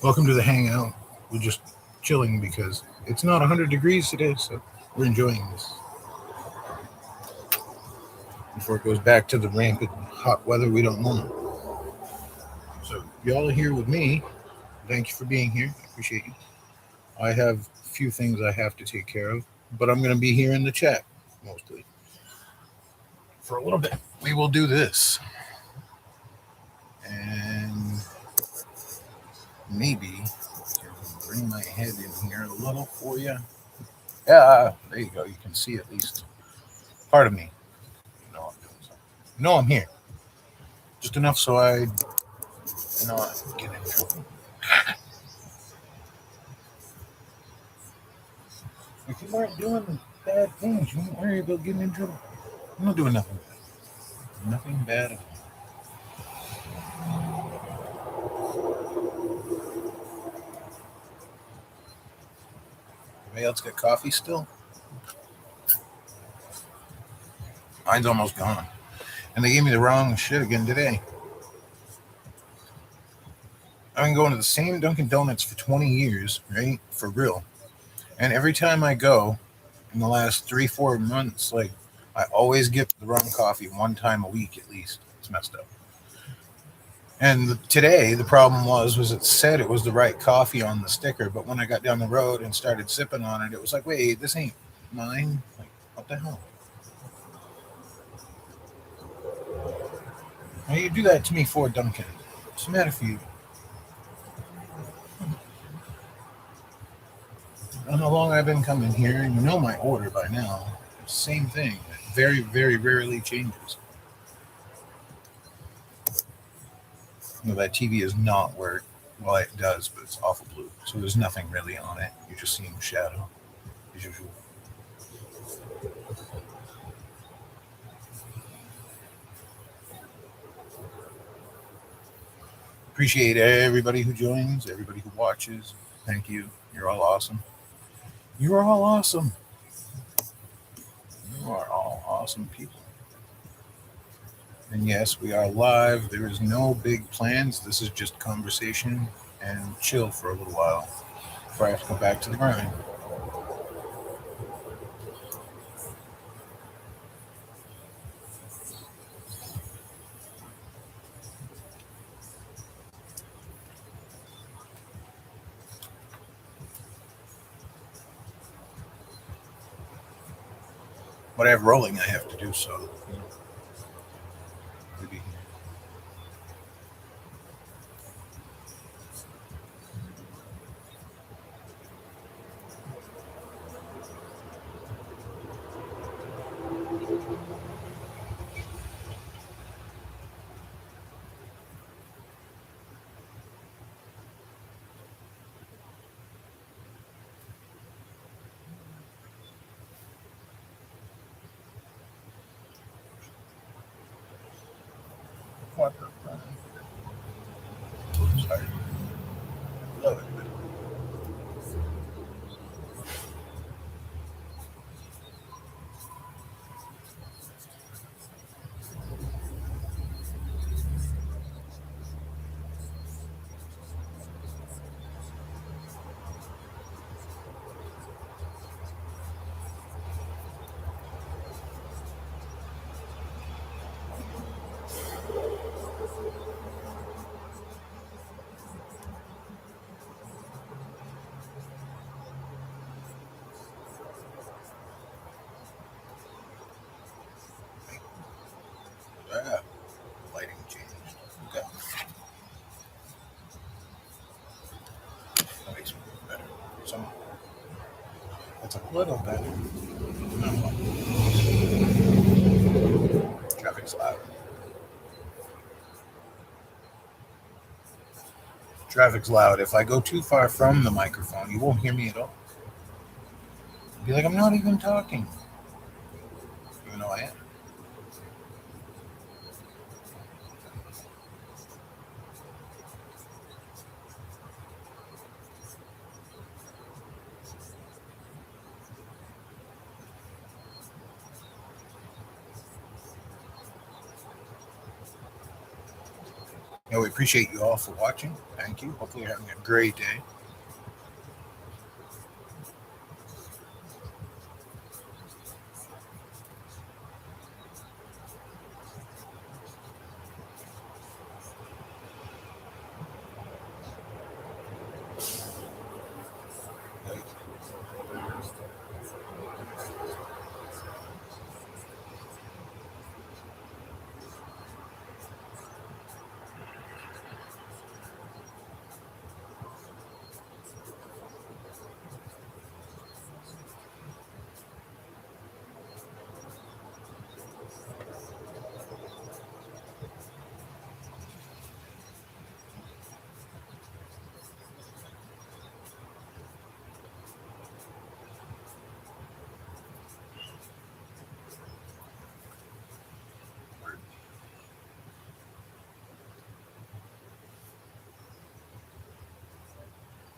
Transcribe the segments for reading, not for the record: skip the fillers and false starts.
Welcome to the hangout. We're just chilling because it's not 100 degrees today, so we're enjoying this before it goes back to the rampant hot weather we don't want. So, y'all are here with me. Thank you for being here. I appreciate you. I have a few things I have to take care of, but I'm going to be here in the chat mostly for a little bit. We will do this, and maybe bring my head in here a little for you. Yeah, there you go. You can see at least part of me. You know I'm doing something. You know I'm here. Just enough so I get in trouble. If you weren't doing bad things, you won't worry about getting in trouble. I'm not doing nothing bad. Nothing bad at all. Anybody else got coffee still? Mine's almost gone. And they gave me the wrong shit again today. I've been going to the same Dunkin' Donuts for 20 years, right? For real. And every time I go, in the last 3, 4 months, like I always get the wrong coffee one time a week at least. It's messed up. And today the problem was it said it was the right coffee on the sticker, but when I got down the road and started sipping on it, it was like, wait, this ain't mine. Like, what the hell? Why you do that to me for, Duncan? What's the matter for you? I don't know how long I've been coming here, and you know my order by now. Same thing. It very, very rarely changes. You know, that TV does not work. Well, it does, but it's awful blue. So there's nothing really on it. You're just seeing shadow, as usual. Appreciate everybody who joins, everybody who watches. Thank you. You're all awesome. You are all awesome. You are all awesome people. And yes, we are live. There is no big plans. This is just conversation and chill for a little while before I have to go back to the grind. But I have rolling I have to do, so maybe. What the fuck? Sorry. Love it. Ah, lighting changed. Okay. That makes me feel better. Some, that's a little better. No, traffic's loud. Traffic's loud. If I go too far from the microphone, you won't hear me at all. Be like, I'm not even talking. Even though I am. we appreciate you all for watching. Thank you. Hopefully, you're having a great day.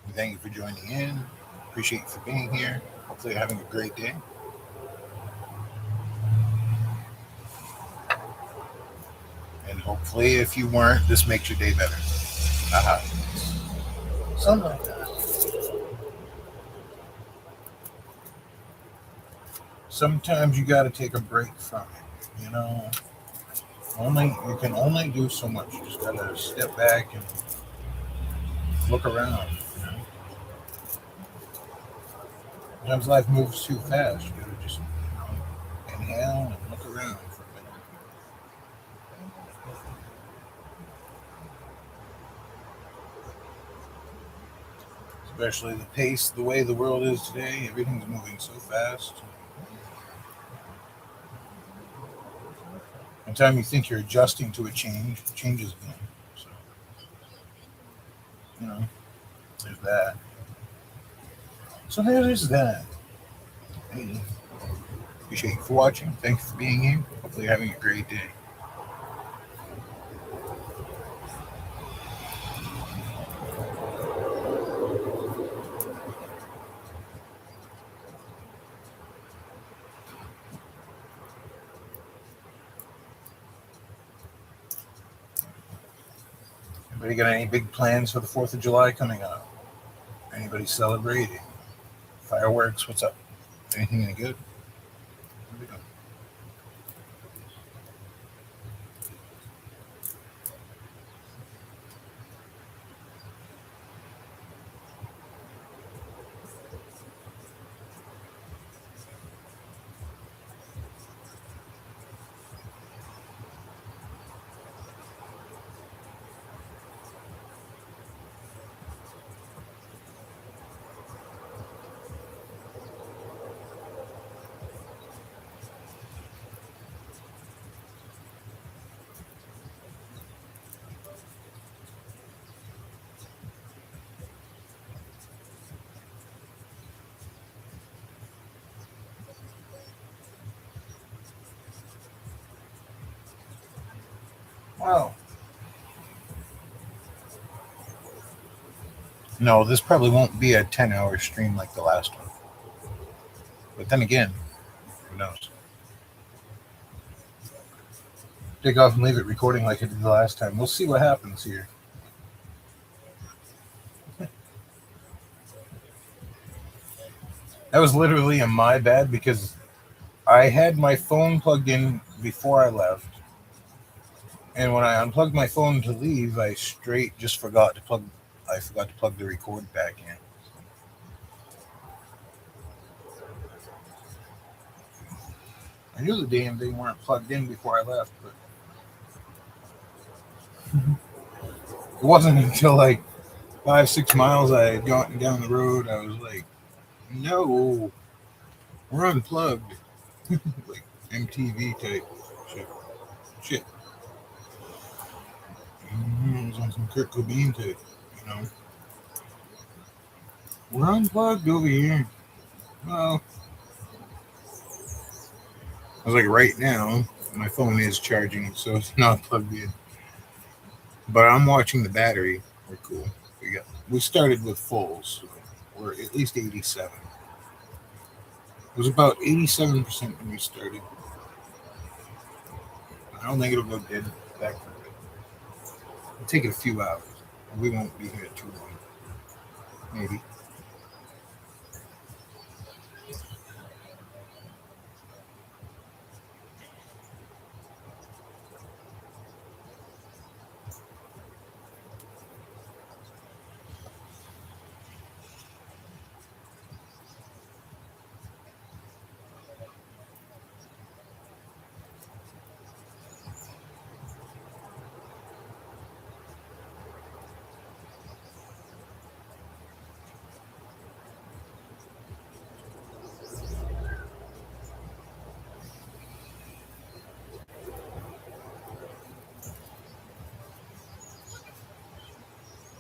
We thank you for joining in. Appreciate you for being here. Hopefully, you're having a great day. And hopefully, if you weren't, this makes your day better. Aha. Something like that. Sometimes you got to take a break from it. You can only do so much. You just got to step back and look around. Sometimes life moves too fast. You got to just inhale and look around for a minute. Especially the pace, the way the world is today, everything's moving so fast. By the time you think you're adjusting to a change, the change is gone. So, there's that. So there's that. Hey, appreciate you for watching. Thank you for being here. Hopefully you're having a great day. Anybody got any big plans for the 4th of July coming up? Anybody celebrating? Fireworks? What's up? Anything any good? What are we doing? Wow. No, this probably won't be a 10-hour stream like the last one. But then again, who knows? Take off and leave it recording like I did the last time. We'll see what happens here. That was literally my bad because I had my phone plugged in before I left. And when I unplugged my phone to leave, I forgot to plug the record back in. I knew the damn thing weren't plugged in before I left, but it wasn't until like 5-6 miles I had gotten down the road. I was like, no, we're unplugged. Like MTV type shit. It was on some Kurt Cobain type, We're unplugged over here. Well, I was like, right now, my phone is charging, so it's not plugged in. But I'm watching the battery. We're cool. We started with fulls. So we're at least 87. It was about 87% when we started. I don't think it'll go dead back for a bit. It'll take it a few hours. We won't be here too long. Maybe.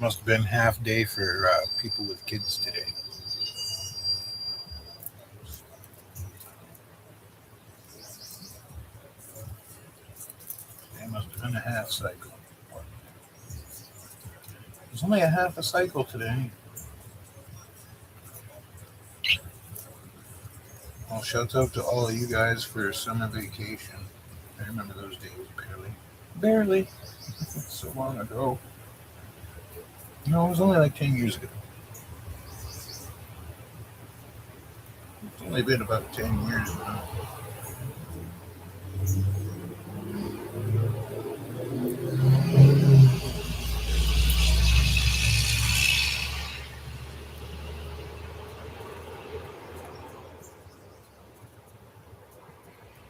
Must have been half day for people with kids today. It must have been a half cycle. It's only a half a cycle today. Well, shouts out to all of you guys for summer vacation. I remember those days barely. Barely. So long ago. No, it was only like 10 years ago. It's only been about 10 years now.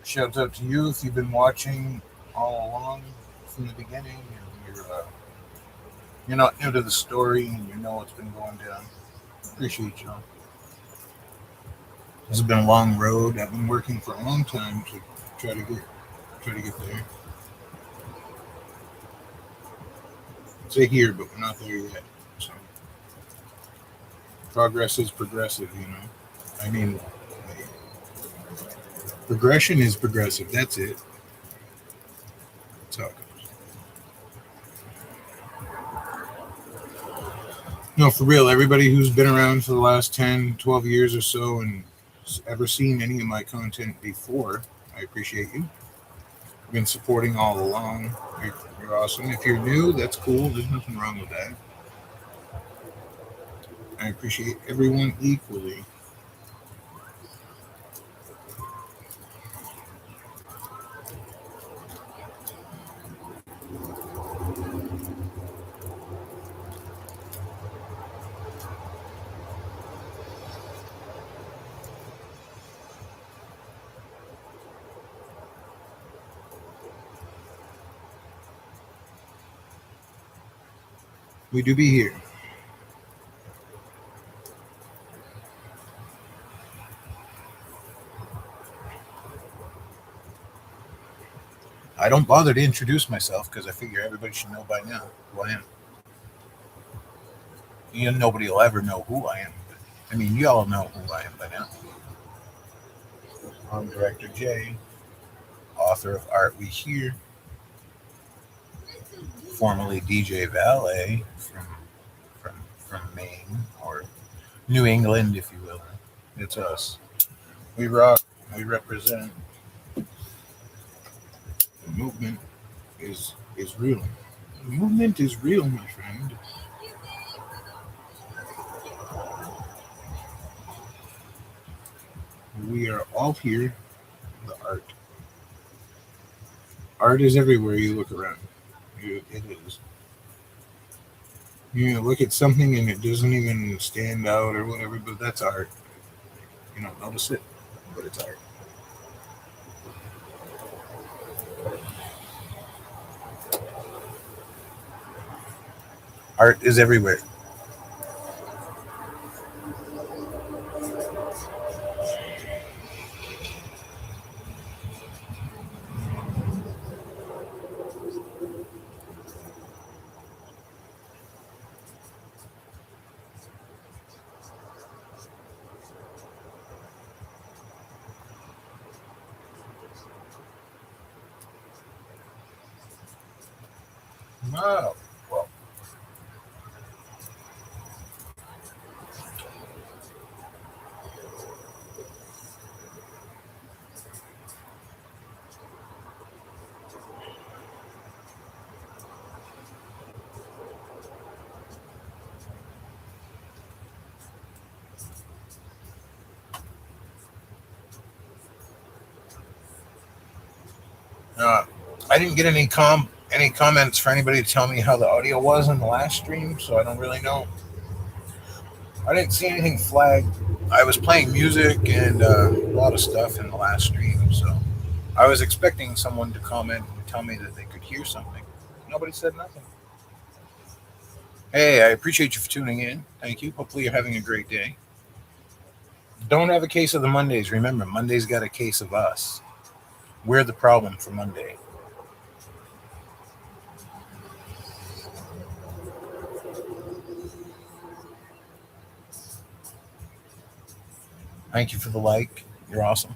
Shouts out to you if you've been watching all along from the beginning and you're not new to the story and you know what's been going down. Appreciate you all. This has been a long road. I've been working for a long time to try to get there. I'd say here, but we're not there yet. So progress is progressive, you know. I mean, like, progression is progressive. That's it. That's how it goes. No, for real, everybody who's been around for the last 10, 12 years or so and ever seen any of my content before, I appreciate you. You've been supporting all along. You're awesome. If you're new, that's cool. There's nothing wrong with that. I appreciate everyone equally. We do be here. I don't bother to introduce myself because I figure everybody should know by now who I am. You know, nobody will ever know who I am. But, I mean, you all know who I am by now. I'm Director J, author of Art We Hear, formerly DJ Valet from Maine or New England, if you will. It's us. We rock. We represent. The movement is real. The movement is real, my friend. We are all here. The art. Art is everywhere you look around. It is. You look at something and it doesn't even stand out or whatever, but that's art. You don't notice it, but it's art. Art is everywhere. Wow. Well, Uh, I didn't get any comments for anybody to tell me how the audio was in the last stream, so I don't really know. I didn't see anything flagged. I was playing music and a lot of stuff in the last stream, so I was expecting someone to comment and tell me that they could hear something. Nobody said nothing. Hey, I appreciate you for tuning in. Thank you. Hopefully, you're having a great day. Don't have a case of the Mondays. Remember, Monday's got a case of us. We're the problem for Monday. Thank you for the like. You're awesome.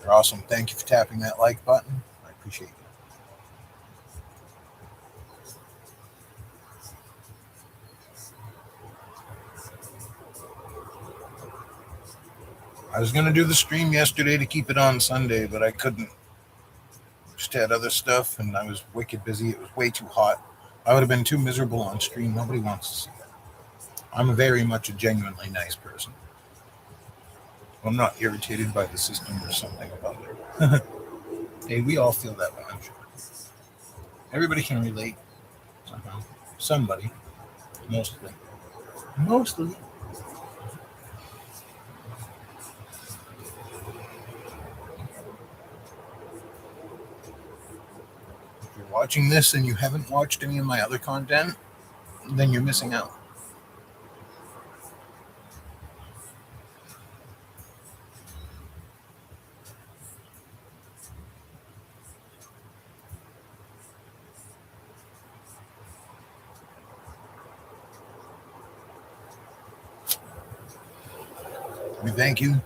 You're awesome. Thank you for tapping that like button. I appreciate it. I was going to do the stream yesterday to keep it on Sunday, but I couldn't. Just had other stuff, and I was wicked busy. It was way too hot. I would have been too miserable on stream. Nobody wants to see that. I'm very much a genuinely nice person. I'm not irritated by the system or something about it. Hey, we all feel that way, I'm sure. Everybody can relate somehow. Somebody, mostly. Mostly. If you're watching this and you haven't watched any of my other content, then you're missing out. We thank you.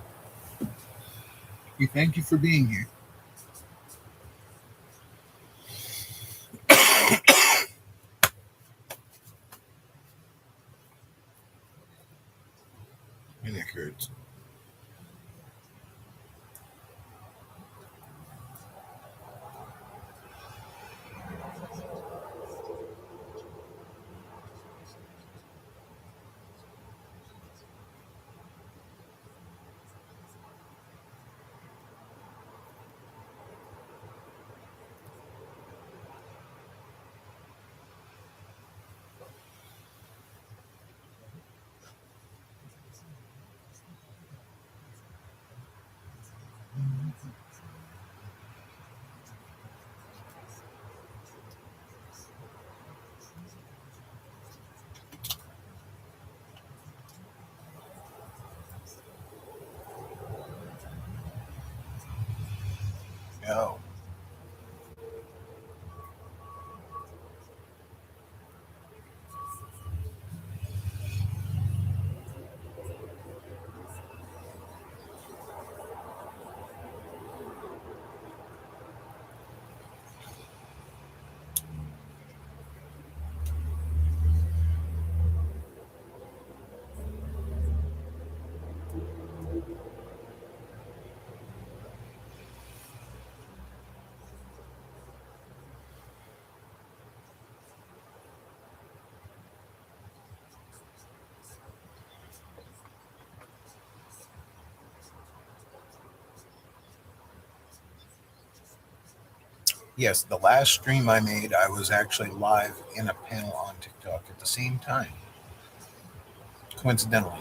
We thank you for being here. My neck hurts. Oh, yes. The last stream I made, I was actually live in a panel on TikTok at the same time, coincidentally.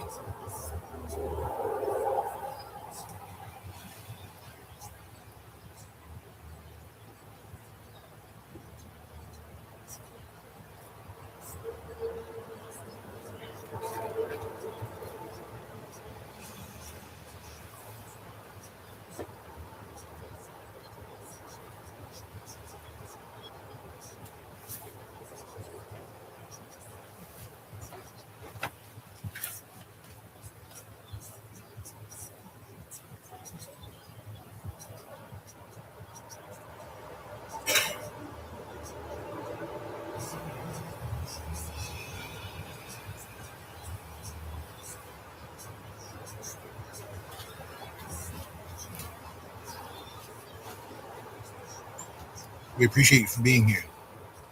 We appreciate you for being here.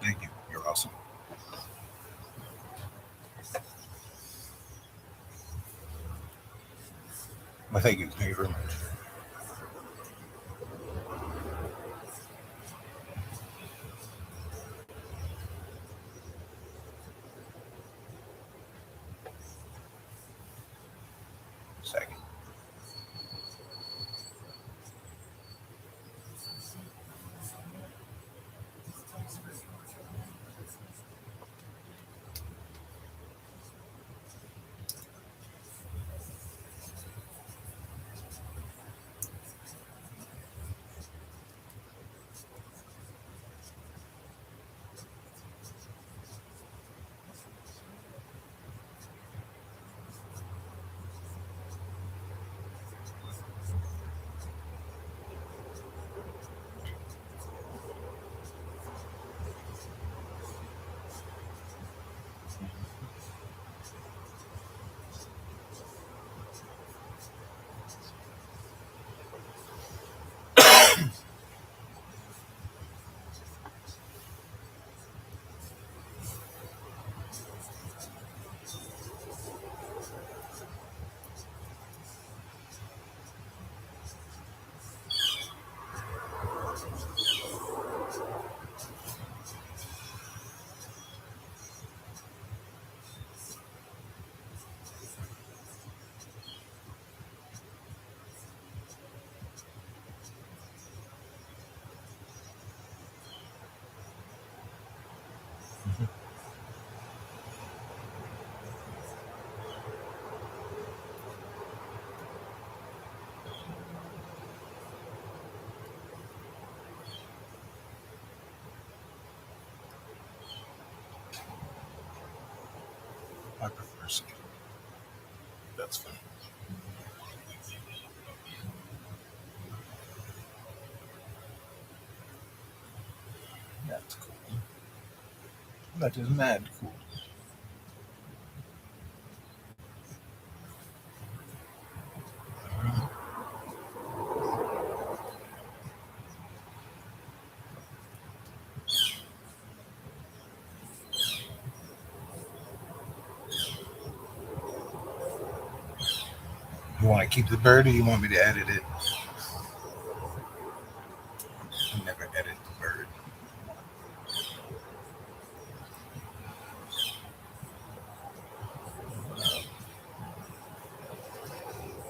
Thank you. You're awesome. Well, thank you. Thank you very much. Second. I prefer second. That's fine. That's cool. That is mad cool. You want to keep the bird or you want me to edit it? I never edit the bird.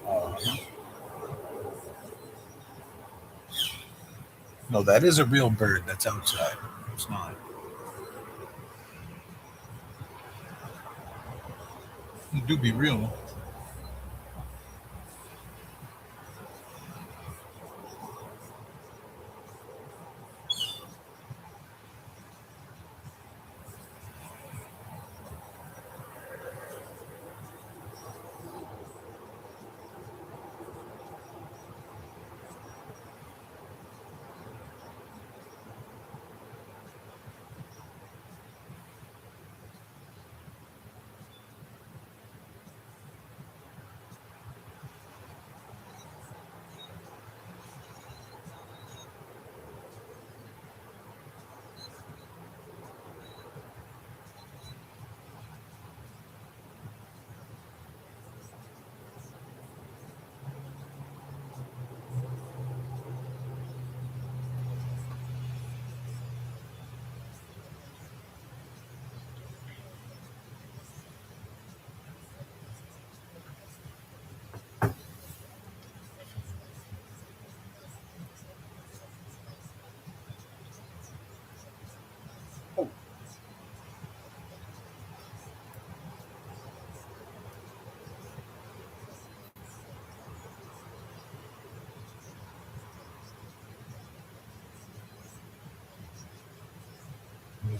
Uh, no, that is a real bird that's outside. It's not. You do be real.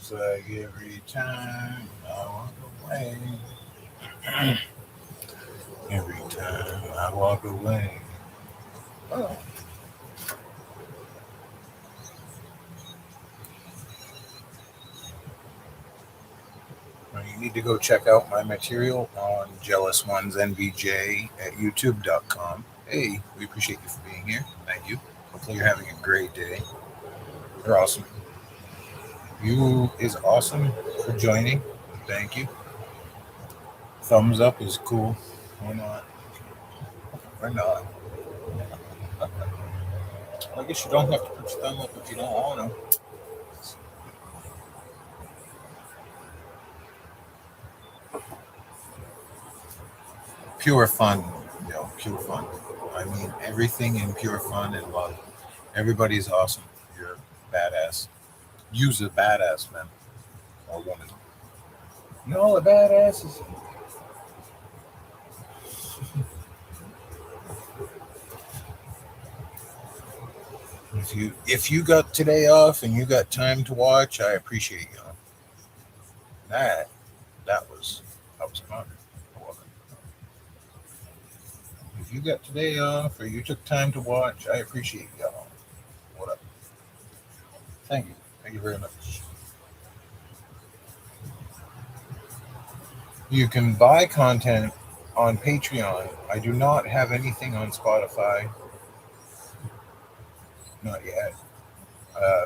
It's like every time I walk away, every time I walk away. Oh. Well, you need to go check out my material on Jealous Ones NBJ at youtube.com. Hey, we appreciate you for being here. Thank you. Hopefully, you're having a great day. You're awesome. You is awesome for joining. Thank you. Thumbs up is cool. Why not? Why not? I guess you don't have to put your thumb up if you don't want to. Pure fun, pure fun. I mean, everything in pure fun and love. Everybody's awesome. You're badass. Use a badass, man or woman. No, a badass is. If you got today off and you got time to watch, I appreciate you. That that was fun. Welcome. If you got today off or you took time to watch, I appreciate y'all. What up? Thank you. Thank you very much. You can buy content on Patreon. I do not have anything on Spotify. Not yet. Uh,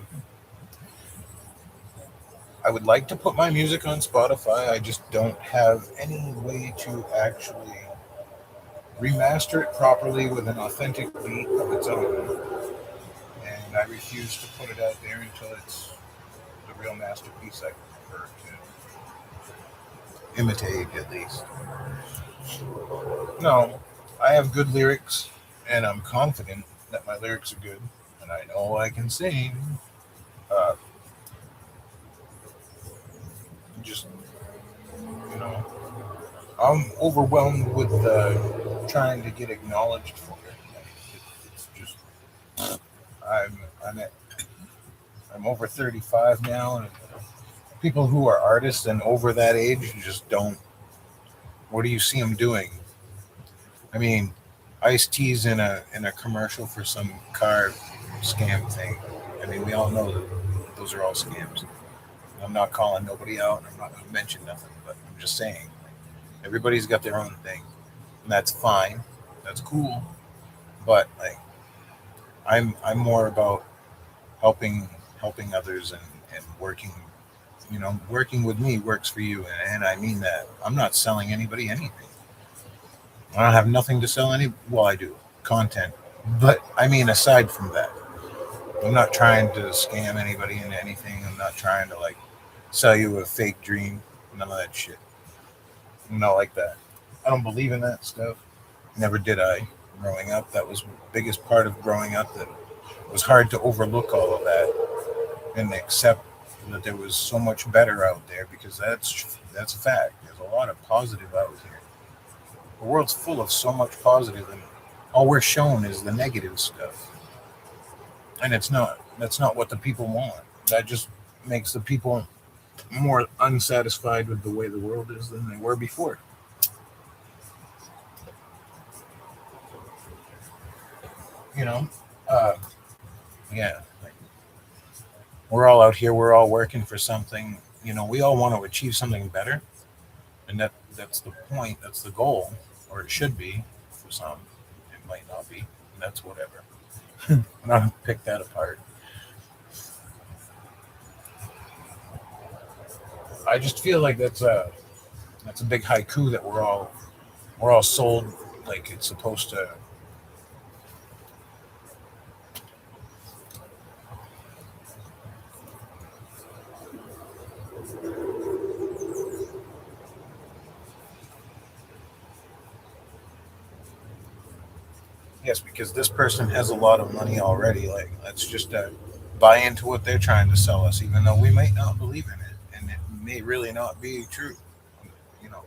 I would like to put my music on Spotify. I just don't have any way to actually remaster it properly with an authentic beat of its own. And I refuse to put it out there until it's the real masterpiece I prefer to imitate, at least. No, I have good lyrics, and I'm confident that my lyrics are good, and I know I can sing. Uh, just, you know, I'm overwhelmed with trying to get acknowledged for it. It's just, I'm, I'm at, I'm over 35 now, and people who are artists and over that age just don't. What do you see them doing? I mean, Ice T's in a commercial for some car scam thing. I mean, we all know that those are all scams. I'm not calling nobody out, and I'm not going to mention nothing, but I'm just saying, like, everybody's got their own thing, and that's fine. That's cool. But like, I'm more about helping helping others and working. Working with me works for you, and I mean that. I'm not selling anybody anything. I don't have nothing to sell any. Well, I do content, but I mean aside from that, I'm not trying to scam anybody into anything. I'm not trying to like sell you a fake dream. None of that shit. I'm not like that. I don't believe in that stuff. Never did I. Growing up, that was the biggest part of growing up. That it was hard to overlook all of that and accept that there was so much better out there because that's a fact. There's a lot of positive out here. The world's full of so much positive, and all we're shown is the negative stuff. And it's not. That's not what the people want. That just makes the people more unsatisfied with the way the world is than they were before. You know, uh, yeah. Like, we're all out here. We're all working for something. We all want to achieve something better, and that's the point. That's the goal, or it should be for some. It might not be. And that's whatever. I'm not gonna pick that apart. I just feel like that's a big haiku that we're all sold like it's supposed to. Yes, because this person has a lot of money already. Like, let's just buy into what they're trying to sell us, even though we might not believe in it, and it may really not be true. You know,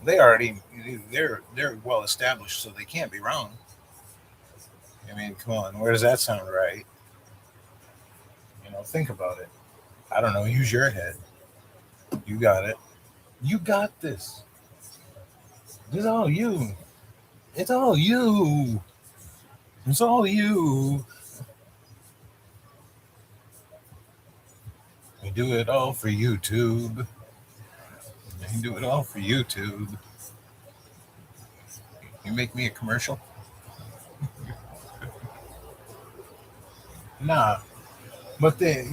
they already they're well established, so they can't be wrong. I mean, come on, where does that sound right? Think about it. I don't know. Use your head. You got it. You got this. It's all you. It's all you. It's all you. We do it all for YouTube. We do it all for YouTube. You make me a commercial? Nah. But they,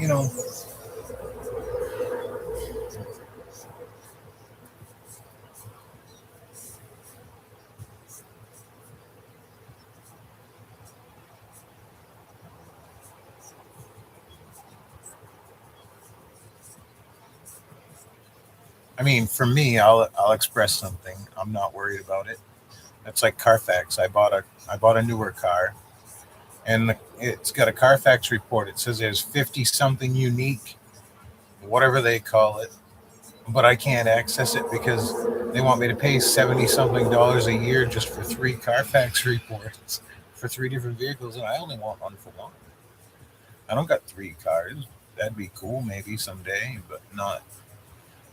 I mean, for me, I'll express something. I'm not worried about it. That's like Carfax. I bought a newer car, and it's got a Carfax report. It says there's 50 something unique, whatever they call it, but I can't access it because they want me to pay 70 something dollars a year just for three Carfax reports for three different vehicles, and I only want one for one. I don't got three cars. That'd be cool maybe someday, but not.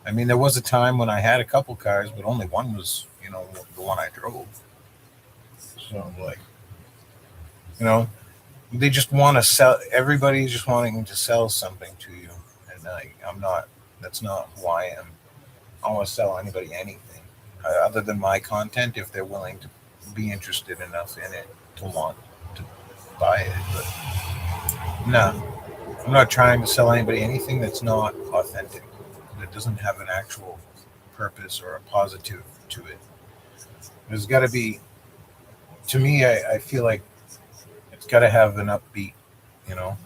I mean, there was a time when I had a couple cars, but only one was, the one I drove. So, like, you know, they just want to sell. Everybody's just wanting to sell something to you, and I'm not. That's not who I am. I don't want to sell anybody anything other than my content if they're willing to be interested enough in it to want to buy it. But no, I'm not trying to sell anybody anything that's not authentic, that doesn't have an actual purpose or a positive to it. There's got to be, to me, I feel like it's got to have an upbeat, you know.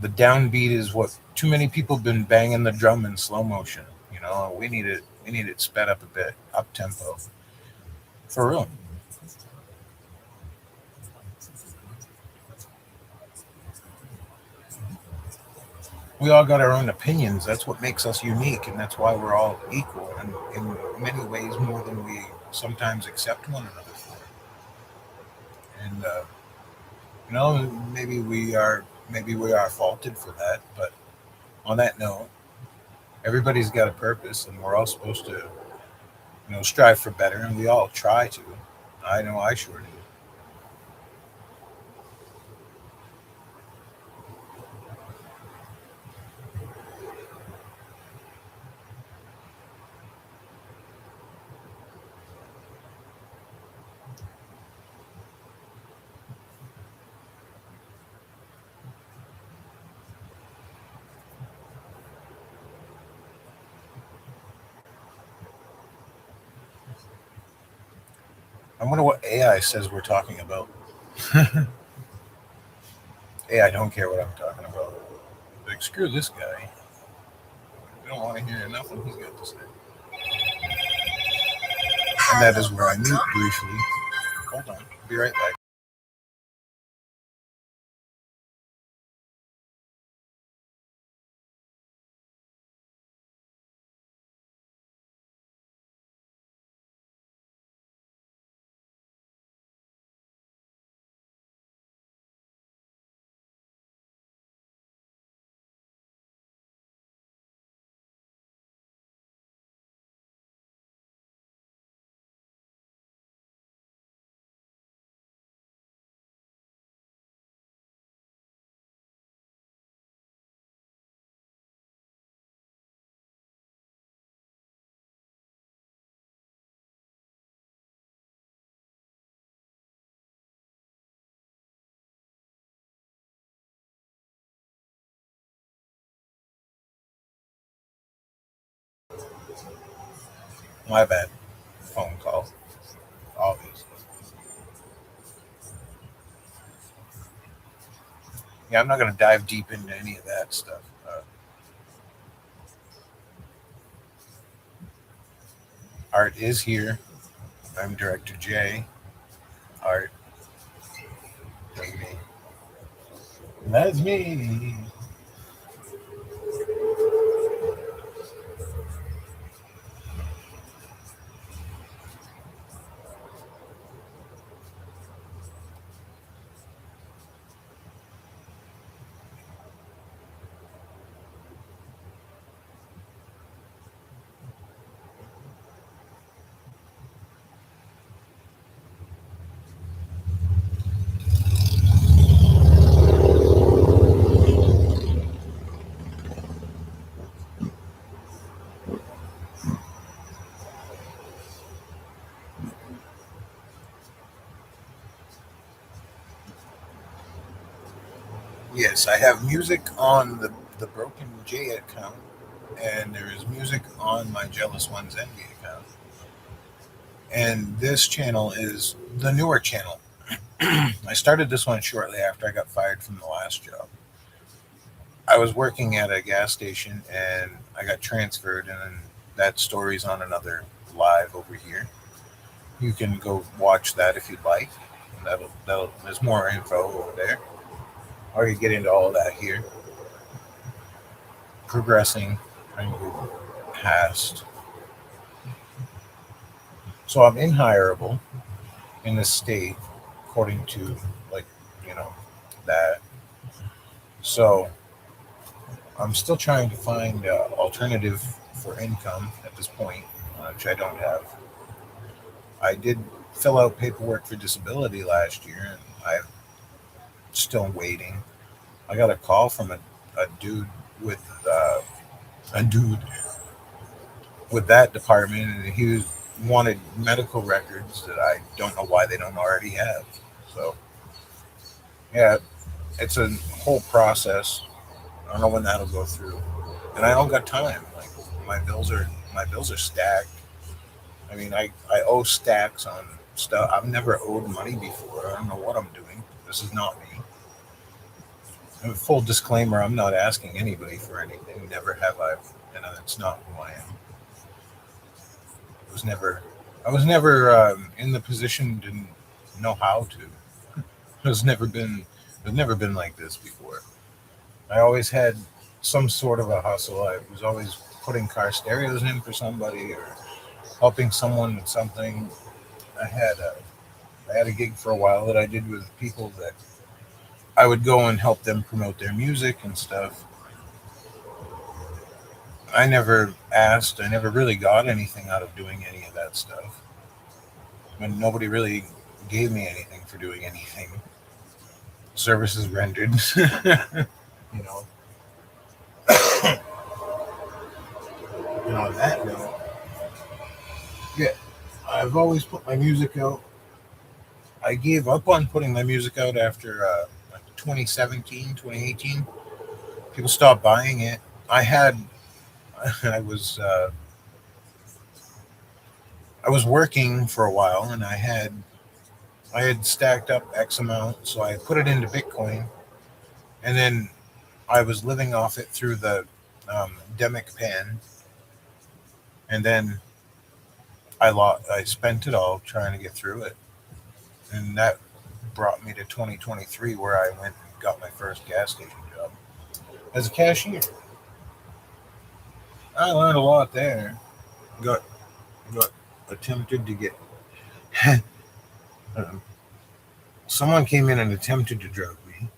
The downbeat is what too many people have been banging the drum in slow motion. We need it sped up a bit, up tempo, for real. We all got our own opinions. That's what makes us unique, and that's why we're all equal, and in many ways more than we sometimes accept one another for. And you know, maybe we are faulted for that. But on that note, everybody's got a purpose, and we're all supposed to, strive for better, and we all try to. I know I sure do. I wonder what AI says we're talking about. AI don't care what I'm talking about. Like, screw this guy. We don't want to hear nothing he's got to say. And that is where I mute briefly. Hold on. Be right back. My bad. Phone call. Obviously. Yeah, I'm not going to dive deep into any of that stuff. Art is here. I'm Director J. Art, baby. That's me. Yes, I have music on the Broken J account, and there is music on my Jealous Ones Envy account. And this channel is the newer channel. I started this one shortly after I got fired from the last job. I was working at a gas station and I got transferred, and then that story's on another live over here. You can go watch that if you'd like. There's more info over there. Or you get into all of that here. Progressing and move past. So I'm inhirable in this state, according to like you know that. So I'm still trying to find alternative for income at this point, which I don't have. I did fill out paperwork for disability last year, and I'm still waiting. I got a call from a dude with a dude with that department, and wanted medical records that I don't know why they don't already have. So yeah, it's a whole process. I don't know when that'll go through, and I don't got time. Like my bills are stacked. I mean, I owe stacks on stuff. I've never owed money before. I don't know what I'm doing. This is not me. And full disclaimer: I'm not asking anybody for anything. Never have I, and it's not who I am. I was never. I was never in the position to know how to. It's never been. It's never been like this before. I always had some sort of a hustle. I was always putting car stereos in for somebody or helping someone with something. I had a I had a gig for a while that I did with people that I would go and help them promote their music and stuff. I never asked. I never really got anything out of doing any of that stuff. And nobody really gave me anything for doing anything. Services rendered. you know. And on that note, yeah, I've always put my music out. I gave up on putting my music out after like 2017, 2018. People stopped buying it. I had, I was, uh, I was working for a while, and I had stacked up X amount, so I put it into Bitcoin, and then I was living off it through the Demic Pan, and then I spent it all trying to get through it, and that brought me to 2023, where I went and got my first gas station job as a cashier. I learned a lot there. Got got attempted to get um, someone came in and attempted to drug me,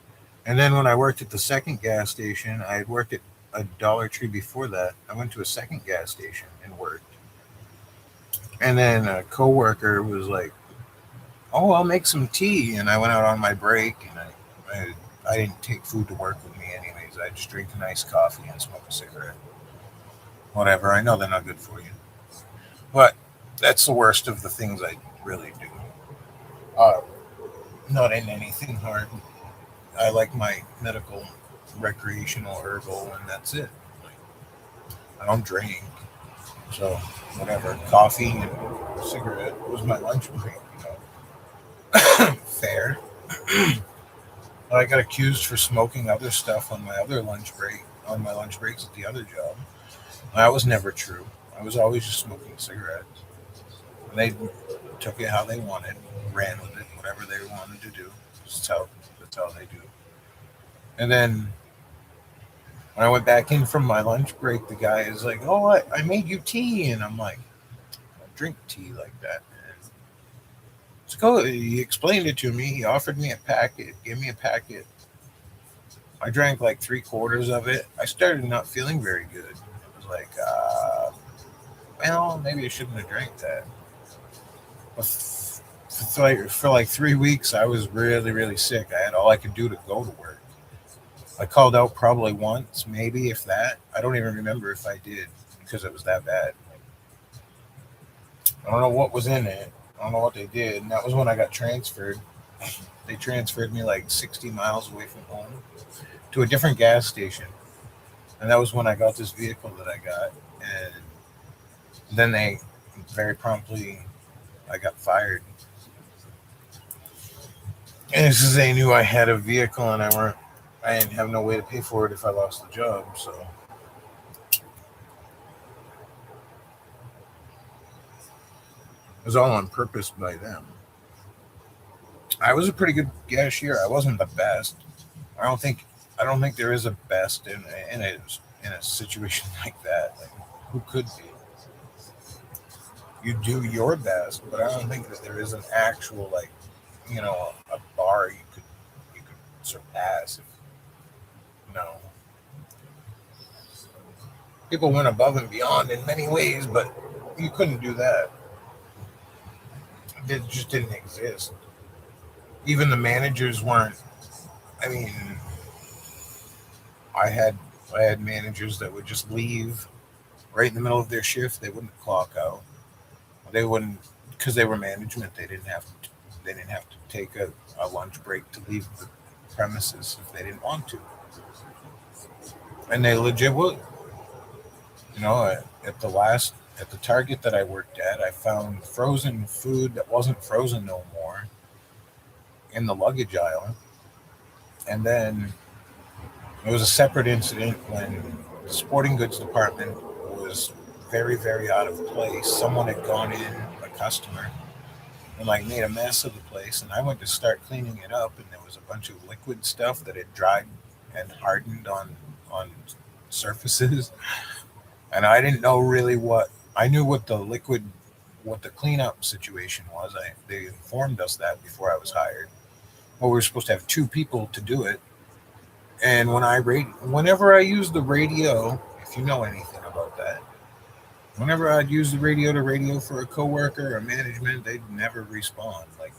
and then when I worked at the second gas station, I had worked at a Dollar Tree before that. I went to a second gas station and worked, and then a coworker was like, "Oh, I'll make some tea," and I went out on my break, and I didn't take food to work with me anyways. I just drink a nice coffee and smoke a cigarette. Whatever. I know they're not good for you, but that's the worst of the things I really do. Uh, Not in anything hard. I like my medical, recreational herbal, and that's it. Like, I don't drink, so whatever. Coffee and cigarette was my lunch break. Fair. I got accused for smoking other stuff on my other lunch break, on my lunch breaks at the other job. That was never true. I was always just smoking cigarettes. And they took it how they wanted, ran with it, whatever they wanted to do. That's how they do. And then when I went back in from my lunch break, the guy is like, "Oh, I made you tea," and I'm like, "I don't drink tea like that, man." So he explained it to me. He offered me a packet, gave me a packet. I drank like three-quarters of it. I started not feeling very good. It was like, well, maybe I shouldn't have drank that. But for like 3 weeks, I was really, really sick. I had all I could do to go to work. I called out probably once, maybe if that. I don't even remember if I did because it was that bad. I don't know what was in it. I don't know what they did. And that was when I got transferred. They transferred me like 60 miles away from home to a different gas station. And that was when I got this vehicle that I got. And then they very promptly, I got fired. And this is they knew I had a vehicle and I weren't. I didn't have no way to pay for it if I lost the job. So it was all on purpose by them. I was a pretty good cashier. I wasn't the best. I don't think I don't think there is a best in a situation like that. Like, who could be? You do your best, but I don't think that there is an actual like a bar you could surpass. No, people went above and beyond in many ways, but you couldn't do that. It just didn't exist. Even the managers weren't. I mean, I had I had managers that would just leave right in the middle of their shift. They wouldn't clock out. They wouldn't because they were management. They didn't have to take a lunch break to leave the premises if they didn't want to, and they legit would. At the Target that I worked at, I found frozen food that wasn't frozen no more in the luggage aisle, and then it was a separate incident when the sporting goods department was very, very out of place. Someone had gone in, a customer, and like made a mess of the place. And I went to start cleaning it up, and there was a bunch of liquid stuff that had dried and hardened on surfaces. And I didn't know really what I knew what the cleanup situation was. They informed us that before I was hired. Well, we were supposed to have two people to do it, and whenever I used the radio, if you know anything about that, whenever I'd use the radio to radio for a coworker or management, they'd never respond. Like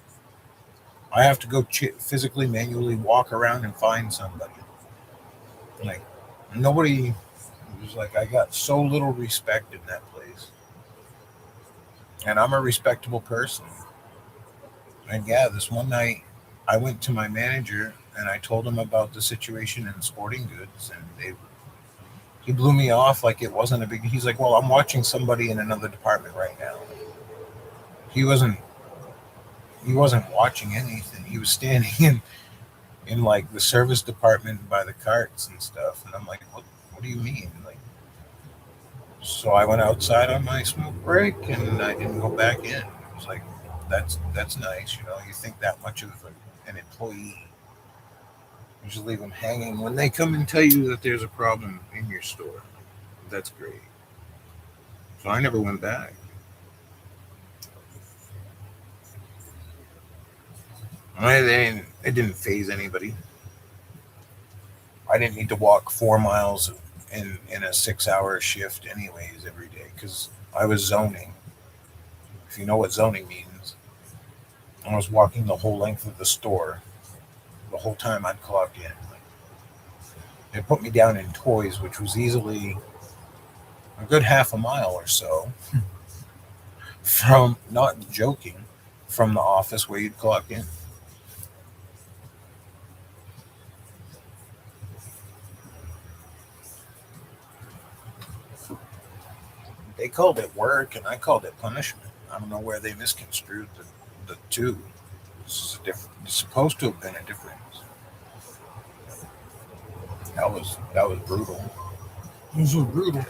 I have to go physically, manually walk around and find somebody. Like nobody. It was like I got so little respect in that place, and I'm a respectable person. And yeah, this one night, I went to my manager and I told him about the situation in sporting goods, and he blew me off like it wasn't a big. He's like, "Well, I'm watching somebody in another department right now." He wasn't he wasn't watching anything. He was standing in like the service department by the carts and stuff, and I'm like, "What do you mean?" Like, so I went outside on my smoke break and I didn't go back in. It was like, that's nice, you know. You think that much of an employee, you just leave them hanging when they come and tell you that there's a problem in your store. That's great. So I never went back. It didn't phase anybody. I didn't need to walk 4 miles in a 6 hour shift anyways every day because I was zoning. If you know what zoning means, I was walking the whole length of the store the whole time I'd clock in. Like, they put me down in toys, which was easily a good half a mile or so from, not joking, from the office where you'd clock in. They called it work, and I called it punishment. I don't know where they misconstrued the two. This is a different. It's supposed to have been a difference. That was brutal. This was brutal.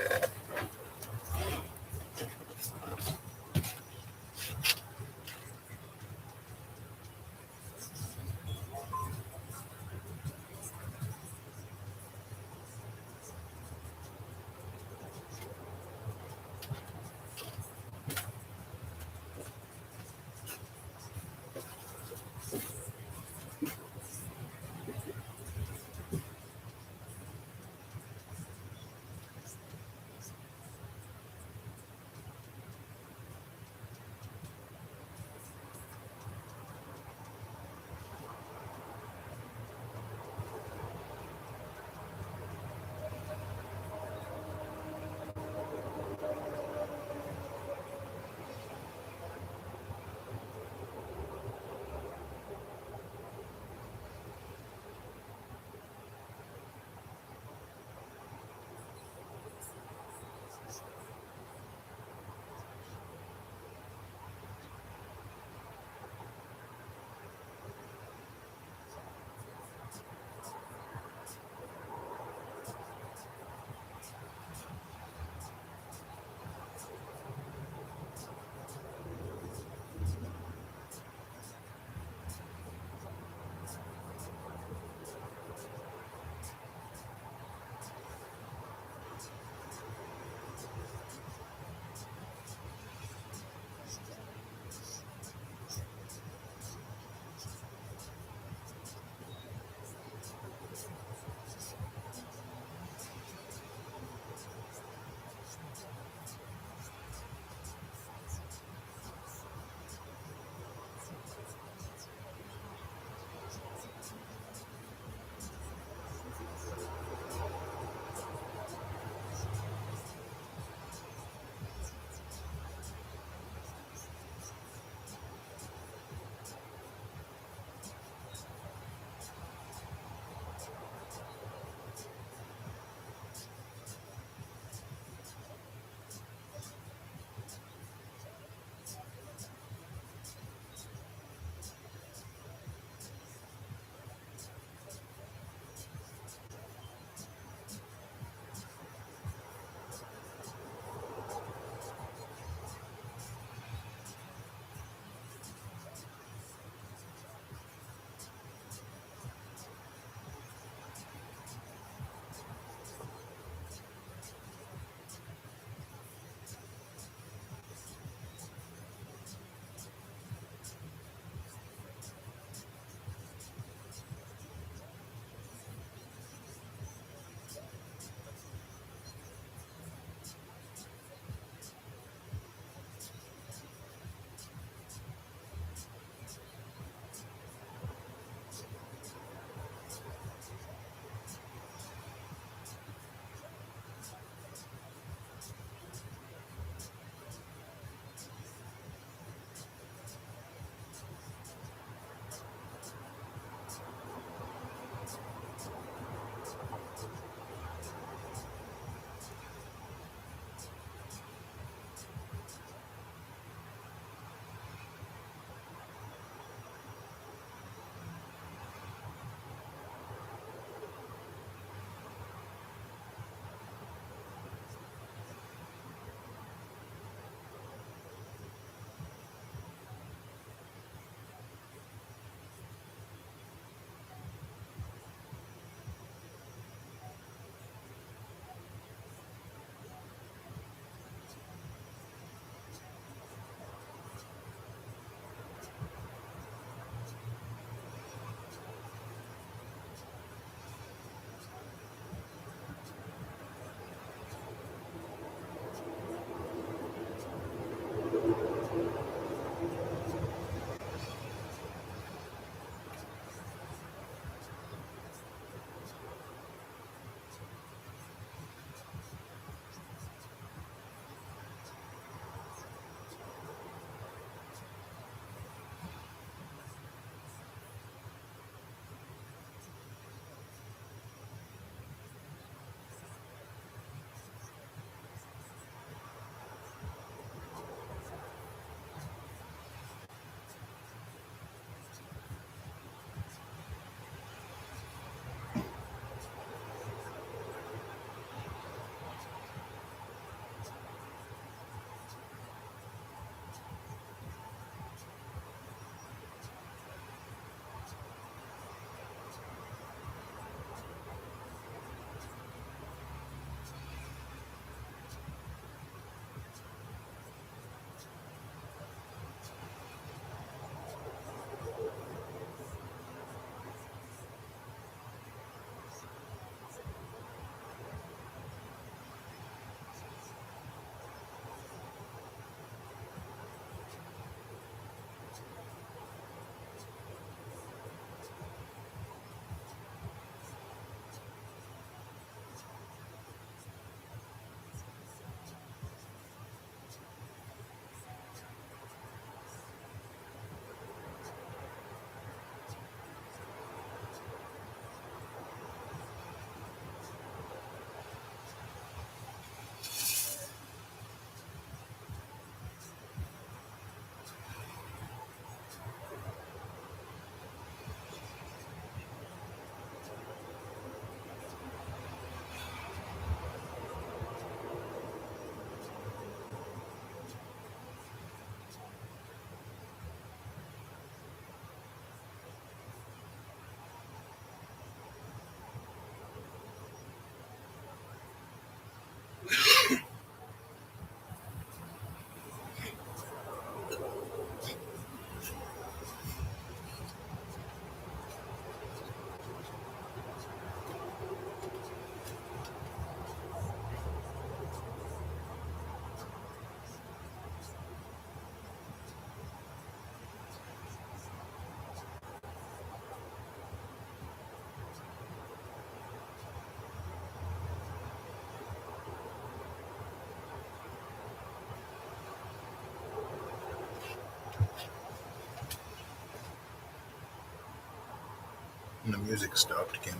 And the music stopped again.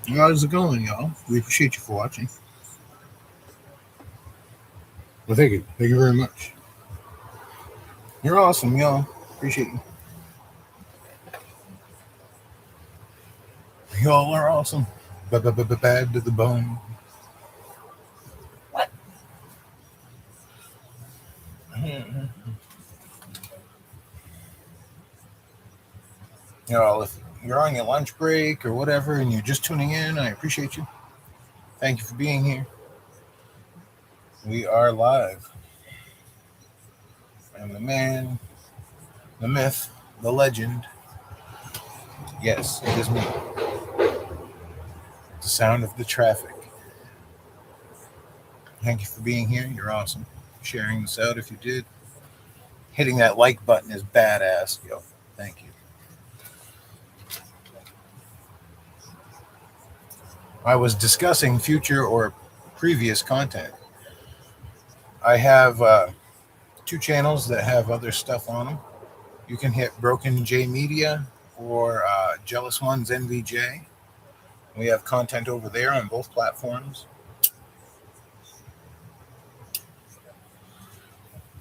How's it going, y'all? We appreciate you for watching. Well, thank you. Thank you very much. You're awesome, y'all. Appreciate you. Y'all are awesome. Bad to the bone. Y'all, if you're on your lunch break or whatever and you're just tuning in, I appreciate you. Thank you for being here. We are live. And the man, the myth, the legend. Yes, it is me. The sound of the traffic. Thank you for being here. You're awesome. Sharing this out if you did. Hitting that like button is badass. Yo, thank you. I was discussing future or previous content. I have 2 channels that have other stuff on them. You can hit Broken J Media or Jealous Ones NVJ. We have content over there on both platforms.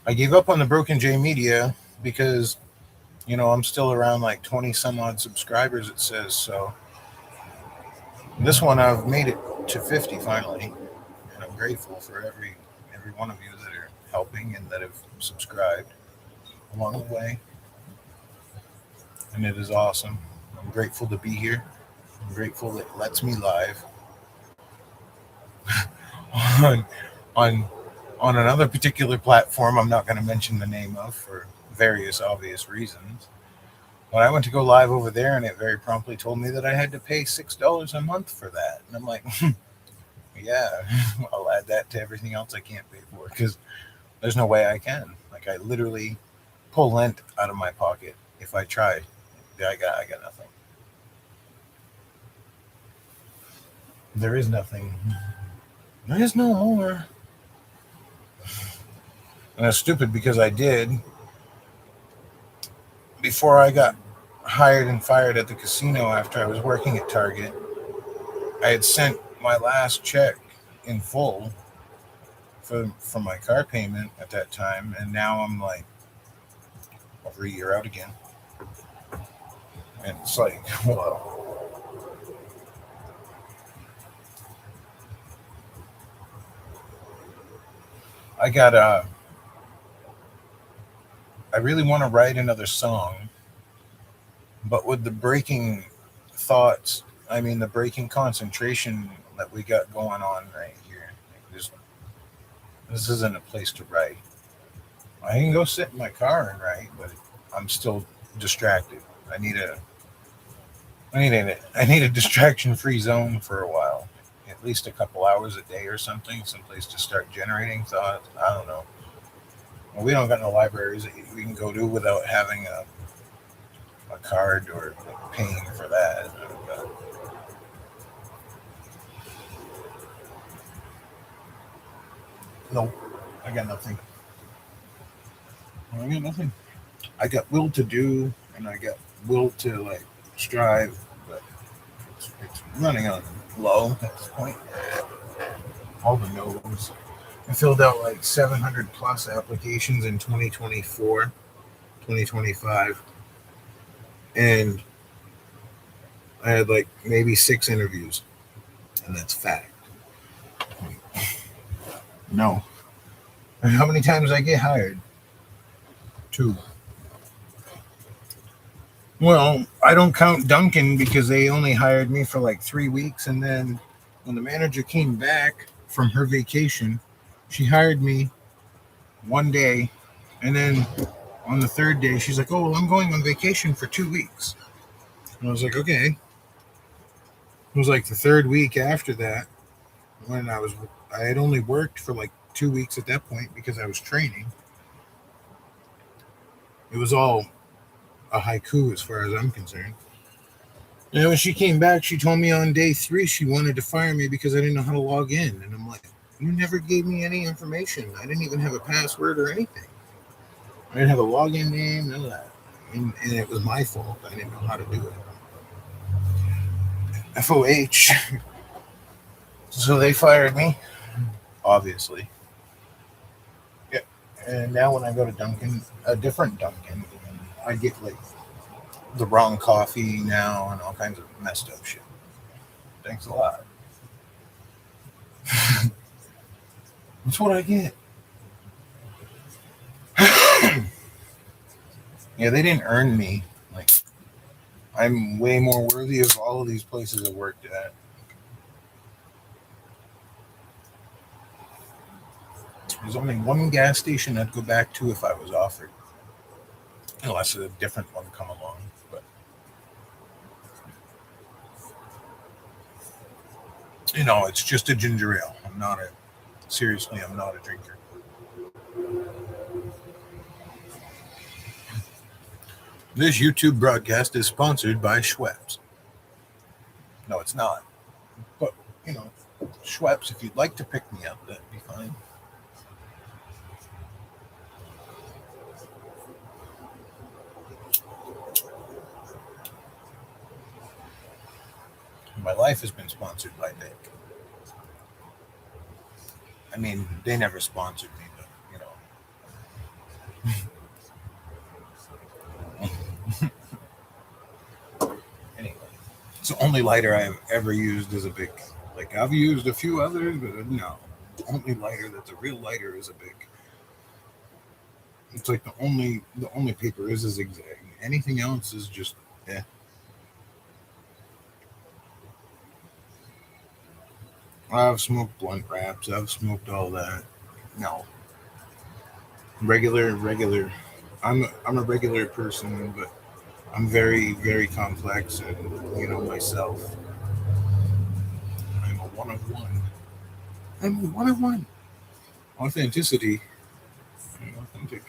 I gave up on the Broken J Media because, I'm still around like 20 some odd subscribers, it says. So this one, I've made it to 50 finally. And I'm grateful for every one of you that are helping and that have subscribed along the way. And it is awesome. I'm grateful to be here. I'm grateful that it lets me live on another particular platform I'm not going to mention the name of for various obvious reasons. When I went to go live over there, and it very promptly told me that I had to pay $6 a month for that. And I'm like, yeah, I'll add that to everything else I can't pay for because there's no way I can. Like, I literally pull lint out of my pocket if I try. I got nothing. There is nothing. There is no more. And it's stupid because I did. Before I got hired and fired at the casino after I was working at Target, I had sent my last check in full for my car payment at that time, and now I'm like over a year out again. And it's like, whoa. I really want to write another song, but with the breaking thoughts, the breaking concentration that we got going on right here, this isn't a place to write. I can go sit in my car and write, but I'm still distracted. I need a distraction-free zone for a while, at least a couple hours a day or something, someplace to start generating thoughts. I don't know. Well, we don't got no libraries that we can go to without having a card or paying for that. Nope, I got nothing. I got will to do, and I got will to strive, but it's running on low at this point. All the no's. I filled out 700 plus applications in 2024, 2025, and I had maybe 6 interviews, and that's fact. No. And how many times I get hired? 2. Well, I don't count Duncan because they only hired me for 3 weeks, and then when the manager came back from her vacation, she hired me one day, and then on the 3rd day, she's like, "Oh, well, I'm going on vacation for 2 weeks." And I was like, "Okay." It was the 3rd week after that when I had only worked for 2 weeks at that point because I was training. It was all a haiku as far as I'm concerned. And when she came back, she told me on day 3 she wanted to fire me because I didn't know how to log in. And I'm like, you never gave me any information. I didn't even have a password or anything. I didn't have a login name, none of that. And it was my fault. I didn't know how to do it. FOH. So they fired me, obviously. Yeah. And now when I go to Dunkin', a different Dunkin', I get like the wrong coffee now and all kinds of messed up shit. Thanks a lot. That's what I get. Yeah, they didn't earn me. Like, I'm way more worthy of all of these places I worked at. There's only one gas station I'd go back to if I was offered, unless a different one come along. But it's just a ginger ale. I'm not a drinker. This YouTube broadcast is sponsored by Schweppes. No, it's not. But you know, Schweppes, if you'd like to pick me up, that'd be fine. My life has been sponsored by Dick. I mean, they never sponsored me, but anyway, it's the only lighter I've ever used as a big. Like I've used a few others, but no, the only lighter that's a real lighter is a big. It's like the only paper is a zigzag. Anything else is just eh. I've smoked blunt wraps. I've smoked all that. No, regular. I'm a regular person, but I'm very very complex, and myself. I'm a one of one. I'm a one of one. Authenticity. I'm authentic.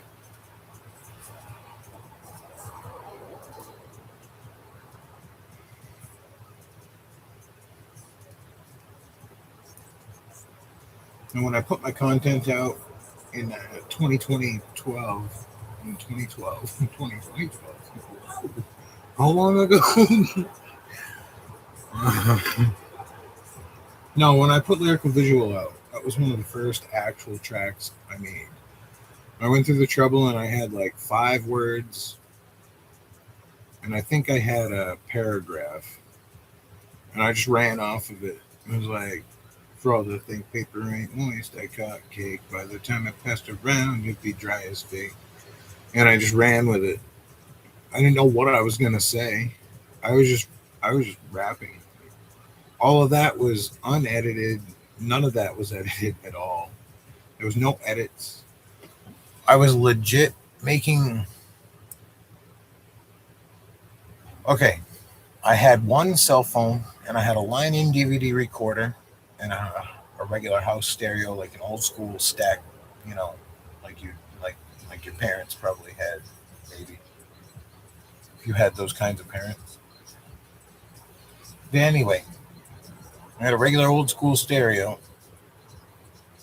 And when I put my content out in 2020, 12, in 2012, 2012, how long ago? No, when I put Lyrical Visual out, that was one of the first actual tracks I made. I went through the trouble and I had like 5 words, and I think I had a paragraph, and I just ran off of it. It was like, for all the think paper ain't moist, I caught cake. By the time it passed around, it'd be dry as fake. And I just ran with it. I didn't know what I was gonna say. I was just I was just rapping. All of that was unedited. None of that was edited at all. There was no edits. I was legit making. Okay, I had one cell phone and I had a line-in DVD recorder and a regular house stereo, like an old school stack, you know, like you like like your parents probably had, maybe if you had those kinds of parents. But anyway, I had a regular old school stereo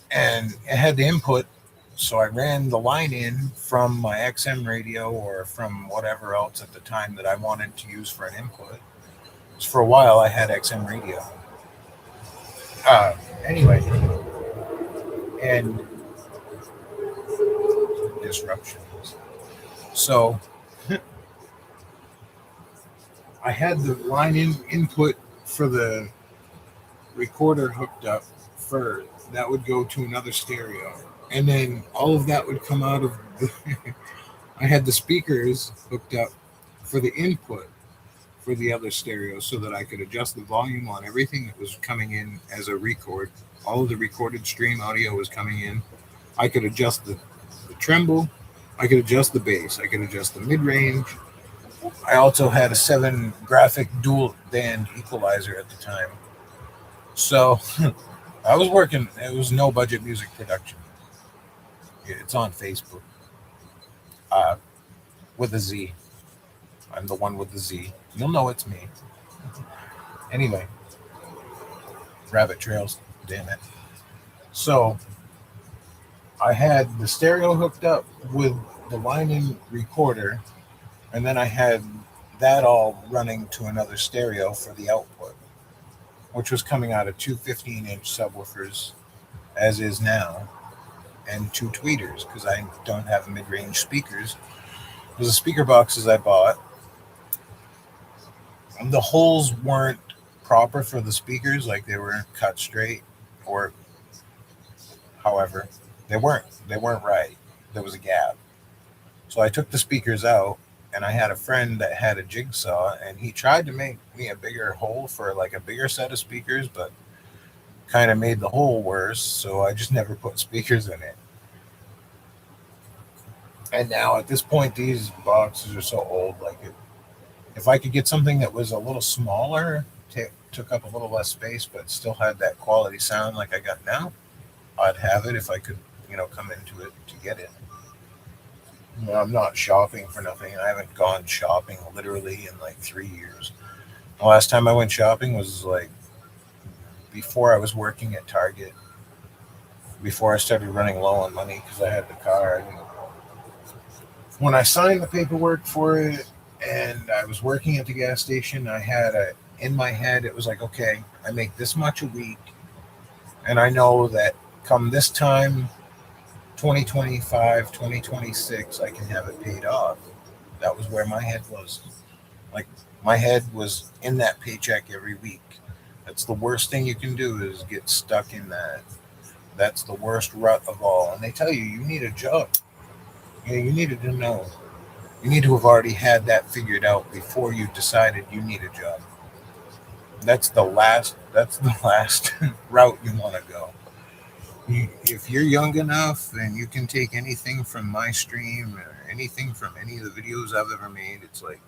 and it had the input. So I ran the line in from my XM radio or from whatever else at the time that I wanted to use for an input. So for a while, I had XM radio. Uh, anyway, and disruptions. So I had the line in input for the recorder hooked up for that would go to another stereo, and then all of that would come out of the. I had the speakers hooked up for the input for the other stereo so that I could adjust the volume on everything that was coming in as a record. All of the recorded stream audio was coming in. I could adjust the tremble. I could adjust the bass. I could adjust the mid range. I also had a 7 graphic dual band equalizer at the time. So I was working, it was no budget music production. It's on Facebook uh, with a Z. I'm the one with the Z. You'll know it's me. Anyway, rabbit trails, damn it. So I had the stereo hooked up with the line in recorder, and then I had that all running to another stereo for the output. which was coming out of two 15-inch subwoofers, as is now, and two tweeters because I don't have mid-range speakers. The speaker boxes I bought, the holes weren't proper for the speakers, like they were cut straight, or however, they weren't right. There was a gap. So I took the speakers out, and I had a friend that had a jigsaw, and he tried to make me a bigger hole for like a bigger set of speakers, but kind of made the hole worse. So I just never put speakers in it. And now at this point, these boxes are so old. Like if I could get something that was a little smaller, took up a little less space, but still had that quality sound like I got now, I'd have it if I could, come into it to get it. I'm not shopping for nothing. I haven't gone shopping literally in like 3 years. The last time I went shopping was like before I was working at Target, before I started running low on money because I had the car. And when I signed the paperwork for it and I was working at the gas station, I had in my head, it was like, okay, I make this much a week, and I know that come this time, 2025, 2026, I can have it paid off. That was where my head was. Like, my head was in that paycheck every week. That's the worst thing you can do is get stuck in that. That's the worst rut of all. And they tell you you need a job. Yeah, you needed to know. You need to have already had that figured out before you decided you need a job. That's the last route you want to go. If you're young enough and you can take anything from my stream or anything from any of the videos I've ever made, it's like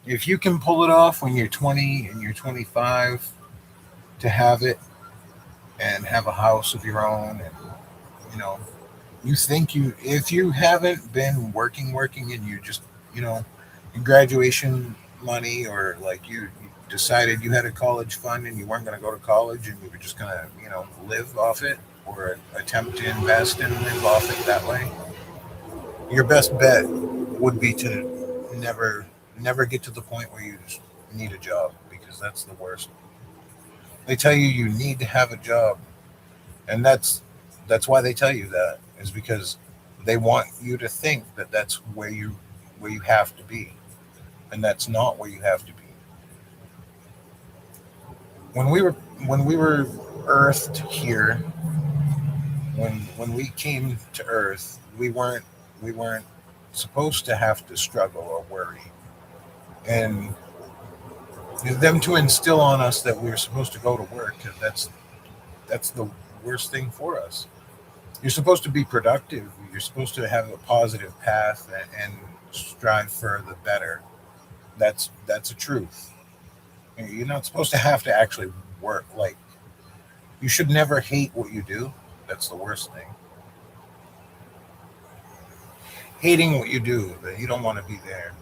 if you can pull it off when you're 20 and you're 25 to have it and have a house of your own, and you know you think you if you haven't been working and you just you know your graduation money, or like you decided you had a college fund and you weren't going to go to college and you were just going to live off it, or attempt to invest and live off it that way, your best bet would be to never get to the point where you just need a job, because that's the worst. They tell you you need to have a job, and that's why they tell you that, is because they want you to think that that's where you have to be, and that's not where you have to be. When we were earthed here, when we came to earth, we weren't supposed to have to struggle or worry, and them to instill on us that we were supposed to go to work, that's the worst thing for us. You're supposed to be productive. You're supposed to have a positive path and strive for the better. That's a truth. You're not supposed to have to actually work. Like, you should never hate what you do. That's the worst thing. Hating what you do, that you don't want to be there.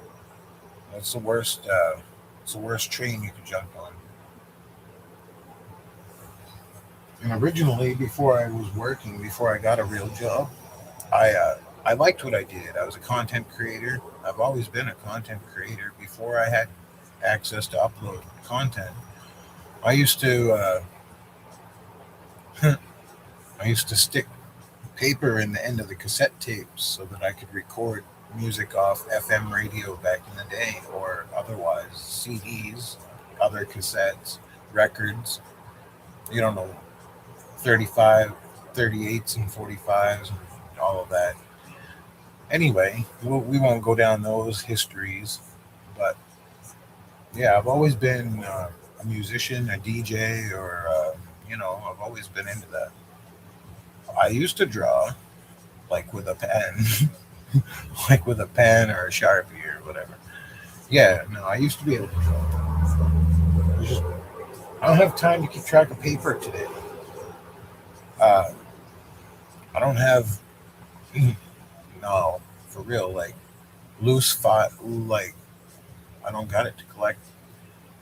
That's the worst. It's the worst train you could jump on. And originally, before I was working, before I got a real job, I liked what I did. I was a content creator. I've always been a content creator. Before I had access to upload content, I used to I used to stick paper in the end of the cassette tapes so that I could record music off FM radio back in the day, or otherwise CDs, other cassettes, records. You don't know, 35, 38s, and 45s, and all of that. Anyway, we won't go down those histories, but yeah, I've always been a musician, a DJ, or I've always been into that. I used to draw, like with a pen, like with a pen or a sharpie or whatever. Yeah, no, I used to be able to draw. It's just I don't have time to keep track of paper today. Uh, I don't have no, for real, like loose file. Like, I don't got it to collect.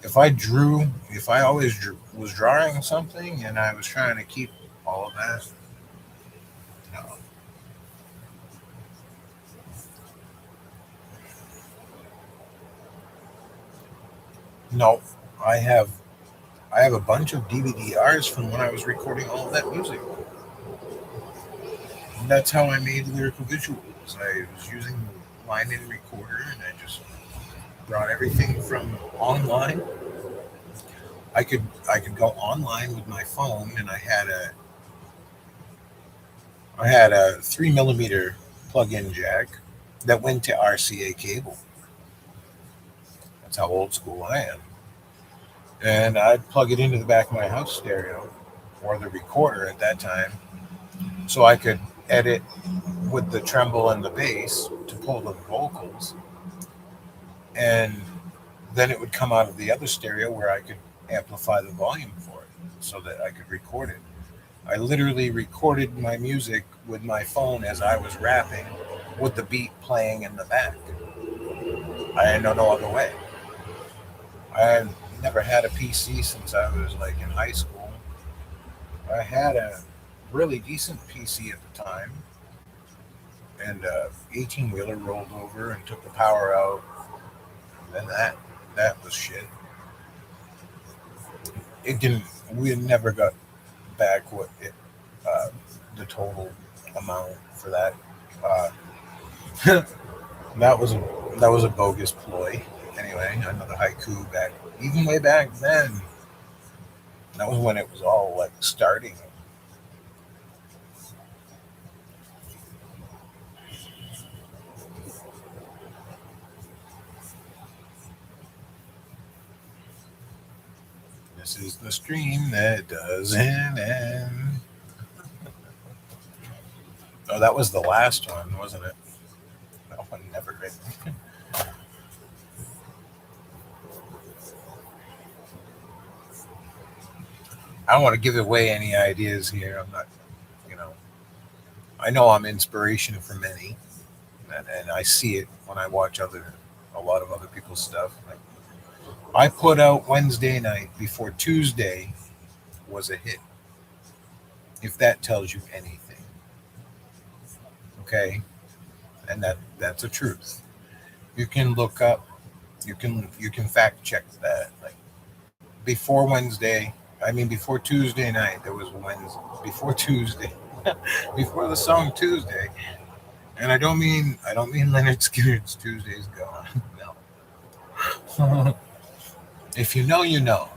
If I always was drawing something and I was trying to keep all of that, no, no, I have I have a bunch of DVD-Rs from when I was recording all of that music. And that's how I made lyrical visuals. I was using Line In Recorder, and I just brought everything from online. I could go online with my phone, and I had a 3 millimeter plug-in jack that went to RCA cable. That's how old school I am. And I'd plug it into the back of my house stereo or the recorder at that time, so I could edit with the treble and the bass to pull the vocals, and then it would come out of the other stereo where I could amplify the volume for it so that I could record it. I literally recorded my music with my phone as I was rapping with the beat playing in the back. I know no other way. I never had a PC since I was like in high school. I had a really decent PC at the time, and 18 wheeler rolled over and took the power out, and that was shit. It didn't. We had never got back what it uh, the total amount for that. Uh, that was a bogus ploy. Anyway, another haiku back, even way back then. That was when it was all like starting. This is the stream that doesn't end. Oh, that was the last one, wasn't it? That one never ended. I don't want to give away any ideas here. I'm not, you know, I know I'm inspiration for many, and I see it when I watch a lot of other people's stuff. Like, I put out Wednesday night before Tuesday was a hit, if that tells you anything. Okay, and that's a truth. You can look up, you can fact check that. Like before Wednesday, I mean before Tuesday night, there was Wednesday before Tuesday, before the song Tuesday. And I don't mean Leonard Skinner's Tuesday's Gone. No. If you know, you know.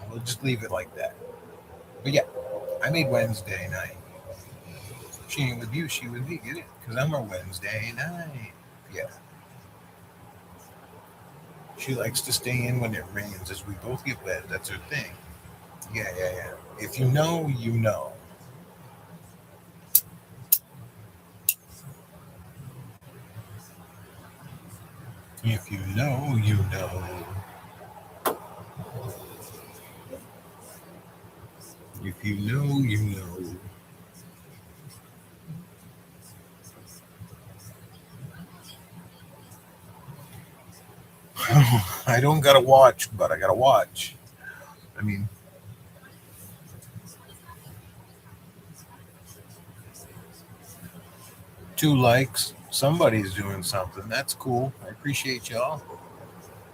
We'll just leave it like that. But yeah, I made Wednesday night. She ain't with you, she with me. Get it? Because I'm a Wednesday night. Yeah. She likes to stay in when it rains as we both get wet. That's her thing. Yeah, yeah, yeah. If you know, you know. If you know, you know. If you know, you know. I don't gotta watch, but I gotta watch. I mean, 2 likes. Somebody's doing something. That's cool. I appreciate y'all.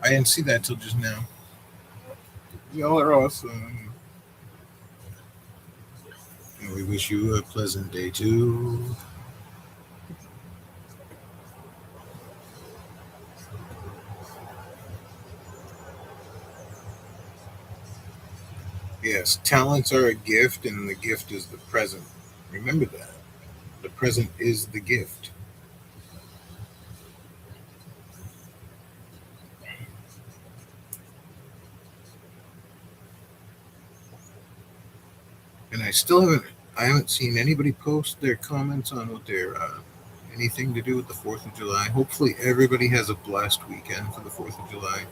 I didn't see that till just now. Y'all are awesome. And we wish you a pleasant day too. Yes, talents are a gift, and the gift is the present. Remember that. The present is the gift. And I haven't seen anybody post their comments on what their anything to do with the 4th of July. Hopefully, everybody has a blessed weekend for the 4th of July.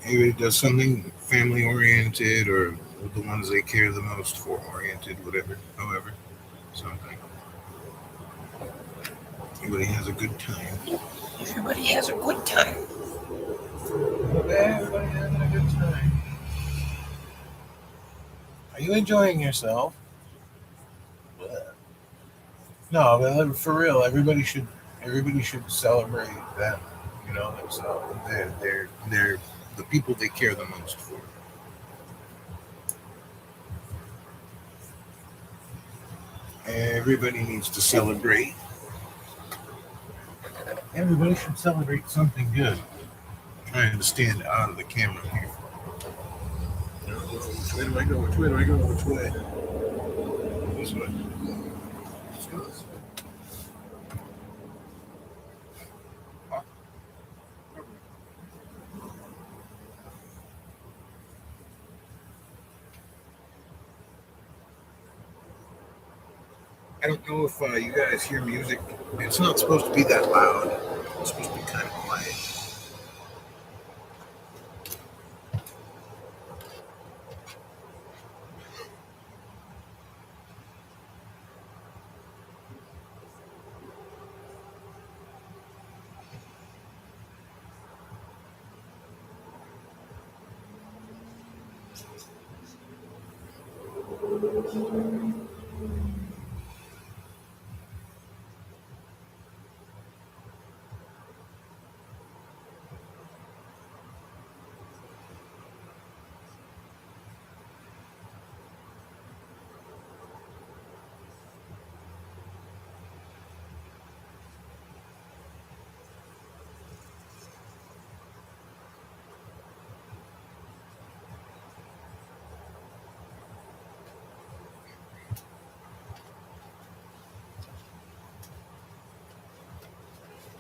Maybe does something family oriented or the ones they care the most for oriented, whatever, however, something. Everybody has a good time. Everybody has a good time. Everybody having a good time. Are you enjoying yourself? Bleh. No, but for real, everybody should celebrate them. You know themselves. They're the people they care the most for. Everybody needs to celebrate. Everybody should celebrate something good. I'm trying to stand out of the camera here. Which way do I go? Which way do I go? Which way? This way. Let's go this way. I don't know if you guys hear music. It's not supposed to be that loud. It's supposed to be kind of quiet.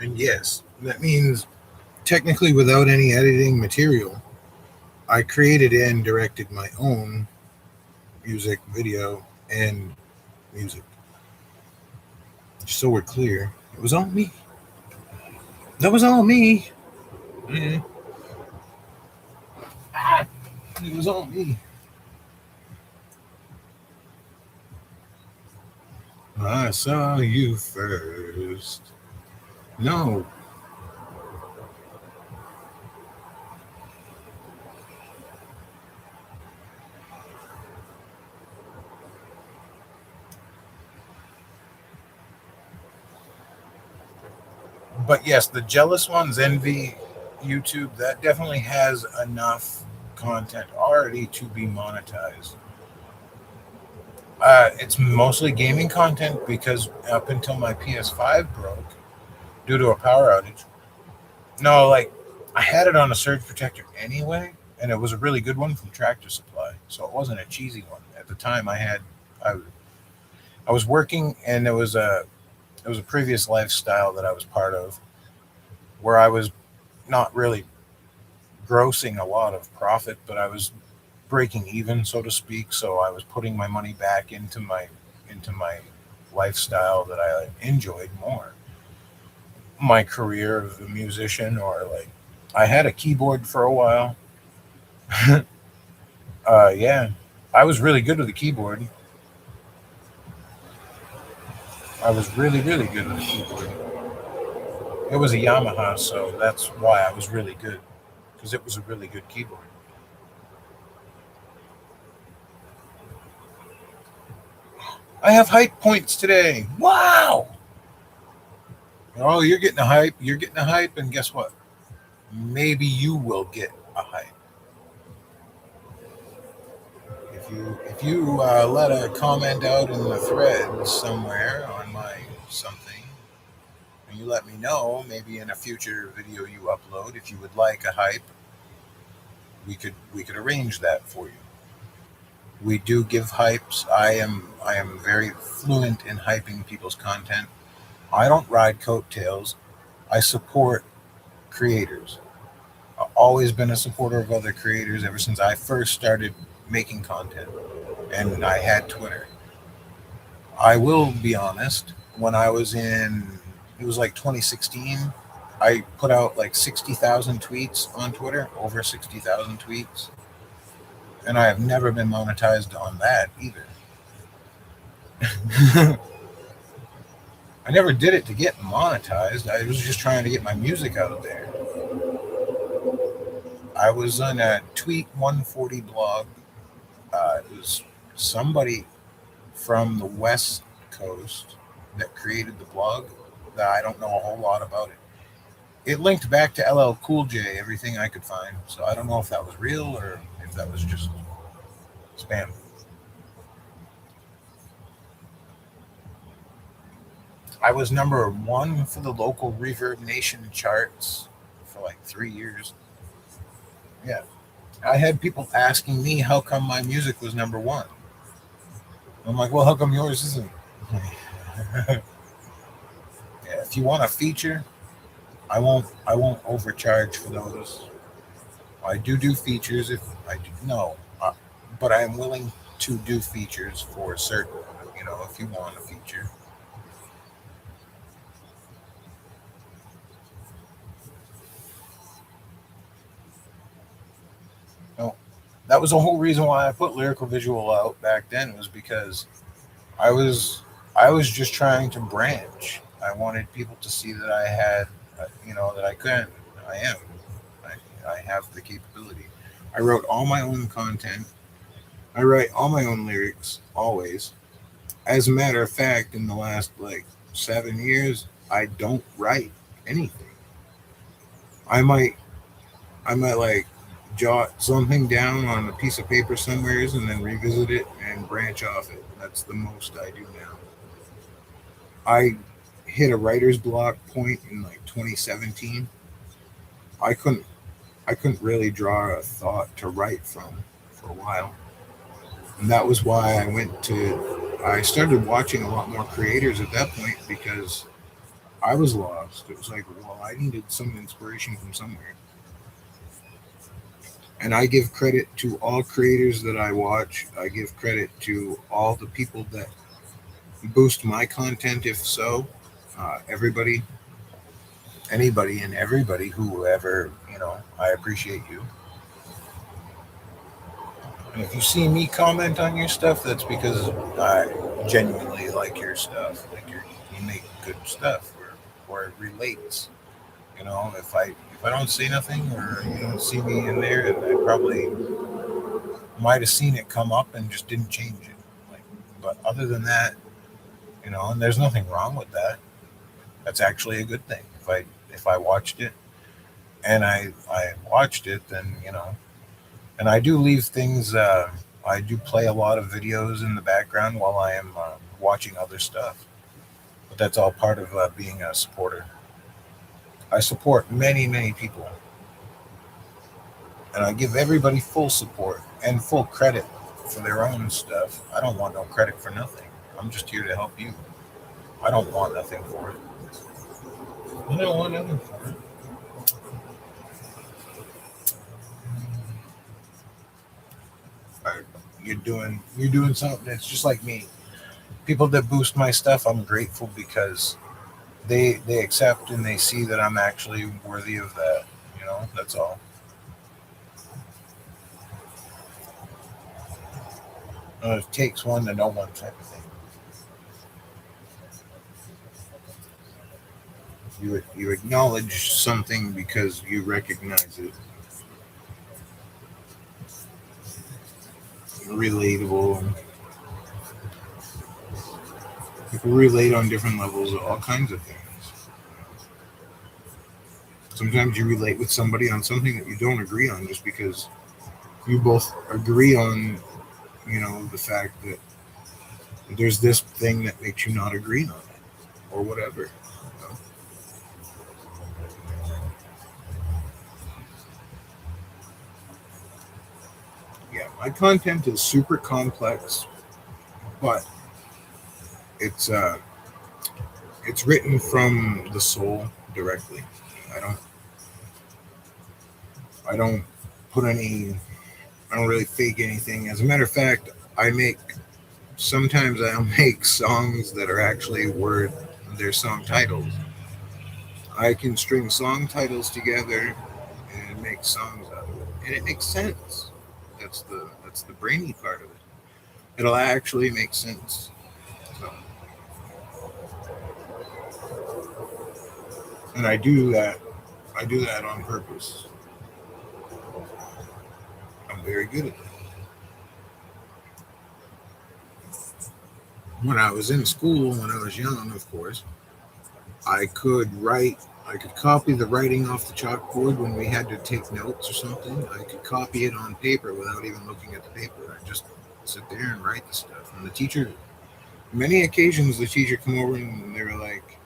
And yes, that means technically without any editing material, I created and directed my own music, video, and music. Just so we're clear, it was all me. That was all me. Mm. It was all me. I saw you first. No. But yes, the Jealous Ones Envy YouTube, that definitely has enough content already to be monetized. It's mostly gaming content because up until my PS5 broke due to a power outage. No, like I had it on a surge protector anyway, and it was a really good one from Tractor Supply, so it wasn't a cheesy one. At the time, I, I was working, and it was a previous lifestyle that I was part of where I was not really grossing a lot of profit, but I was breaking even, so to speak. So I was putting my money back into my lifestyle that I enjoyed more, my career of a musician, or like I had a keyboard for a while. Yeah, I was really good with the keyboard. I was really, really good with the keyboard. It was a Yamaha, so that's why I was really good because it was a really good keyboard. I have hype points today. Wow! Oh, you're getting a hype. You're getting a hype, and guess what? Maybe you will get a hype if you let a comment out in the thread somewhere on my something, and you let me know. Maybe in a future video you upload, if you would like a hype, we could arrange that for you. We do give hypes. I am very fluent in hyping people's content. I don't ride coattails. I support creators. I've always been a supporter of other creators ever since I first started making content and I had Twitter. I will be honest, when I was in, it was like 2016, I put out like 60,000 tweets on Twitter, over 60,000 tweets, and I have never been monetized on that either. I never did it to get monetized. I was just trying to get my music out there. I was on a Tweet 140 blog. It was somebody from the West Coast that created the blog. That I don't know a whole lot about it. It linked back to LL Cool J, everything I could find. So I don't know if that was real or if that was just spam. I was number one for the local Reverb Nation charts for like 3 years. Yeah. I had people asking me how come my music was number one. I'm like, well, how come yours isn't? Yeah, if you want a feature, I won't overcharge for those. I do features if I do no, but I am willing to do features for certain. If you want a feature. No, that was the whole reason why I put lyrical visual out back then was because I was I was just trying to branch. I wanted people to see that I had, that I could. I am. I have the capability. I wrote all my own content. I write all my own lyrics always. As a matter of fact, in the last like 7 years, I don't write anything. I might I might like jot something down on a piece of paper somewheres and then revisit it and branch off it. That's the most I do now. I hit a writer's block point in like 2017. I couldn't I couldn't really draw a thought to write from for a while. And that was why I started watching a lot more creators at that point because I was lost. It was like, well, I needed some inspiration from somewhere. And I give credit to all creators that I watch. I give credit to all the people that boost my content, if so. Everybody, anybody, and everybody, whoever, I appreciate you. And if you see me comment on your stuff, that's because I genuinely like your stuff. Like you make good stuff, or it relates. If I don't see nothing, or you don't see me in there, and I probably might have seen it come up and just didn't change it. Like, but other than that, and there's nothing wrong with that. That's actually a good thing. If I watched it and I watched it, then and I do leave things. I do play a lot of videos in the background while I am watching other stuff. But that's all part of being a supporter. I support many, many people, and I give everybody full support and full credit for their own stuff. I don't want no credit for nothing. I'm just here to help you. I don't want nothing for it. I don't want nothing for it. I- you're doing something that's just like me. People that boost my stuff, I'm grateful because they accept and they see that I'm actually worthy of that. That's all. It takes one to know one type of thing. You acknowledge something because you recognize it. Relatable. People relate on different levels of all kinds of things. Sometimes you relate with somebody on something that you don't agree on just because you both agree on, the fact that there's this thing that makes you not agree on it or whatever. Yeah, my content is super complex, but it's uh it's written from the soul directly. I don't I don't put any I don't really fake anything. As a matter of fact, I make sometimes I'll make songs that are actually word their song titles. I can string song titles together and make songs out of it. And it makes sense. That's the brainy part of it. It'll actually make sense. So, and I do that on purpose. I'm very good at it. When I was in school, when I was young, of course, I could write, I could copy the writing off the chalkboard when we had to take notes or something. I could copy it on paper without even looking at the paper. I just sit there and write the stuff. And the teacher Many occasions, the teacher come over and they were like,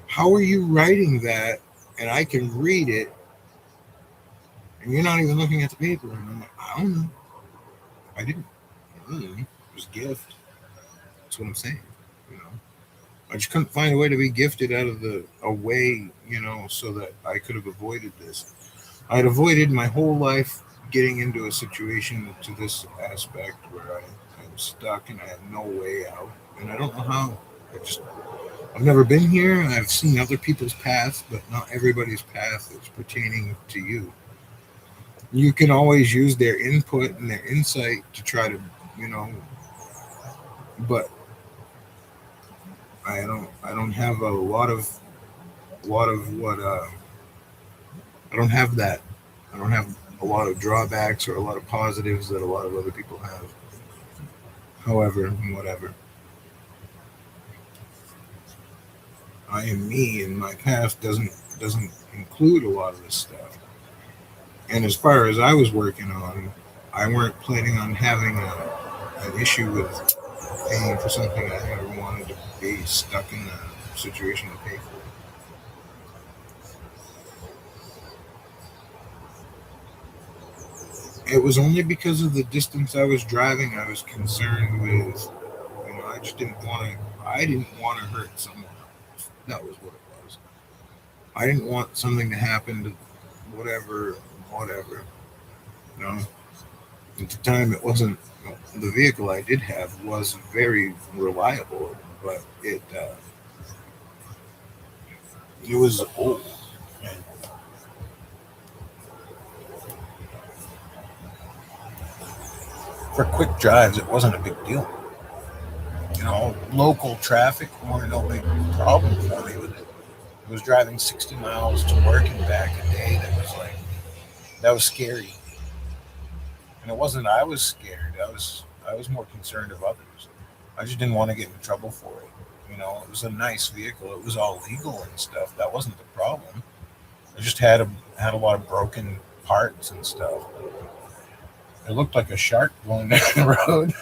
"How are you writing that?" And I can read it, and you're not even looking at the paper. And I'm like, I don't know. I didn't. I don't know. It was a gift. That's what I'm saying. You know, I just couldn't find a way to be gifted out of the away. So that I could have avoided this. I had avoided my whole life getting into a situation to this aspect where I'm stuck and I have no way out, and I don't know how. I've never been here. I've seen other people's paths, but not everybody's path is pertaining to you. You can always use their input and their insight to try to, you know, but I don't have a lot of what I don't have that. I don't have a lot of drawbacks or a lot of positives that a lot of other people have. However, whatever. I am me, and my path doesn't include a lot of this stuff. And as far as I was working on, I weren't planning on having an issue with paying for something I never wanted to be stuck in a situation to pay for. It was only because of the distance I was driving. I was concerned with, I just didn't want to. I didn't want to hurt someone else. That was what it was. I didn't want something to happen to whatever, whatever. You know, at the time it wasn't. The vehicle I did have was very reliable, but it was old. And for quick drives, it wasn't a big deal. Local traffic weren't no big problem for me with it. I was driving 60 miles to work and back a day. That was scary, and it wasn't. I was scared. I was more concerned of others. I just didn't want to get in trouble for it. It was a nice vehicle. It was all legal and stuff. That wasn't the problem. I just had a lot of broken parts and stuff. It looked like a shark going down the road.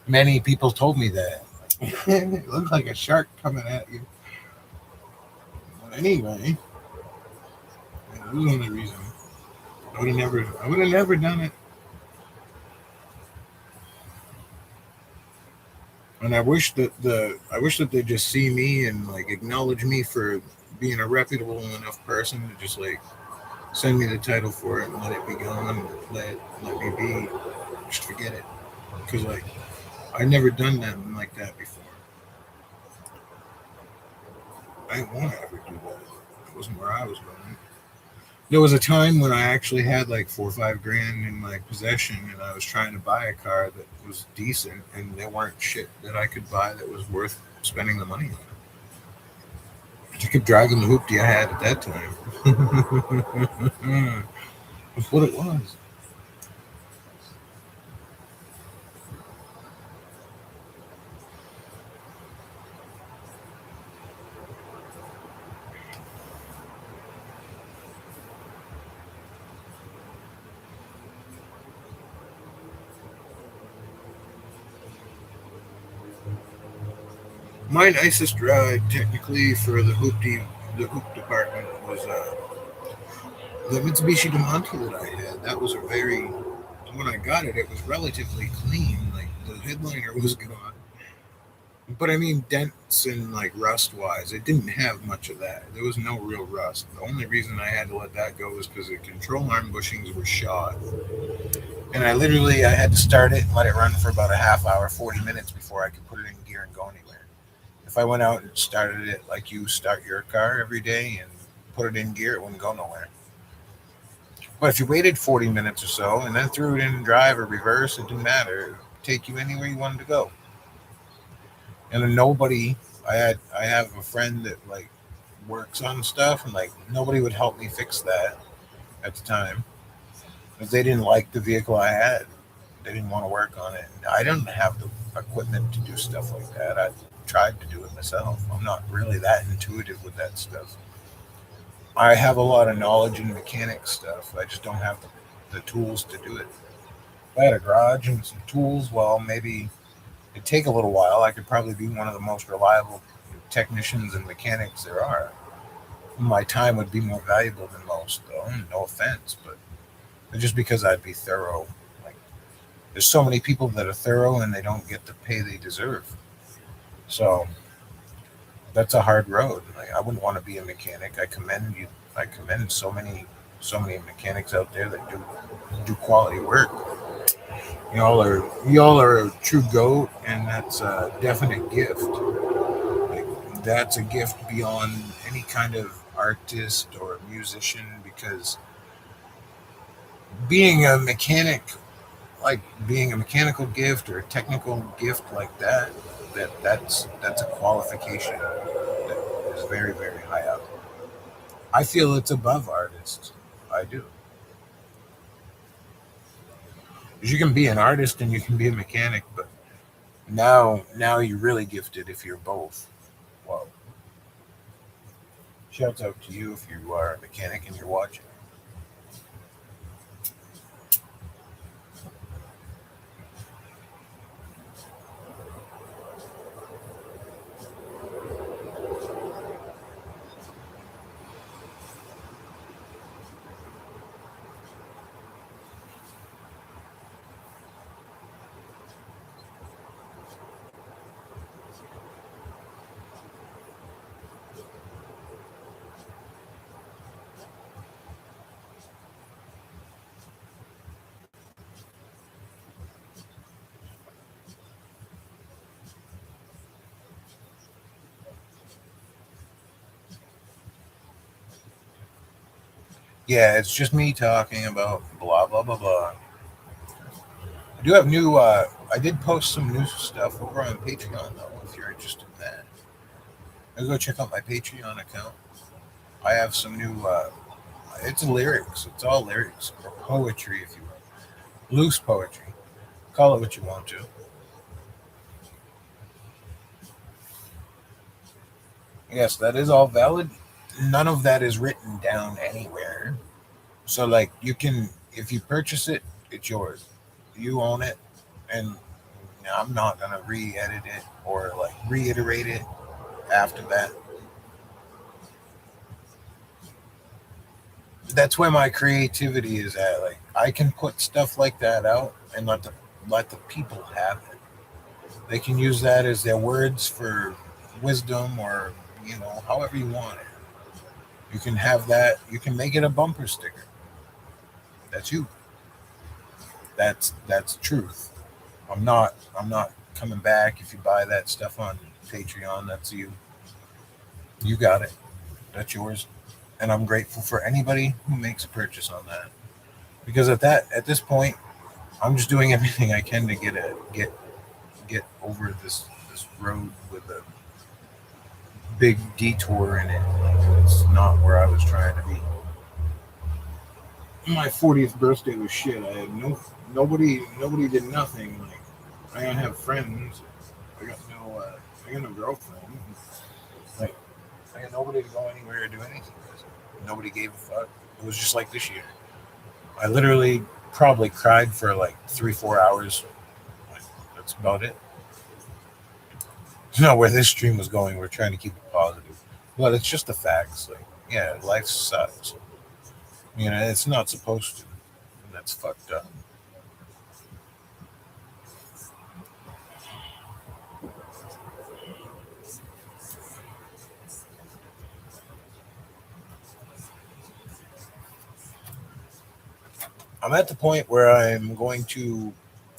Many people told me that. It looked like a shark coming at you. But anyway, that was the only reason. I would have never done it. And I wish that they just see me and like acknowledge me for being a reputable enough person to just like send me the title for it and let it be gone, let me be, just forget it. Because like I never done nothing like that before. I didn't want to ever do that. That wasn't where I was going. There was a time when I actually had like 4 or 5 grand in my possession, and I was trying to buy a car that was decent, and there weren't shit that I could buy that was worth spending the money on. I kept driving the hoopty I had at that time. That's what it was. My nicest ride, technically, for the hoop department was the Mitsubishi Demonte that I had. That was a very when I got it, it was relatively clean. Like the headliner was gone, but I mean dents and like rust wise, it didn't have much of that. There was no real rust. The only reason I had to let that go was because the control arm bushings were shot, and I had to start it and let it run for about a half hour, 40 minutes before I could put it in gear and go anywhere. If I went out and started it like you start your car every day and put it in gear, it wouldn't go nowhere. But if you waited 40 minutes or so and then threw it in drive or reverse, it didn't matter. It would take you anywhere you wanted to go. And then nobody, I have a friend that like works on stuff, and like nobody would help me fix that at the time because they didn't like the vehicle I had. They didn't want to work on it. I didn't have the equipment to do stuff like that. I tried to do it myself. I'm not really that intuitive with that stuff. I have a lot of knowledge in mechanic stuff. I just don't have the tools to do it. If I had a garage and some tools, well, maybe It'd take a little while. I could probably be one of the most reliable technicians and mechanics there are. My time would be more valuable than most, though. No offense, but just because I'd be thorough. Like, there's so many people that are thorough and they don't get the pay they deserve. So that's a hard road. Like, I wouldn't want to be a mechanic. I commend you. I commend so many mechanics out there that do quality work. Y'all are a true goat, and that's a definite gift. Like, that's a gift beyond any kind of artist or musician, because being a mechanic, like being a mechanical gift or a technical gift like that, that's a qualification that is very, very high up. I feel it's above artists. I do. Because you can be an artist and you can be a mechanic, but now you're really gifted if you're both. Well, shouts out to you if you are a mechanic and you're watching. Yeah, it's just me talking about blah blah blah blah. I do have new. I did post some new stuff over on Patreon though. If you're interested in that, go check out my Patreon account. I have some new. It's lyrics. It's all lyrics or poetry, if you will. Loose poetry. Call it what you want to. Yes, that is all valid. None of that is written down anywhere. So, like, you can, if you purchase it, it's yours. You own it, and I'm not gonna re-edit it or like reiterate it after that. That's where my creativity is at. Like, I can put stuff like that out and let the people have it. They can use that as their words for wisdom, or however you want it. You can have that. You can make it a bumper sticker. That's you. That's truth. I'm not coming back. If you buy that stuff on Patreon, that's you. You got it. That's yours. And I'm grateful for anybody who makes a purchase on that. Because at this point, I'm just doing everything I can to get over this road with a big detour in it. It's not where I was trying to be. My 40th birthday was shit. I had nobody did nothing. Like, I don't have friends. I got no girlfriend. Like, I got nobody to go anywhere or do anything with. Nobody gave a fuck. It was just like this year. I literally probably cried for like 3-4 hours. Like, that's about it. It's not where this stream was going. We're trying to keep it positive, but it's just the facts. Like, yeah, life sucks. It's not supposed to. And that's fucked up. I'm at the point where I'm going to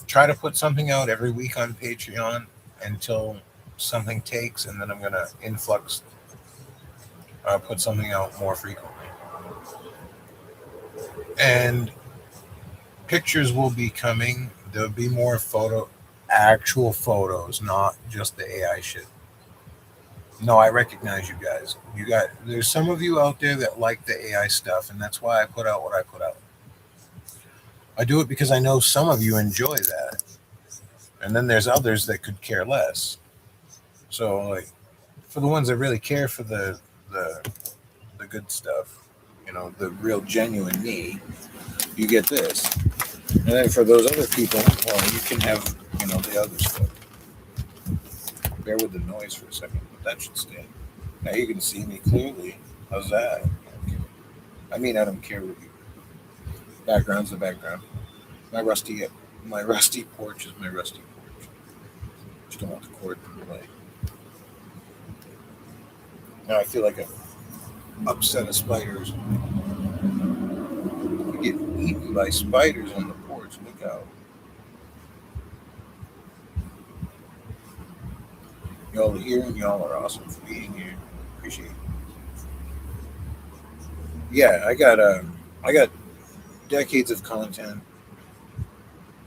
try to put something out every week on Patreon until something takes, and then I'm gonna influx put something out more frequently. And pictures will be coming. There'll be more actual photos, not just the AI shit. No, I recognize you guys. There's some of you out there that like the AI stuff, and that's why I put out what I put out. I do it because I know some of you enjoy that, and then there's others that could care less. So, like, for the ones that really care for the the good stuff, the real genuine me, you get this. And then for those other people, well, you can have the other stuff. Bear with the noise for a second, but that should stay. Now you can see me clearly. How's that? I mean, I don't care what you. Background's the background. My rusty, my rusty porch is my rusty porch. Just don't want the cord to play. Now I feel like a upset of spiders. You get eaten by spiders on the porch. Look out. Y'all are here and y'all are awesome for being here. Appreciate it. Yeah, I got decades of content.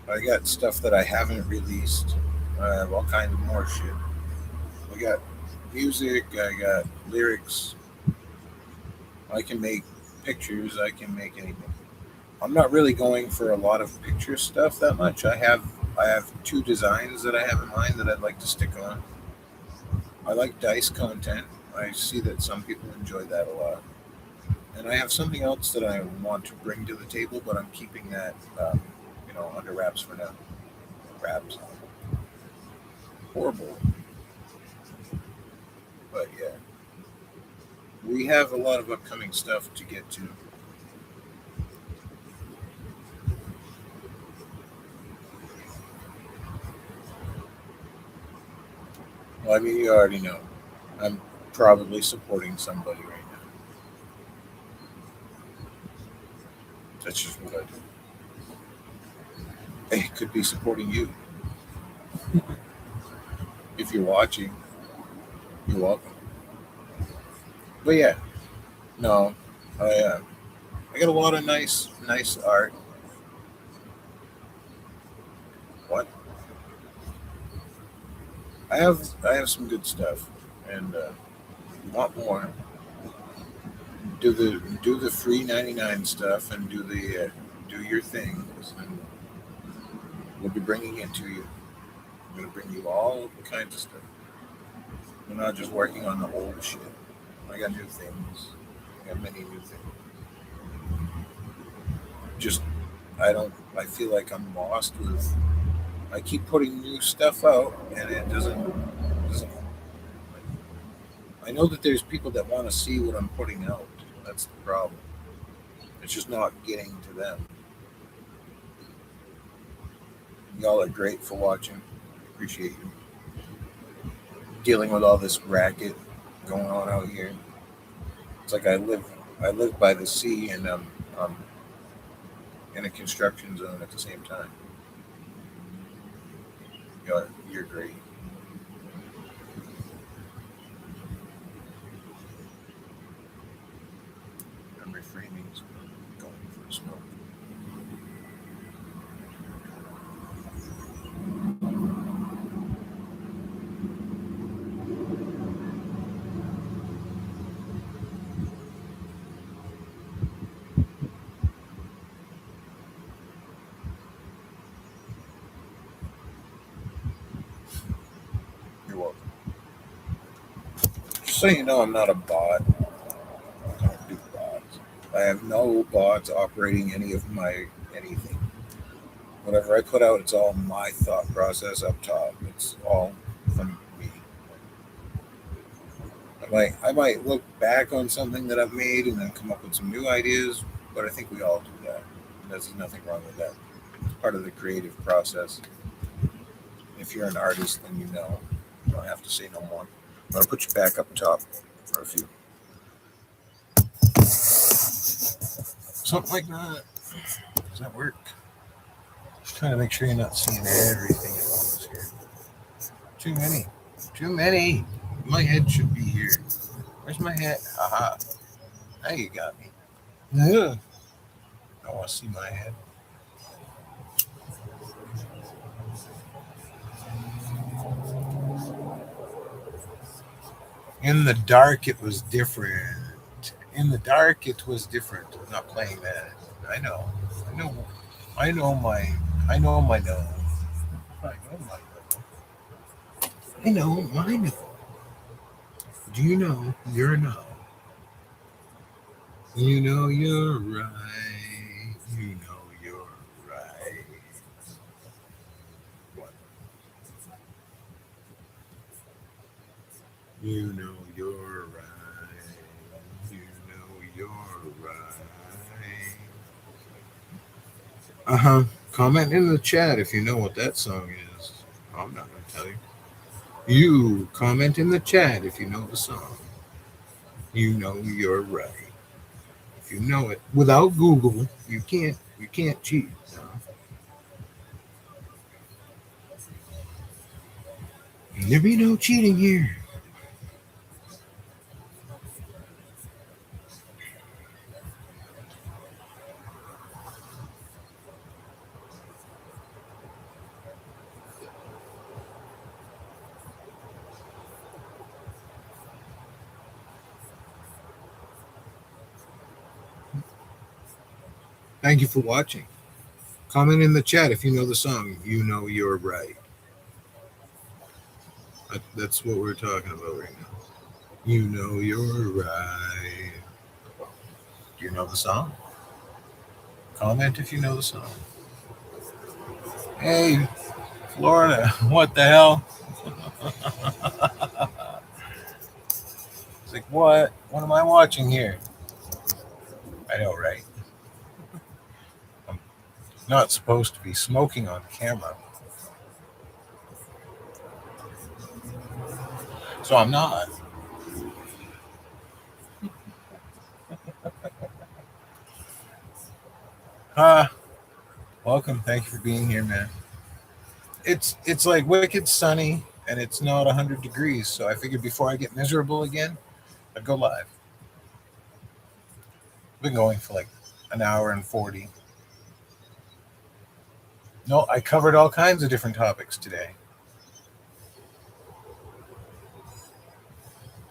I got stuff that I haven't released. I have all kinds of more shit. I got music, I got lyrics. I can make pictures, I can make anything. I'm not really going for a lot of picture stuff that much. I have two designs that I have in mind that I'd like to stick on. I like dice content. I see that some people enjoy that a lot. And I have something else that I want to bring to the table, but I'm keeping that, under wraps for now. Wraps, horrible, but yeah, we have a lot of upcoming stuff to get to. Well, I mean, you already know. I'm probably supporting somebody right now. That's just what I do. It could be supporting you. If you're watching, you're welcome. But yeah, no, I got a lot of nice art. What? I have some good stuff, and want more. Do the free 99 stuff and do your things, and we'll be bringing it to you. I'm gonna bring you all kinds of stuff. We're not just working on the old shit. I got new things. I got many new things. Just I don't. I feel like I'm lost with. I keep putting new stuff out, and it doesn't. I know that there's people that want to see what I'm putting out. That's the problem. It's just not getting to them. Y'all are great for watching. Appreciate you dealing with all this racket going on out here. It's like I live by the sea, and I'm in a construction zone at the same time. You're great. I'm reframing, so I'm going for a smoke. You're welcome. Just so you know, I'm not a bot. I don't do bots. I have no bots operating any of my anything. Whatever I put out, it's all my thought process up top. It's all from me. I might look back on something that I've made and then come up with some new ideas, but I think we all do that. There's nothing wrong with that. It's part of the creative process. If you're an artist, then you know. You don't have to say no more. I'm gonna put you back up top for a few. Something like that. Does that work? Just trying to make sure you're not seeing everything at once here. Too many. Too many. My head should be here. Where's my head? Aha. Now you got me. Yeah. I want to see my head. In the dark, it was different. In the dark, it was different. I'm not playing that. I know. I know. I know my. I know my no. I know my no. I know my no. Do you know you're no? You know you're right. You know you're right. What? You know you're right. You know you're right. Comment in the chat if you know what that song is. I'm not going to tell you. You comment in the chat if you know the song. You know you're right. If you know it without Google, you can't cheat. No. There be no cheating here. Thank you for watching. Comment in the chat if you know the song. You know you're right. That's what we're talking about right now. You know you're right. Do you know the song? Comment if you know the song. Hey, Florida, what the hell? It's like, what? What am I watching here? I know, right? I'm not supposed to be smoking on camera. So I'm not. Welcome. Thank you for being here, man. It's like wicked sunny and it's not 100 degrees. So I figured before I get miserable again, I'd go live. I've been going for like an hour and 40. No, I covered all kinds of different topics today.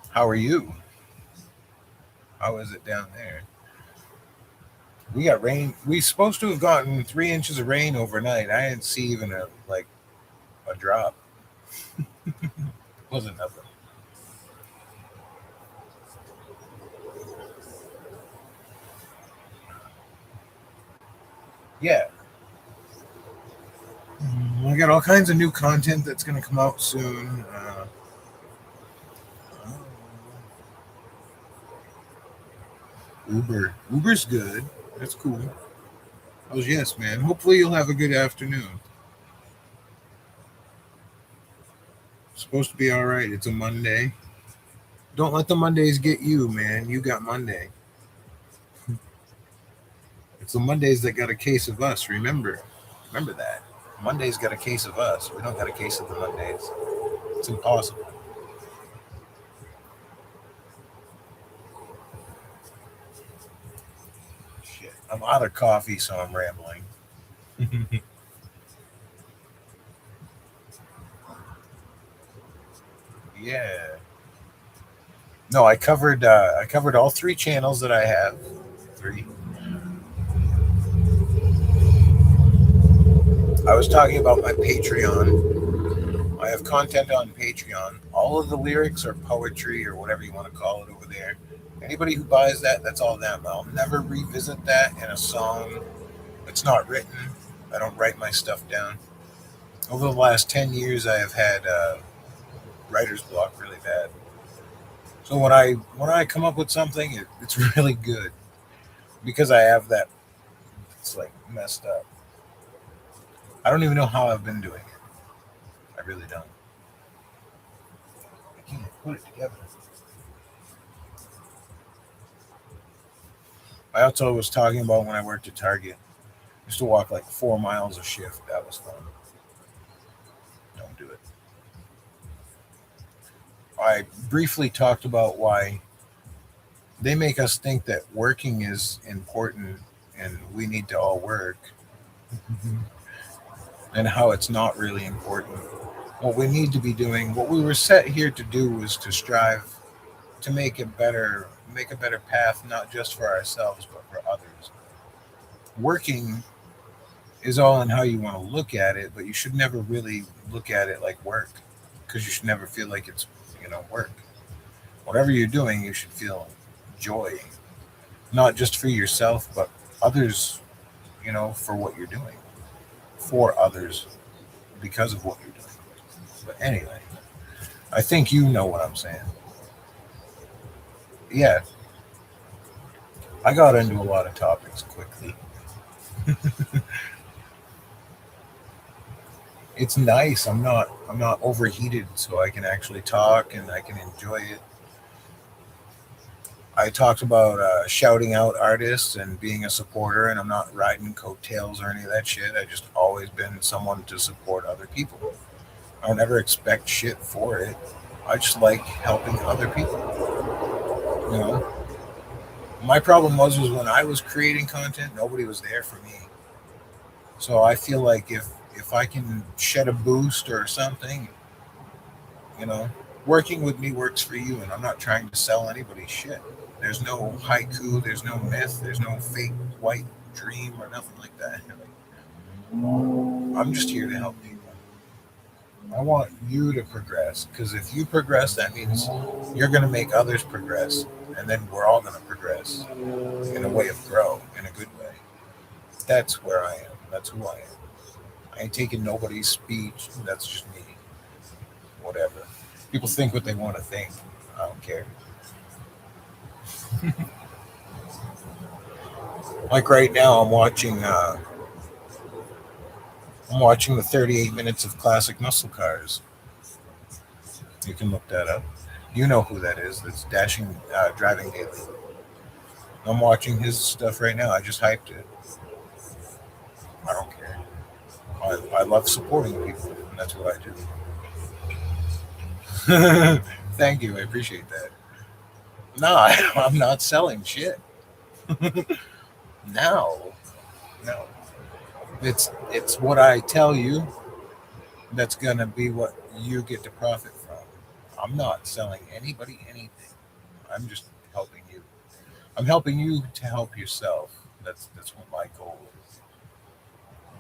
How are you? How is it down there? We got rain. We supposed to have gotten 3 inches of rain overnight. I didn't see even a drop. Wasn't nothing. Yeah. I got all kinds of new content that's going to come out soon. Uber's good. That's cool. Oh yes, man. Hopefully you'll have a good afternoon. It's supposed to be all right. It's a Monday. Don't let the Mondays get you, man. You got Monday. It's the Mondays that got a case of us. Remember that. Mondays got a case of us. We don't got a case of the Mondays. It's impossible. Shit. I'm out of coffee, so I'm rambling. Yeah. No, I covered all three channels that I have. Three. I was talking about my Patreon. I have content on Patreon. All of the lyrics are poetry or whatever you want to call it over there. Anybody who buys that, that's all them. I'll never revisit that in a song. It's not written. I don't write my stuff down. Over the last 10 years, I have had writer's block really bad. So when I come up with something, it's really good because I have that. It's like messed up. I don't even know how I've been doing it. I really don't. I can't put it together. I also was talking about when I worked at Target. I used to walk like 4 miles a shift. That was fun. Don't do it. I briefly talked about why they make us think that working is important and we need to all work, and how it's not really important. What we need to be doing, what we were set here to do, was to strive to make a better path, not just for ourselves but for others. Working is all in how you want to look at it, but you should never really look at it like work, because you should never feel like it's work. Whatever you're doing, you should feel joy, not just for yourself but others. For what you're doing for others because of what you're doing. But anyway, I think you know what I'm saying. Yeah, I got into a lot of topics quickly. It's nice. I'm not overheated, so I can actually talk and I can enjoy it. I talked about shouting out artists and being a supporter, and I'm not riding coattails or any of that shit. I just always been someone to support other people. I don't ever expect shit for it. I just like helping other people. You know, my problem was when I was creating content, nobody was there for me. So I feel like if I can shed a boost or something, you know, working with me works for you, and I'm not trying to sell anybody shit. There's no haiku, there's no myth, there's no fake white dream or nothing like that. I'm just here to help people. I want you to progress because if you progress, that means you're going to make others progress, and then we're all going to progress in a way of grow in a good way. That's where I am. That's who I am. I ain't taking nobody's speech. That's just me. Whatever. People think what they want to think. I don't care. Like right now, I'm watching the 38 minutes of classic muscle cars. You can look that up. You know who that is. That's dashing, driving daily. I'm watching his stuff right now. I just hyped it. I don't care. I love supporting people, and that's what I do. Thank you. I appreciate that. No, I'm not selling shit. No, no. It's what I tell you that's gonna be what you get to profit from. I'm not selling anybody anything. I'm just helping you. I'm helping you to help yourself. That's what my goal is.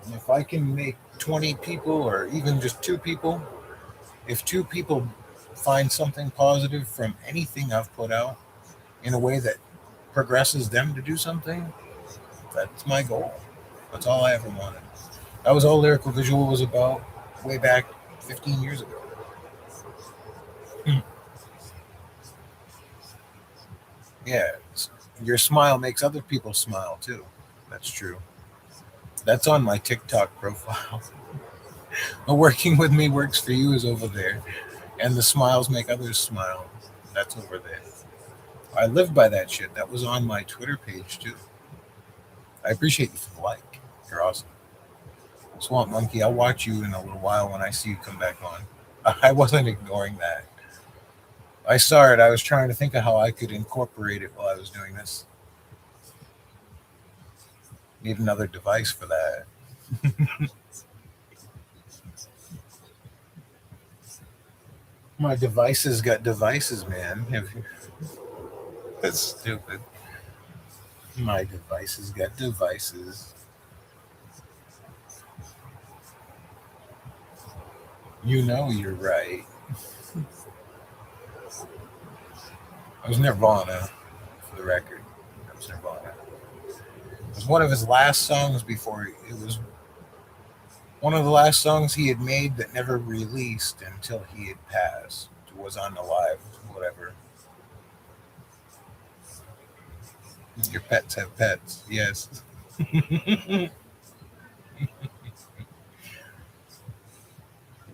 And if I can make 20 people or even just two people, if two people find something positive from anything I've put out in a way that progresses them to do something, that's my goal. That's all I ever wanted. That was all Lyrical Visual was about way back 15 years ago. Yeah, your smile makes other people smile too. That's true. That's on my TikTok profile. Working with me works for you is over there, and the smiles make others smile. That's over there. I live by that shit. That was on my Twitter page too. I appreciate you for the like. You're awesome. Swamp Monkey, I'll watch you in a little while when I see you come back on. I wasn't ignoring that. I saw it. I was trying to think of how I could incorporate it while I was doing this. Need another device for that. My devices got devices, man. That's stupid. My devices got devices. You know you're right. I was Nirvana, for the record. That was Nirvana. It was one of his last songs before it was one of the last songs he had made that never released until he had passed. Was on the live, whatever. Your pets have pets. Yes.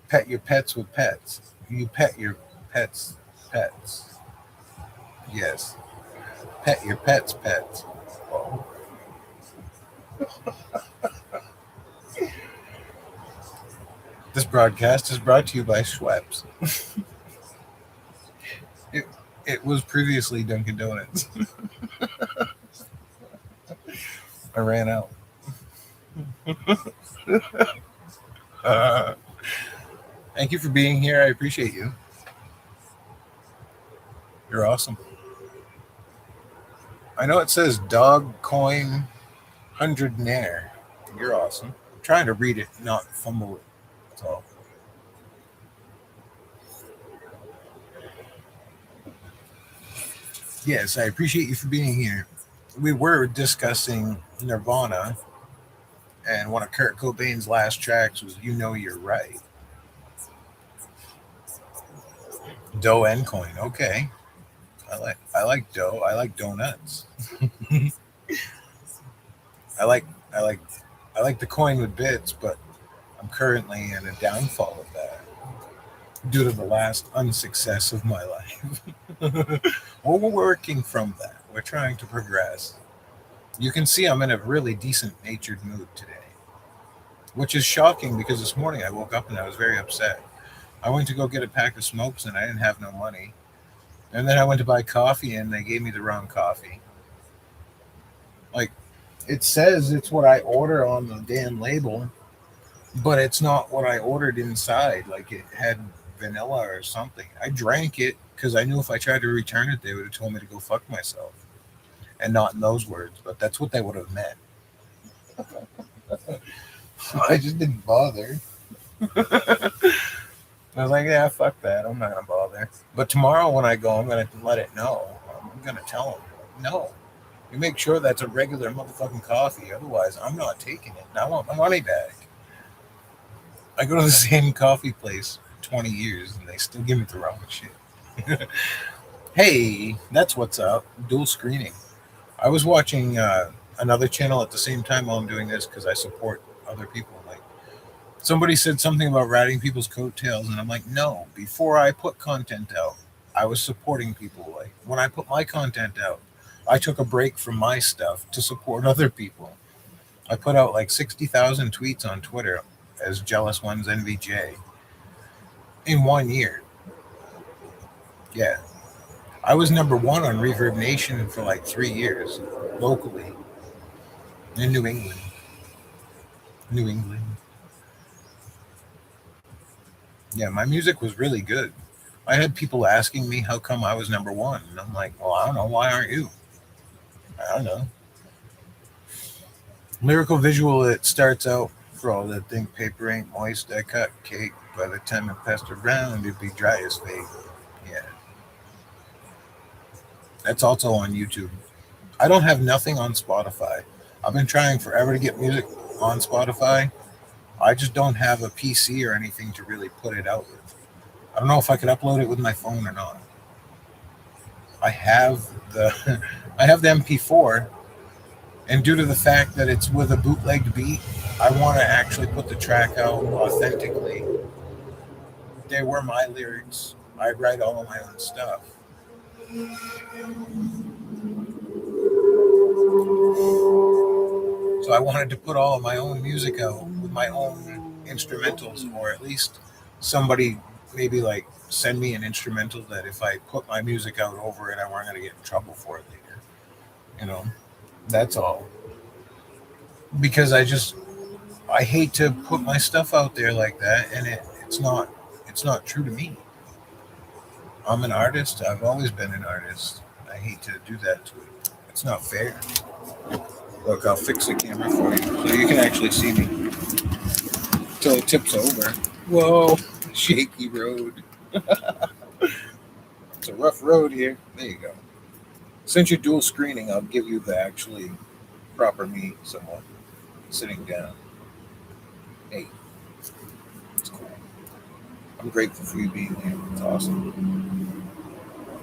Pet your pets with pets. You pet your pets pets. Yes. Pet your pets pets. Oh. This broadcast is brought to you by Schweppes. It, it was previously Dunkin' Donuts. I ran out. Uh, Thank you for being here. I appreciate you. You're awesome. I know it says dog coin 100 nair. You're awesome. I'm trying to read it, not fumble it. That's all. Yes, I appreciate you for being here. We were discussing Nirvana, and one of Kurt Cobain's last tracks was "You Know You're Right." Dough and coin. Okay. I like dough. I like donuts. I like I like I like the coin with bits, but I'm currently in a downfall of that due to the last unsuccess of my life. Well, we're working from that. We're trying to progress. You can see I'm in a really decent natured mood today, which is shocking because this morning I woke up and I was very upset. I went to go get a pack of smokes and I didn't have no money. And then I went to buy coffee and they gave me the wrong coffee. Like, it says it's what I order on the damn label, but it's not what I ordered inside. Like, it had vanilla or something. I drank it because I knew if I tried to return it, they would have told me to go fuck myself. And not in those words, but that's what they would have meant. I just didn't bother. I was like, yeah, fuck that. I'm not gonna bother. But tomorrow when I go, I'm gonna let it know. I'm gonna tell them, no. You make sure that's a regular motherfucking coffee. Otherwise, I'm not taking it. And I want my money back. I go to the same coffee place for 20 years and they still give me the wrong shit. Hey, that's what's up. Dual screening. I was watching another channel at the same time while I'm doing this because I support other people. Like, somebody said something about riding people's coattails, and I'm like, no. Before I put content out, I was supporting people. Like, when I put my content out, I took a break from my stuff to support other people. I put out like 60,000 tweets on Twitter as Jealous Ones NVJ in 1 year. Yeah. I was number one on Reverb Nation for like 3 years locally in New England. New England. Yeah, my music was really good. I had people asking me how come I was number one. And I'm like, well, I don't know. Why aren't you? I don't know. Lyrical visual, it starts out for all that think paper ain't moist. I cut cake. By the time it passed around, it'd be dry as fake. Yeah, that's also on YouTube. I don't have nothing on Spotify. I've been trying forever to get music on Spotify. I just don't have a PC or anything to really put it out with. I don't know if I could upload it with my phone or not. I have the I have the MP4, and due to the fact that it's with a bootlegged beat, I want to actually put the track out authentically. They were my lyrics. I write all of my own stuff. So I wanted to put all of my own music out with my own instrumentals, or at least somebody maybe like send me an instrumental that if I put my music out over it, I weren't going to get in trouble for it later. You know, that's all. Because I hate to put my stuff out there like that, and it's not true to me. I'm an artist. I've always been an artist. I hate to do that to it. It's not fair. Look, I'll fix the camera for you so you can actually see me till it tips over. Whoa, shaky road. It's a rough road here. There you go. Since you're dual screening, I'll give you the actually proper me somewhat. Sitting down. Hey, it's cool. I'm grateful for you being here. It's awesome.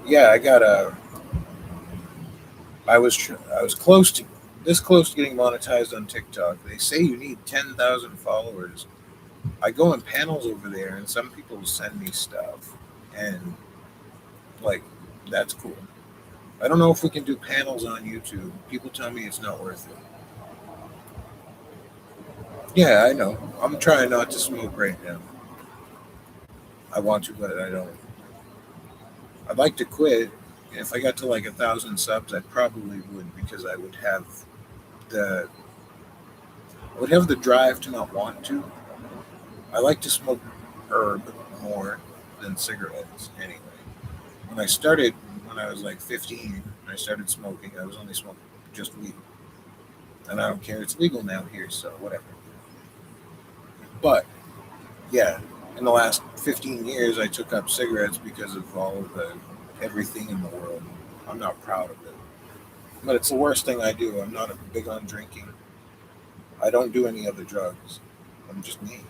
Yeah, I was close to this close to getting monetized on TikTok. They say you need 10,000 followers. I go in panels over there, and some people send me stuff, and like that's cool. I don't know if we can do panels on YouTube. People tell me it's not worth it. Yeah, I know. I'm trying not to smoke right now. I want to, but I don't. I'd like to quit. If I got to like 1,000 subs, I probably would because the I would have the drive to not want to. I like to smoke herb more than cigarettes anyway. When I started, when I was like 15, I started smoking. I was only smoking just weed, and I don't care. It's legal now here, so whatever. But yeah, in the last 15 years, I took up cigarettes because of all of the everything in the world. I'm not proud of it, but it's the worst thing I do. I'm not big on drinking. I don't do any other drugs. I'm just me.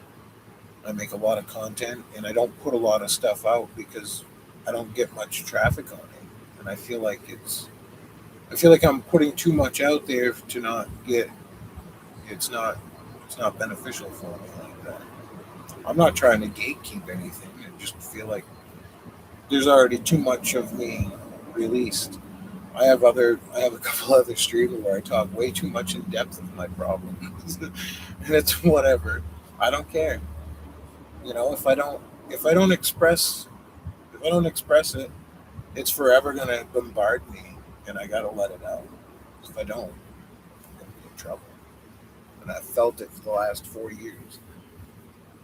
I make a lot of content, and I don't put a lot of stuff out because I don't get much traffic on it, and I feel like I'm putting too much out there to not get. It's not it's not beneficial for me like that. I'm not trying to gatekeep anything. I just feel like there's already too much of me released. I have a couple other streamers where I talk way too much in depth of my problems, and it's whatever. I don't care. If I don't express if I don't express it, it's forever gonna bombard me, and I gotta let it out. If I don't, I'm gonna be in trouble. And I felt it for the last 4 years.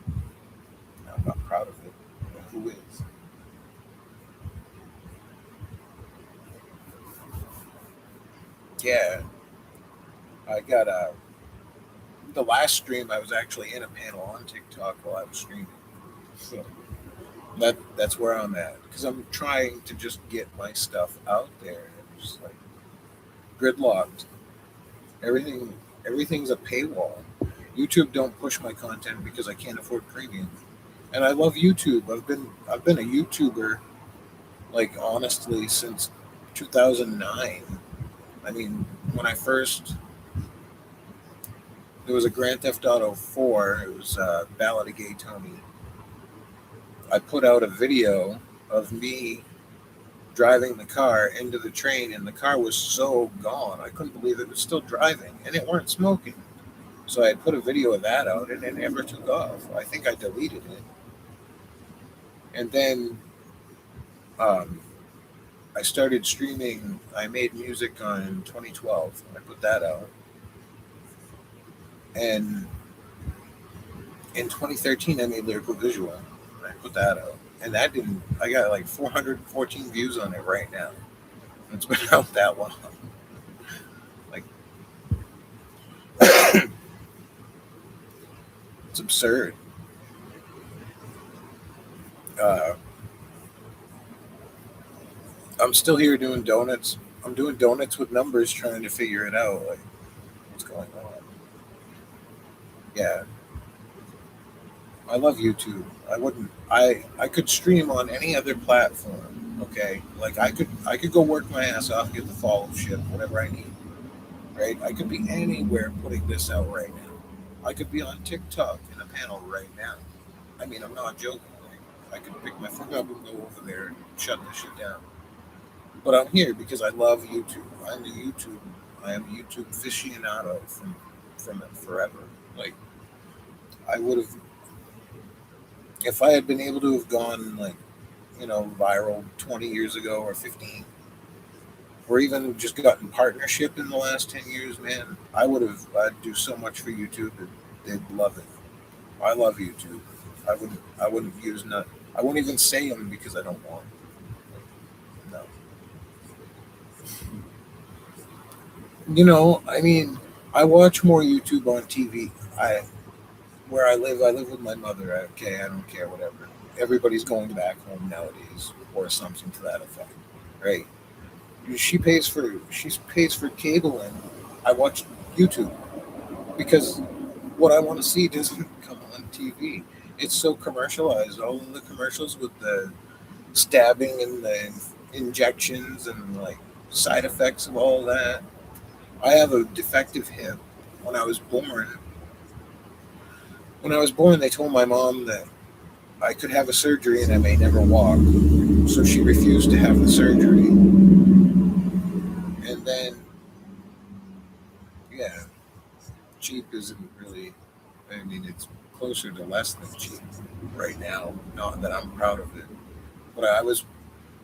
And I'm not proud of it. Who is? Yeah, I got the last stream. I was actually in a panel on TikTok while I was streaming. So that's where I'm at because I'm trying to just get my stuff out there. And just like gridlocked. Everything everything's a paywall. YouTube don't push my content because I can't afford premium. And I love YouTube. I've been a YouTuber like honestly since 2009. I mean, when I first there was a Grand Theft Auto 4. It was Ballad of Gay Tony. I put out a video of me driving the car into the train, and the car was so gone. I couldn't believe it was still driving, and it weren't smoking. So I put a video of that out, and it never took off. I think I deleted it, and then um, I started streaming. I made music on 2012. I put that out, and in 2013 I made Lyrical Visual. And I put that out, and that didn't. I got like 414 views on it right now. It's been out that long. Like it's absurd. Uh, I'm still here doing donuts. I'm doing donuts with numbers, trying to figure it out. Like what's going on? Yeah, I love YouTube. I wouldn't. I could stream on any other platform. Okay, like I could go work my ass off, get the follow ship, whatever I need. Right? I could be anywhere putting this out right now. I could be on TikTok in a panel right now. I mean, I'm not joking. Like, I could pick my phone up and go over there and shut this shit down. But I'm here because I love YouTube. I'm a YouTube. I am a YouTube aficionado from it forever. Like I would have, if I had been able to have gone like viral 20 years ago or 15, or even just gotten partnership in the last 10 years, man, I'd do so much for YouTube. They'd love it. I love YouTube. I wouldn't use none. I won't even say them because I don't want. No. I mean, I watch more YouTube on TV. Where I live with my mother. Okay, I don't care, whatever. Everybody's going back home nowadays, or something to that effect, right? She pays for cable, and I watch YouTube because what I want to see doesn't come on TV. It's so commercialized. All of the commercials with the stabbing and the injections and like side effects of all that. I have a defective hip. When I was born, when I was born, they told my mom that I could have a surgery and I may never walk. So she refused to have the surgery. And then, yeah, cheap isn't really, I mean, it's closer to less than cheap right now. Not that I'm proud of it. But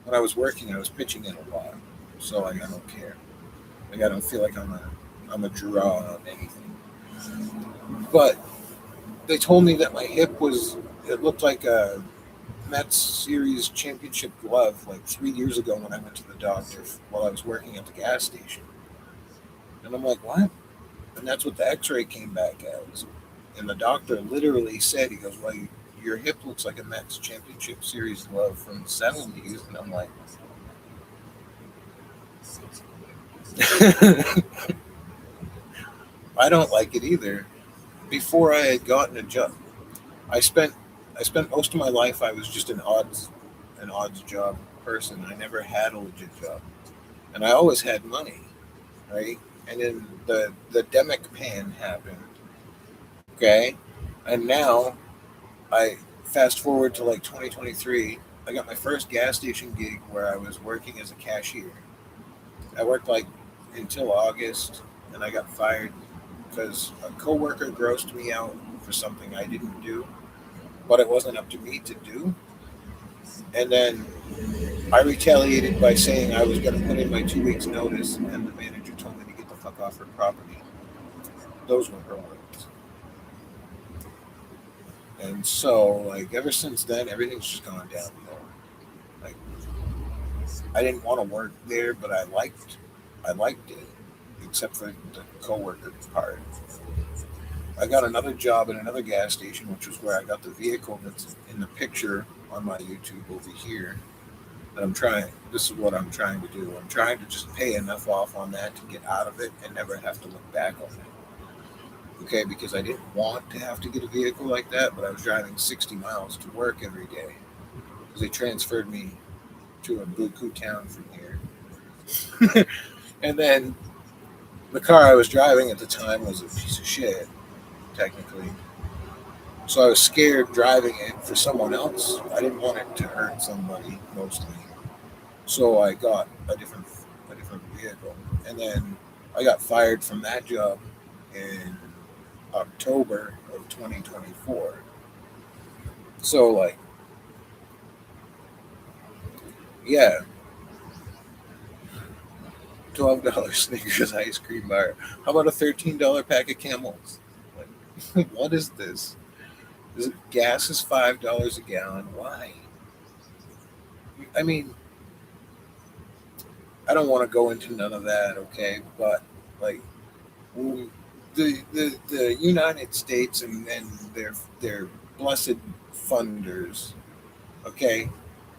when I was working, I was pitching in a lot. So like, I don't care. Like, I don't feel like I'm a draw on anything. But they told me that my hip it looked like a Mets series championship glove like 3 years ago when I went to the doctor while I was working at the gas station. And I'm like, what? And that's what the X-ray came back as. And the doctor literally said, he goes, well, your hip looks like a Mets championship series glove from the '70s. And I'm like, I don't like it either. Before I had gotten a job, I spent I spent most of my life I was just an odds job. person. I never had a legit job, and I always had money, right? And then the demic pan happened, okay, and now I fast forward to like 2023. I got my first gas station gig where I was working as a cashier. I worked like until August, and I got fired because a coworker grossed me out for something I didn't do, but it wasn't up to me to do. And then I retaliated by saying I was going to put in my 2 weeks notice, and the manager told me to get the fuck off her property. Those were her words. And so, like, ever since then, everything's just gone downhill. Like, I didn't want to work there, but I liked it, except for the coworker part. I got another job at another gas station, which was where I got the vehicle that's in the picture on my YouTube over here. That I'm trying. This is what I'm trying to do. I'm trying to just pay enough off on that to get out of it and never have to look back on it. Okay, because I didn't want to have to get a vehicle like that, but I was driving 60 miles to work every day because they transferred me to a buku town from here. And then the car I was driving at the time was a piece of shit, technically. So I was scared driving it for someone else. I didn't want it to hurt somebody mostly. So I got a different vehicle. And then I got fired from that job in October of 2024. So like, yeah, $12 Snickers ice cream bar. How about a $13 pack of Camels? Like, what is this? Gas is $5 a gallon. Why? I mean, I don't want to go into none of that, okay? But like, the United States and their blessed funders, okay,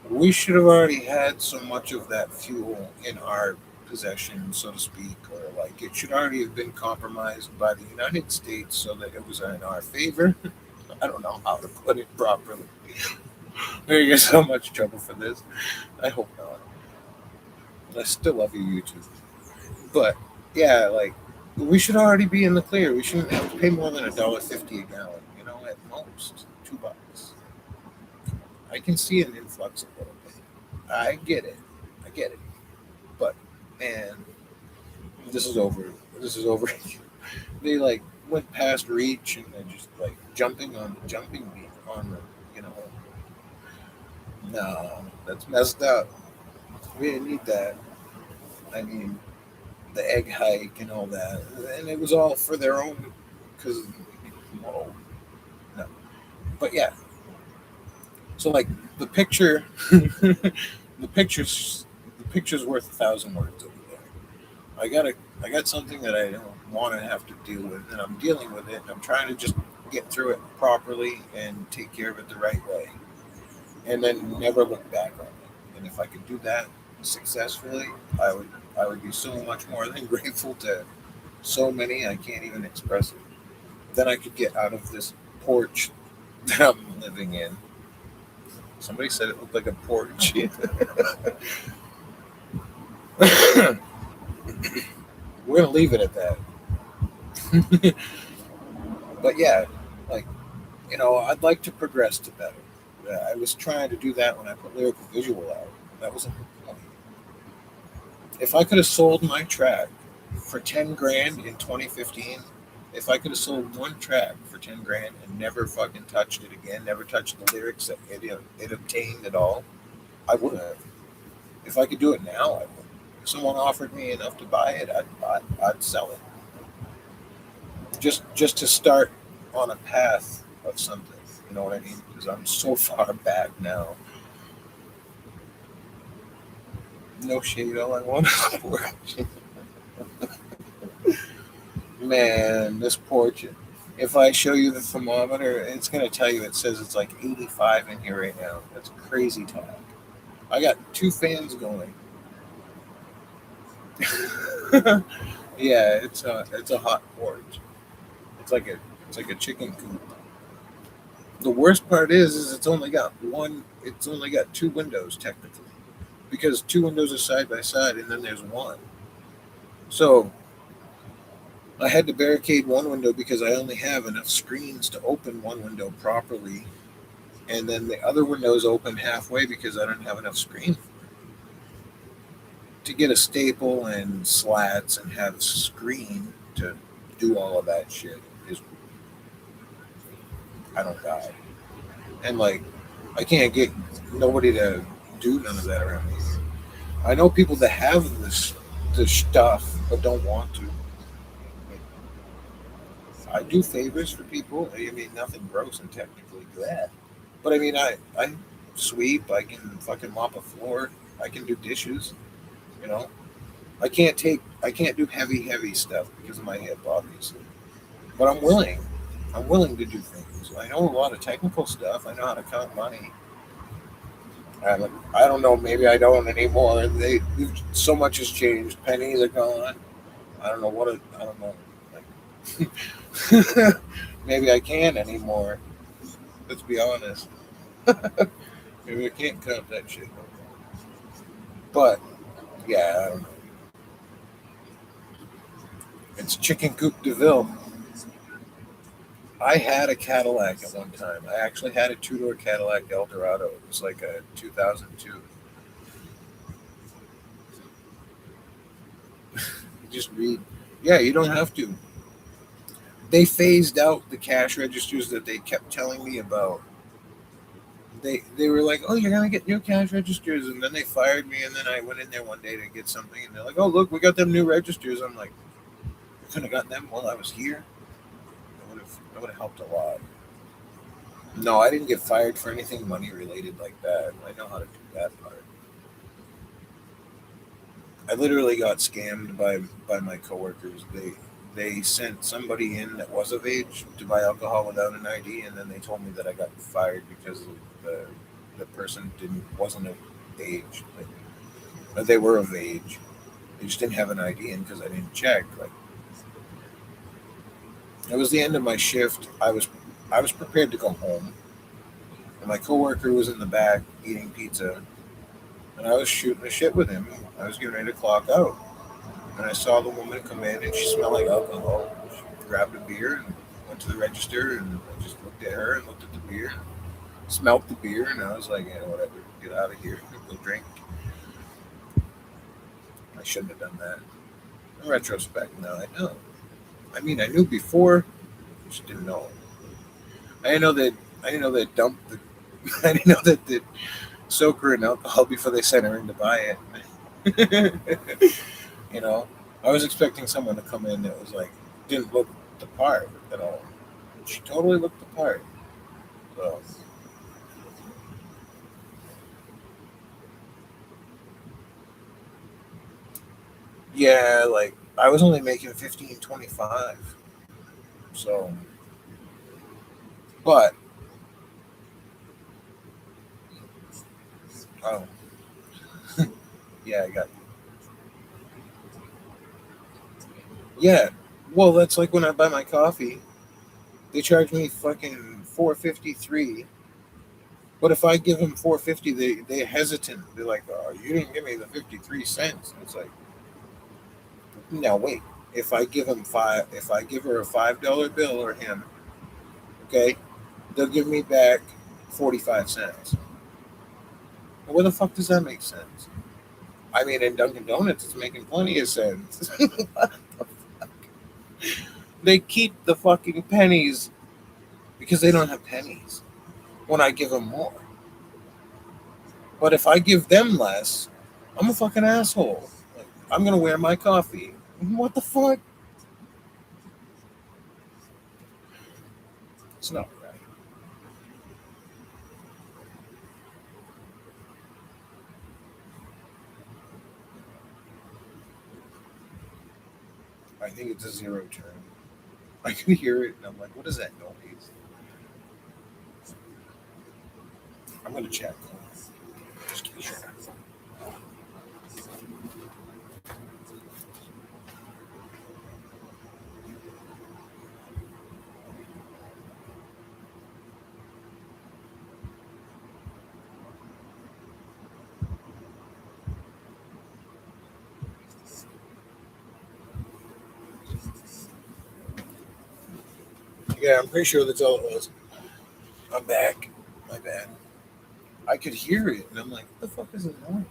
we should have already had so much of that fuel in our possession, so to speak, or like it should already have been compromised by the United States so that it was in our favor. I don't know how to put it properly. Are you get so much trouble for this? I hope not. I still love you, YouTube. But yeah, like we should already be in the clear. We shouldn't have to pay more than $1.50 a gallon. You know, at most $2. I can see an influx a little bit. I get it. I get it. But man, this is over. This is over. They like went past reach and they're just like jumping on the jumping beat on the you know. No, that's messed up. We didn't need that. I mean, the egg hike and all that, and it was all for their own. Because, whoa, no. But yeah, so like the picture, the pictures, the picture's worth 1,000 words over there. I got a, I got something that I don't want to have to deal with, and I'm dealing with it. And I'm trying to just get through it properly and take care of it the right way, and then never look back on it. And if I could do that successfully, I would be so much more than grateful to so many I can't even express it. Then I could get out of this porch that I'm living in. Somebody said it looked like a porch. We're gonna leave it at that. But yeah, like I'd like to progress to better. I was trying to do that when I put lyrical visual out. That was a point. If I could have sold my track for 10 grand in 2015, if I could have sold one track for 10 grand and never fucking touched it again, never touched the lyrics that it obtained at all, I would have. If I could do it now, I would. If someone offered me enough to buy it, I'd sell it. Just to start on a path of something. You know what I mean? Because I'm so far back now. No shade, all I want is porch. Man, this porch. If I show you the thermometer, it's gonna tell you it says it's like 85 in here right now. That's crazy talk. I got two fans going. Yeah, it's a hot porch. It's like a chicken coop. The worst part is it's only got one. It's only got two windows technically. because two windows are side by side, and then there's one. So I had to barricade one window because I only have enough screens to open one window properly, and then the other windows open halfway because I don't have enough screen to get a staple and slats and have screen to do all of that shit. Is I don't die, and like I can't get nobody to do none of that around me. I know people that have this stuff but don't want to. I do favors for people. I mean, nothing gross and technically bad. But I mean, I sweep. I can fucking mop a floor. I can do dishes. You know, I can't do heavy stuff because of my hip, obviously. But I'm willing. I'm willing to do things. I know a lot of technical stuff. I know how to count money. I don't know. Maybe I don't anymore. So much has changed. Pennies are gone. I don't know I don't know. Like, maybe I can't anymore. Let's be honest. Maybe I can't count that shit. But yeah, I don't know. It's Chicken Coop Deville. I had a Cadillac at one time. I actually had a two-door Cadillac Eldorado. It was like a 2002. You just read. Yeah, you don't have to. They phased out the cash registers that they kept telling me about. They were like, "Oh, you're gonna get new cash registers," and then they fired me. And then I went in there one day to get something, and they're like, "Oh, look, we got them new registers." I'm like, "I could have gotten them while I was here. That would have helped a lot." No, I didn't get fired for anything money related like that. I know how to do that part. I literally got scammed by my coworkers. They sent somebody in that was of age to buy alcohol without an ID, and then they told me that I got fired because the the person didn't wasn't of age. But they were of age. They just didn't have an ID in because I didn't check. Like it was the end of my shift. I was prepared to go home, and my coworker was in the back eating pizza, and I was shooting the shit with him. I was getting ready to clock out, and I saw the woman come in, and she smelled like alcohol. She grabbed a beer and went to the register, and I just looked at her and looked at the beer, smelt the beer, and I was like, yeah, whatever, get out of here, go drink. I shouldn't have done that. In retrospect, now I know. I mean, I knew before, just didn't know. I didn't know that. I didn't know that dumped the. I didn't know that the soak her in alcohol before they sent her in to buy it. You know, I was expecting someone to come in that was like didn't look the part at all. She totally looked the part. So yeah, like I was only making 15.25. So, but oh yeah, I got yeah. Well, that's like when I buy my coffee, they charge me fucking 4.53. But if I give them 4.50, they hesitant. They're like, "Oh, you didn't give me the 53 cents." And it's like, now wait. If I give her a $5 bill or him, okay, they'll give me back 45 cents. Well, where the fuck does that make sense? I mean, in Dunkin' Donuts, it's making plenty of sense. They keep the fucking pennies because they don't have pennies when I give them more. But if I give them less, I'm a fucking asshole. Like, I'm gonna wear my coffee. What the fuck? It's not right. I think it's a zero turn. I can hear it, and I'm like, what is that noise? I'm gonna check just to be sure. Yeah, I'm pretty sure that's all it was. I'm back. My bad. I could hear it, and I'm like, what the fuck is this noise?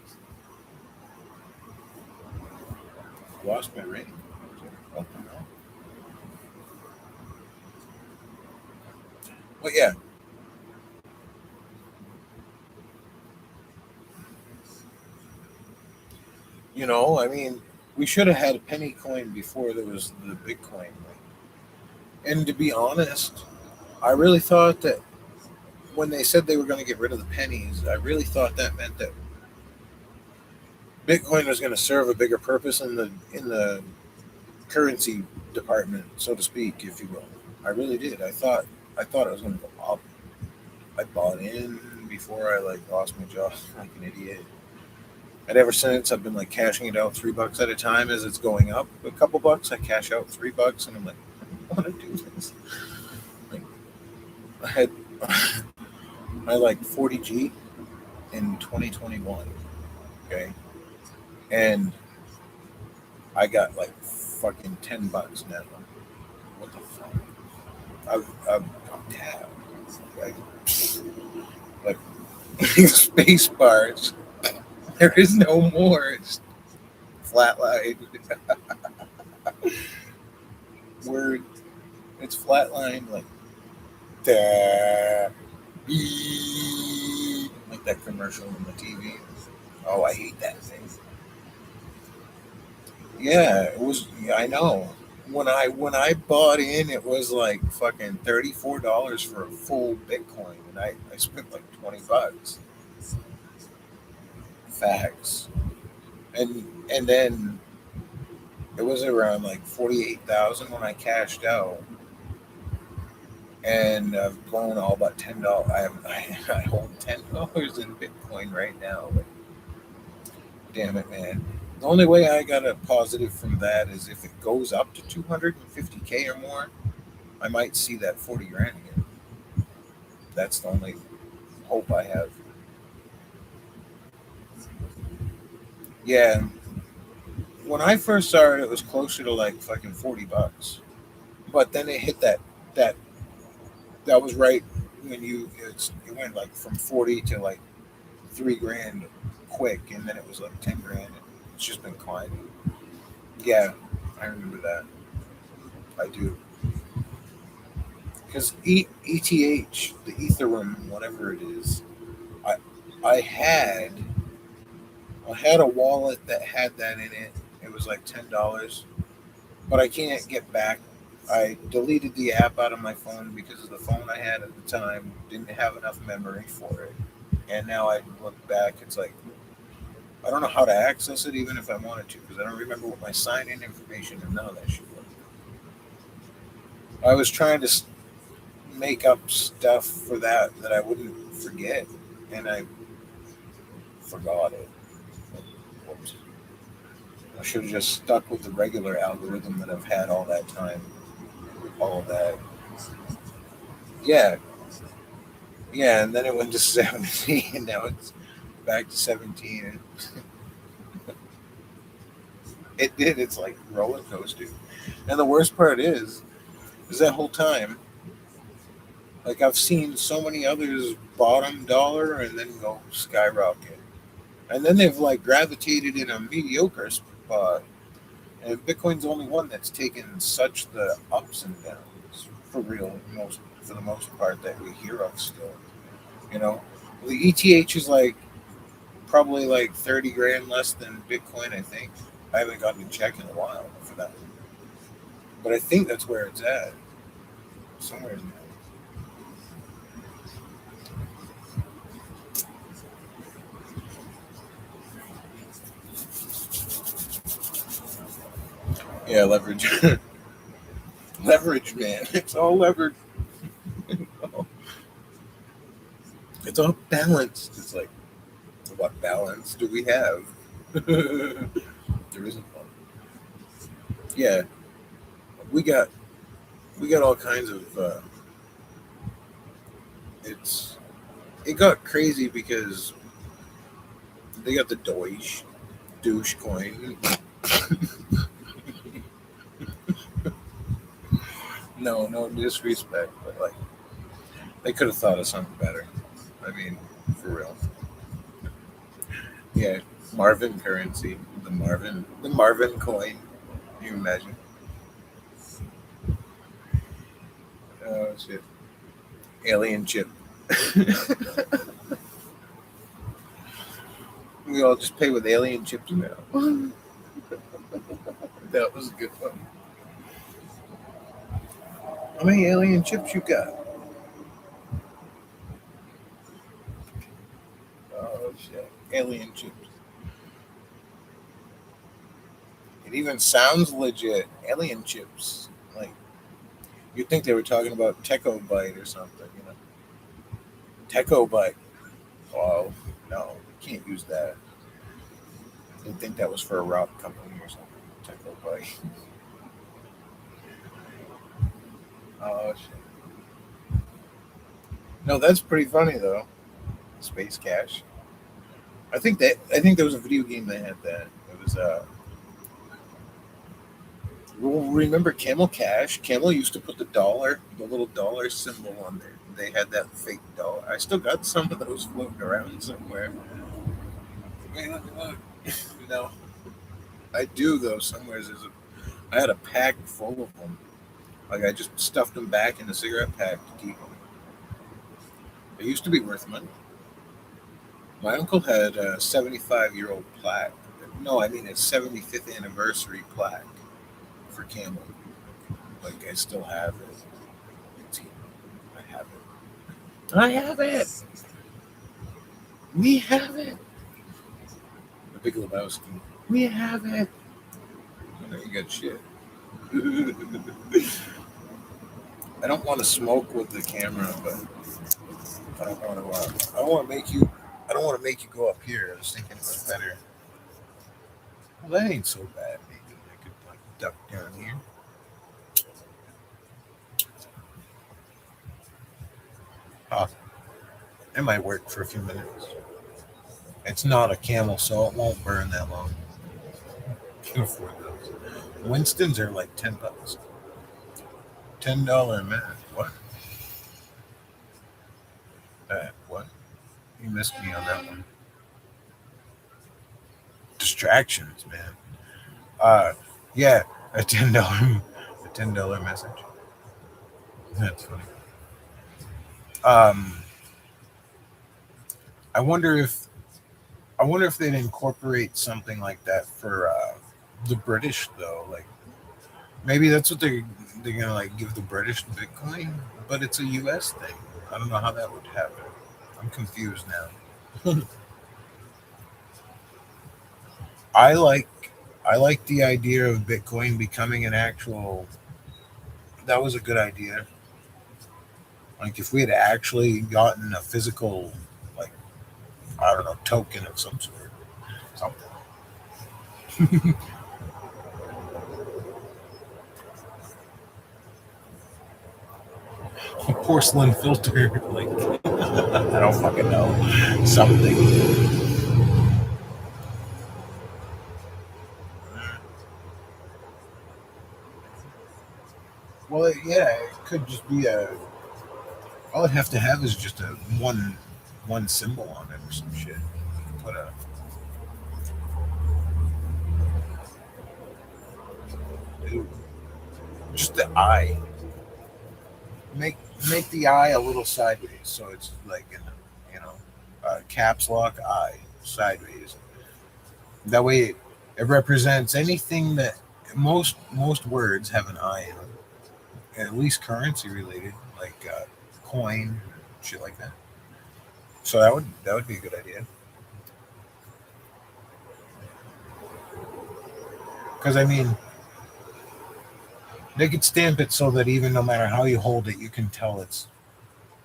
Lost my ring. What the hell? But yeah, I mean, we should have had a penny coin before there was the Bitcoin. And to be honest, I really thought that when they said they were going to get rid of the pennies, I really thought that meant that Bitcoin was going to serve a bigger purpose in the currency department, so to speak, if you will. I really did. I thought it was going to go up. I bought in before I like lost my job like an idiot. And ever since, I've been like cashing it out $3 at a time as it's going up a couple bucks. I cash out $3, and I'm like, I want to do this. Like, I had I like 40G in 2021. Okay, and I got like fucking $10 now. What the fuck? I'm tapped. Like, like space bars. There is no more. It's flatline. Word. It's flatline. Like that. Beep, like that commercial on the TV. Oh, I hate that thing. Yeah, it was. Yeah, I know. When I bought in, it was like fucking $34 for a full Bitcoin, and I spent like $20. Facts. And then it was around like 48,000 when I cashed out, and I've blown all but $10. I hold $10 in Bitcoin right now. But damn it, man. The only way I got a positive from that is if it goes up to 250K or more, I might see that 40 grand again. That's the only hope I have. Yeah, when I first started, it was closer to like fucking $40, but then it hit that that was right when it went like from 40 to like 3 grand quick, and then it was like 10 grand. And it's just been climbing. Yeah, I remember that. I do. Because ETH, the Ethereum, whatever it is, I I had I had a wallet that had that in it. It was like $10, but I can't get back. I deleted the app out of my phone because of the phone I had at the time didn't have enough memory for it. And now I look back, it's like I don't know how to access it even if I wanted to because I don't remember what my sign-in information and none of that shit was. I was trying to make up stuff for that I wouldn't forget, and I forgot it. Whoops. I should have just stuck with the regular algorithm that I've had all that time. All of that. Yeah, yeah, and then it went to 17, and now it's back to 17. And it did. It's like roller coaster. And the worst part is that whole time, like I've seen so many others bottom dollar and then go skyrocket. And then they've like gravitated in a mediocre spot. And Bitcoin's the only one that's taken such the ups and downs for real, for the most part that we hear of still. You know, the ETH is like probably like 30 grand less than Bitcoin. I think I haven't gotten a check in a while for that, but I think that's where it's at somewhere in there. Yeah, leverage, leverage, man. It's all leverage. It's all balanced. It's like, what balance do we have? There isn't one. Yeah, we got we got all kinds of. It's it got crazy because they got the douche coin. No disrespect, but like they could have thought of something better. I mean, for real. Yeah, Marvin currency, the Marvin coin. Can you imagine? Oh shit, alien chip. We all just pay with alien chips now. That was a good one. How many alien chips you got? Oh shit, alien chips. It even sounds legit. Alien chips. Like you'd think they were talking about Techo Bite or something, you know? Techo Bite. Oh no, can't use that. You'd think that was for a rock company or something. Techo Bite. Oh shit. No, that's pretty funny though. Space Cash. I think there was a video game that had that. It was well, remember Camel Cash? Camel used to put the little dollar symbol on there. They had that fake dollar. I still got some of those floating around somewhere. Hey, look. No, I do though. Somewhere I had a pack full of them. Like I just stuffed them back in a cigarette pack to keep them. They used to be worth money. My uncle had a 75-year-old plaque. No, I mean a 75th anniversary plaque for Camel. Like I still have it. I have it. I have it. We have it. The Big Lebowski. We have it. Oh, you got shit. I don't want to smoke with the camera, but I don't want to. I don't want to make you. I don't want to make you go up here. I was thinking it was better. Well, that ain't so bad. Maybe I could like duck down here. Oh, it might work for a few minutes. It's not a Camel, so it won't burn that long. Can afford those. Winston's are like $10. $10 a minute. What? What? You missed me on that one. Distractions, man. Uh, yeah, a $10 message. That's funny. Um, I wonder if I wonder if they'd incorporate something like that for the British though. Like maybe that's what they're gonna like give the British Bitcoin, but it's a U.S. thing. I don't know how that would happen. I'm confused now. I like I like the idea of Bitcoin becoming an actual. That was a good idea. Like if we had actually gotten a physical, like I don't know, token of some sort, something. A porcelain filter, like I don't fucking know, something. Well, yeah, it could just be a. All I'd have to have is just a one symbol on it or some shit. Put a just the eye. Make make the eye a little sideways, so it's like in a, caps lock eye sideways. That way, it represents anything that most words have an eye in them, at least currency related, like coin, shit like that. So that would be a good idea. Because I mean, they could stamp it so that even no matter how you hold it, you can tell it's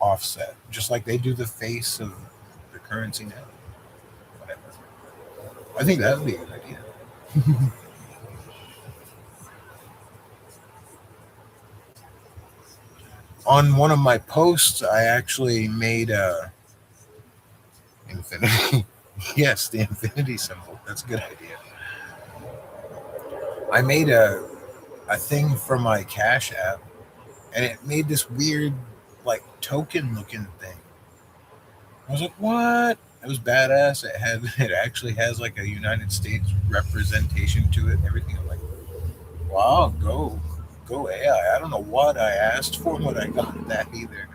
offset, just like they do the face of the currency now. Whatever. I think that would be a good idea. On one of my posts, I actually made a infinity. Yes, the infinity symbol. That's a good idea. I made a thing for my Cash app. and it made this weird, like, token looking thing. I was like, what? It was badass. It actually has like a United States representation to it and everything. I'm like, wow, go AI. I don't know what I asked for when I got that either.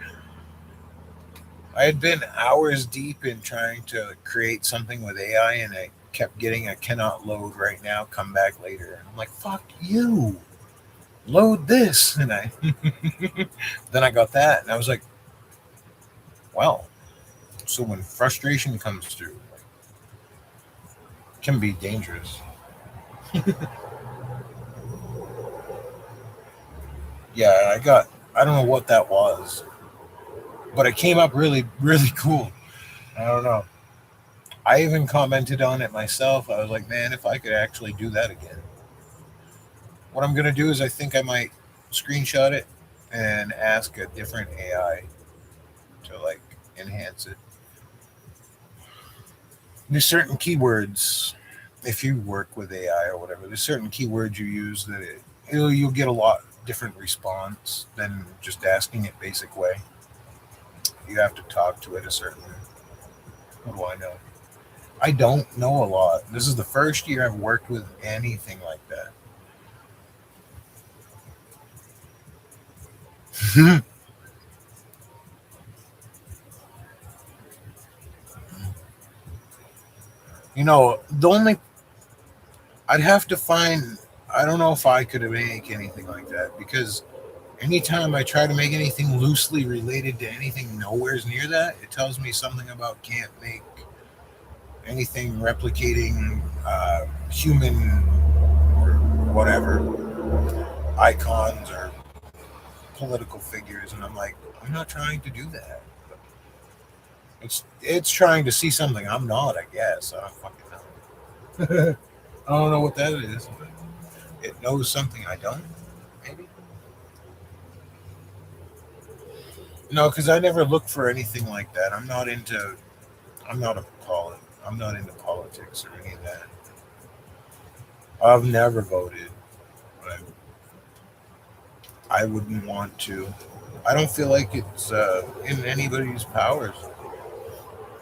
I had been hours deep in trying to create something with AI, and I kept getting a cannot load right now, come back later. And I'm like, fuck you. Load this. And I then I got that and I was like, well, so when frustration comes through, it can be dangerous. Yeah, I don't know what that was, but it came up really, really cool. I don't know. I even commented on it myself. I was like, man, if I could actually do that again. What I'm gonna do is I think I might screenshot it and ask a different AI to like enhance it. There's certain keywords if you work with AI or whatever. There's certain keywords you use that you'll get a lot different response than just asking it basic way. You have to talk to it a certain. What do I know? I don't know a lot. This is the first year I've worked with anything like that. The only I'd have to find. I don't know if I could make anything like that because anytime I try to make anything loosely related to anything nowhere's near that, it tells me something about can't make anything replicating human or whatever icons or political figures, and I'm like, I'm not trying to do that. It's trying to see something I'm not. I guess I don't fucking know. I don't know what that is, but it knows something I don't. Maybe no, because I never look for anything like that. I'm not into. I'm not a polit. I'm not into politics or any of that. I've never voted. But I wouldn't want to. I don't feel like it's in anybody's powers.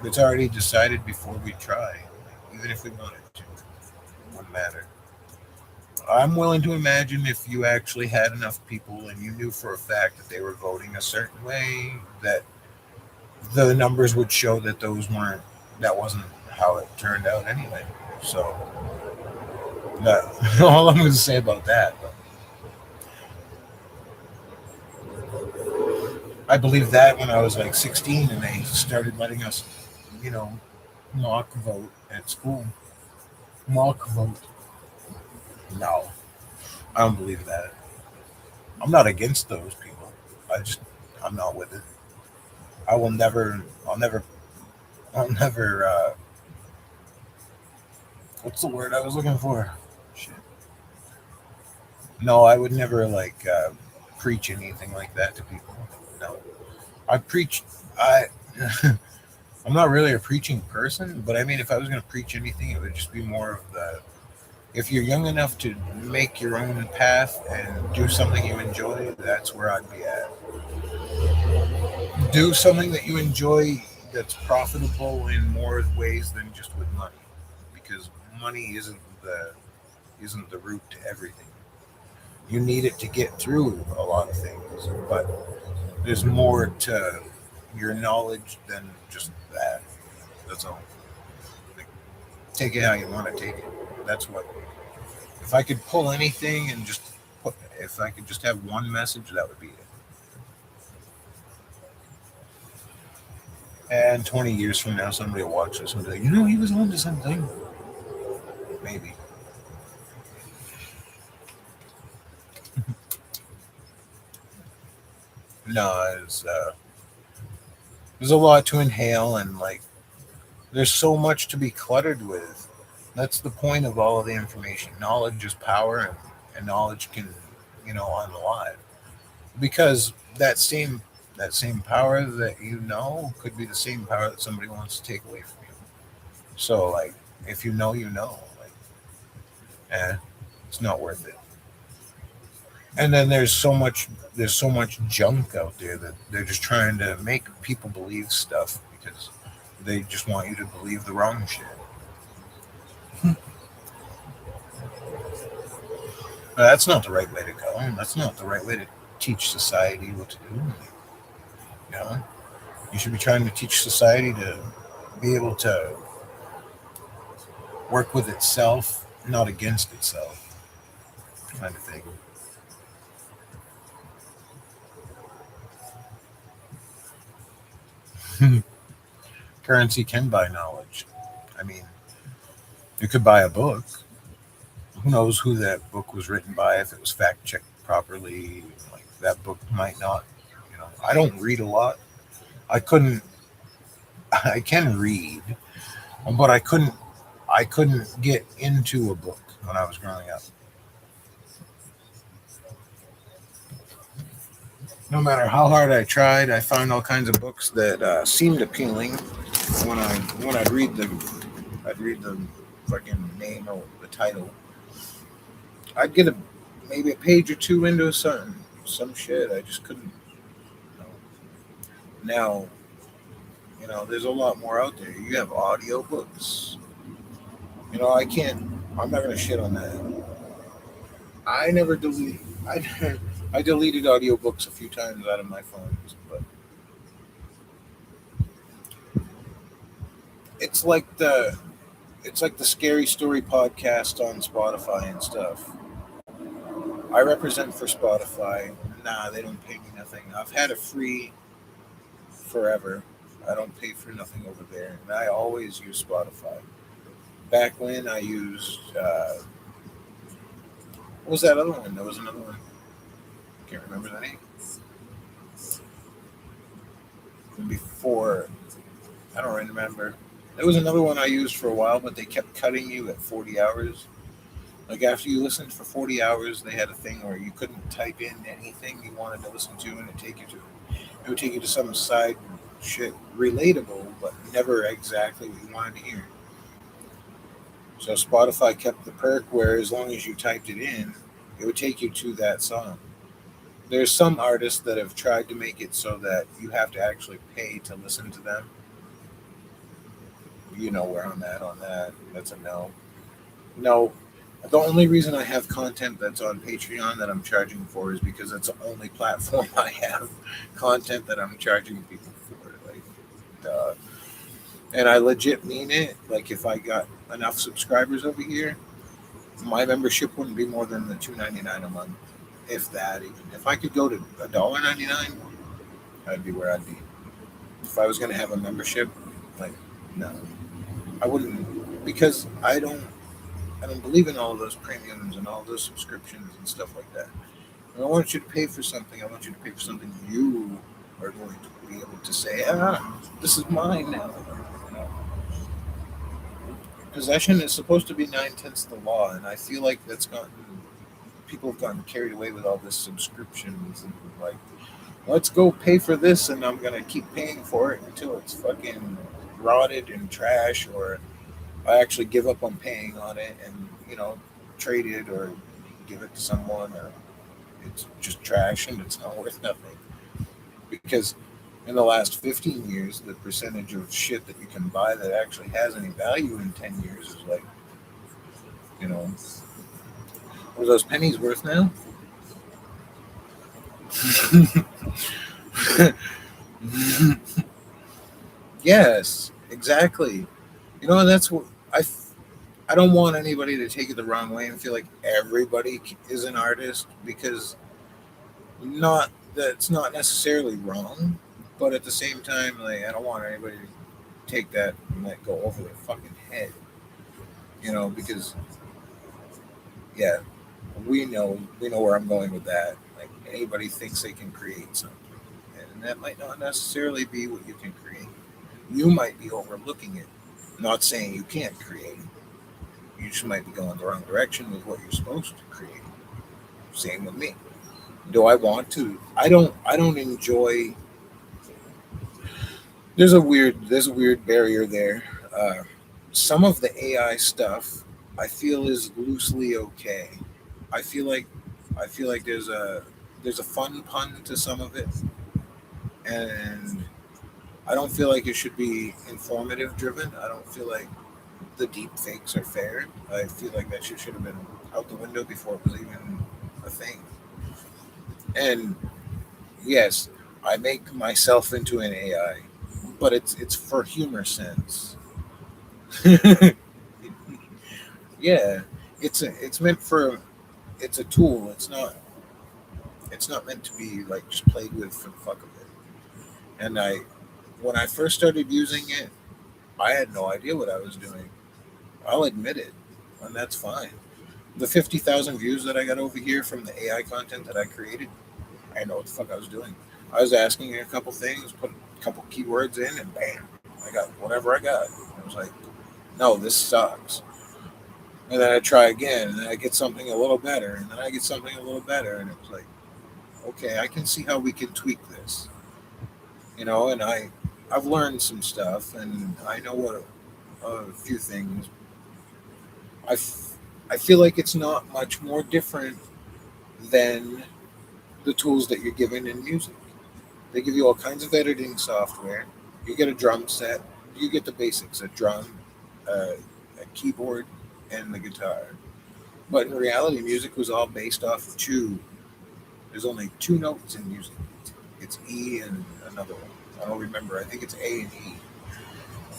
It's already decided before we try. Even if we wanted to, it wouldn't matter. I'm willing to imagine if you actually had enough people and you knew for a fact that they were voting a certain way, that the numbers would show that that wasn't how it turned out anyway. So, that, all I'm going to say about that. But I believe that when I was like 16 and they started letting us, you know, mock vote at school. Mock vote. No, I don't believe that. I'm not against those people. I just, I'm not with it. I will never, I'll never, what's the word I was looking for? Shit. No, I would never like preach anything like that to people. No, I preach, I, I'm not really a preaching person, but I mean, if I was going to preach anything, it would just be more of the, if you're young enough to make your own path and do something you enjoy, that's where I'd be at. Do something that you enjoy that's profitable in more ways than just with money, because money isn't the root to everything. You need it to get through a lot of things, but there's more to your knowledge than just that. That's all. Like, take it how you want to take it. That's what. If I could pull anything and just if I could just have one message, that would be it. And 20 years from now, somebody will watch this and be like, he was on to something. Maybe. No, there's a lot to inhale, and like, there's so much to be cluttered with. That's the point of all of the information. Knowledge is power, and knowledge can, unalive. Because that same power that you know could be the same power that somebody wants to take away from you. So like, if you know, like, it's not worth it. And then there's so much junk out there that they're just trying to make people believe stuff because they just want you to believe the wrong shit. That's not the right way to go. That's not the right way to teach society what to do. You know, you should be trying to teach society to be able to work with itself, not against itself, kind of thing. Currency can buy knowledge. I mean, you could buy a book. Who knows who that book was written by? If it was fact checked properly, like that book might not. I don't read a lot. I couldn't. I can read, but I couldn't. I couldn't get into a book when I was growing up. No matter how hard I tried, I found all kinds of books that seemed appealing. When I'd read them, I'd read the fucking name or the title. I'd get maybe a page or two into some shit. I just couldn't. Now, there's a lot more out there. You have audiobooks. I can't. I'm not gonna shit on that. I never delete. I I deleted audiobooks a few times out of my phones, but it's like the it's like the Scary Story podcast on Spotify and stuff. I represent for Spotify. Nah, they don't pay me nothing. I've had it free forever. I don't pay for nothing over there, and I always use Spotify. Back when I used, what was that other one? There was another one. Can't remember the name. Before, I don't remember. There was another one I used for a while, but they kept cutting you at 40 hours. Like after you listened for 40 hours, they had a thing where you couldn't type in anything you wanted to listen to, and it would take you to some side shit relatable, but never exactly what you wanted to hear. So Spotify kept the perk where as long as you typed it in, it would take you to that song. There's some artists that have tried to make it so that you have to actually pay to listen to them. You know where I'm at on that. That's a no. No. The only reason I have content that's on Patreon that I'm charging for is because it's the only platform I have content that I'm charging people for. Like, and I legit mean it. Like, if I got enough subscribers over here, my membership wouldn't be more than the $2.99 a month, if that even. If I could go to $1.99, that'd be where I'd be. If I was gonna have a membership, like, no, I wouldn't, because I don't believe in all of those premiums and all those subscriptions and stuff like that. I don't want you to pay for something. I want you to pay for something you are going to be able to say, this is mine now. Possession is supposed to be 9/10 the law, and I feel like people have gotten carried away with all this subscriptions and like, let's go pay for this, and I'm gonna keep paying for it until it's fucking rotted and trash, or I actually give up on paying on it and trade it or give it to someone, or it's just trash and it's not worth nothing. Because in the last 15 years, the percentage of shit that you can buy that actually has any value in 10 years is like, you know, what are those pennies worth now? Yes, exactly. That's what I don't want anybody to take it the wrong way and feel like everybody is an artist, because not that's not necessarily wrong, but at the same time, like, I don't want anybody to take that and let go over their fucking head, because yeah, we know where I'm going with that. Like, anybody thinks they can create something, and that might not necessarily be what you can create. You might be overlooking it. Not saying you can't create. You just might be going the wrong direction with what you're supposed to create. Same with me. Do I want to? I don't enjoy. There's a weird barrier there. Some of the AI stuff I feel is loosely okay. I feel like I feel like there's a fun pun to some of it, and I don't feel like it should be informative driven. I don't feel like the deep fakes are fair. I feel like that shit should have been out the window before it was even a thing. And yes, I make myself into an AI, but it's for humor sense. Yeah, it's meant for it's a tool. It's not meant to be like just played with for the fuck of it. And when I first started using it, I had no idea what I was doing. I'll admit it, and that's fine. The 50,000 views that I got over here from the AI content that I created, I know what the fuck I was doing. I was asking it a couple things, put a couple keywords in, and bam, I got whatever I got. I was like, no, this sucks. And then I try again, and then I get something a little better, and then I get something a little better, and it was like, okay, I can see how we can tweak this, And I've learned some stuff, and I know what a few things. I, f- I feel like it's not much more different than the tools that you're given in music. They give you all kinds of editing software. You get a drum set. You get the basics: a drum, a keyboard, and the guitar. But in reality, music was all based off of two. There's only two notes in music. It's E and another one. I don't remember. I think it's A and E.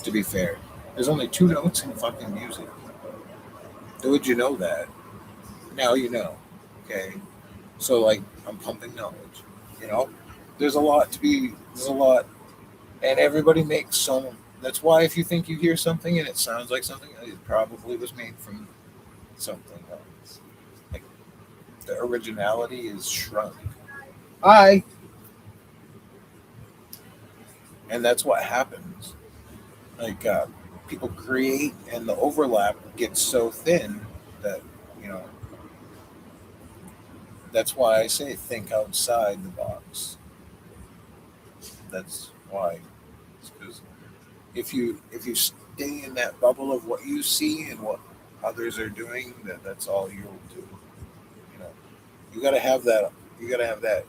To be fair, there's only two notes in fucking music. Would you know that? Now you know. Okay. So like, I'm pumping knowledge. You know, there's a lot to be. There's a lot, and everybody makes some. That's why if you think you hear something and it sounds like something, it probably was made from something else. Like, the originality is shrunk. I And that's what happens. Like, people create, and the overlap gets so thin that you know. That's why I say think outside the box. That's why. Because if you stay in that bubble of what you see and what others are doing, that's all you'll do. You know, you got to have that. You got to have that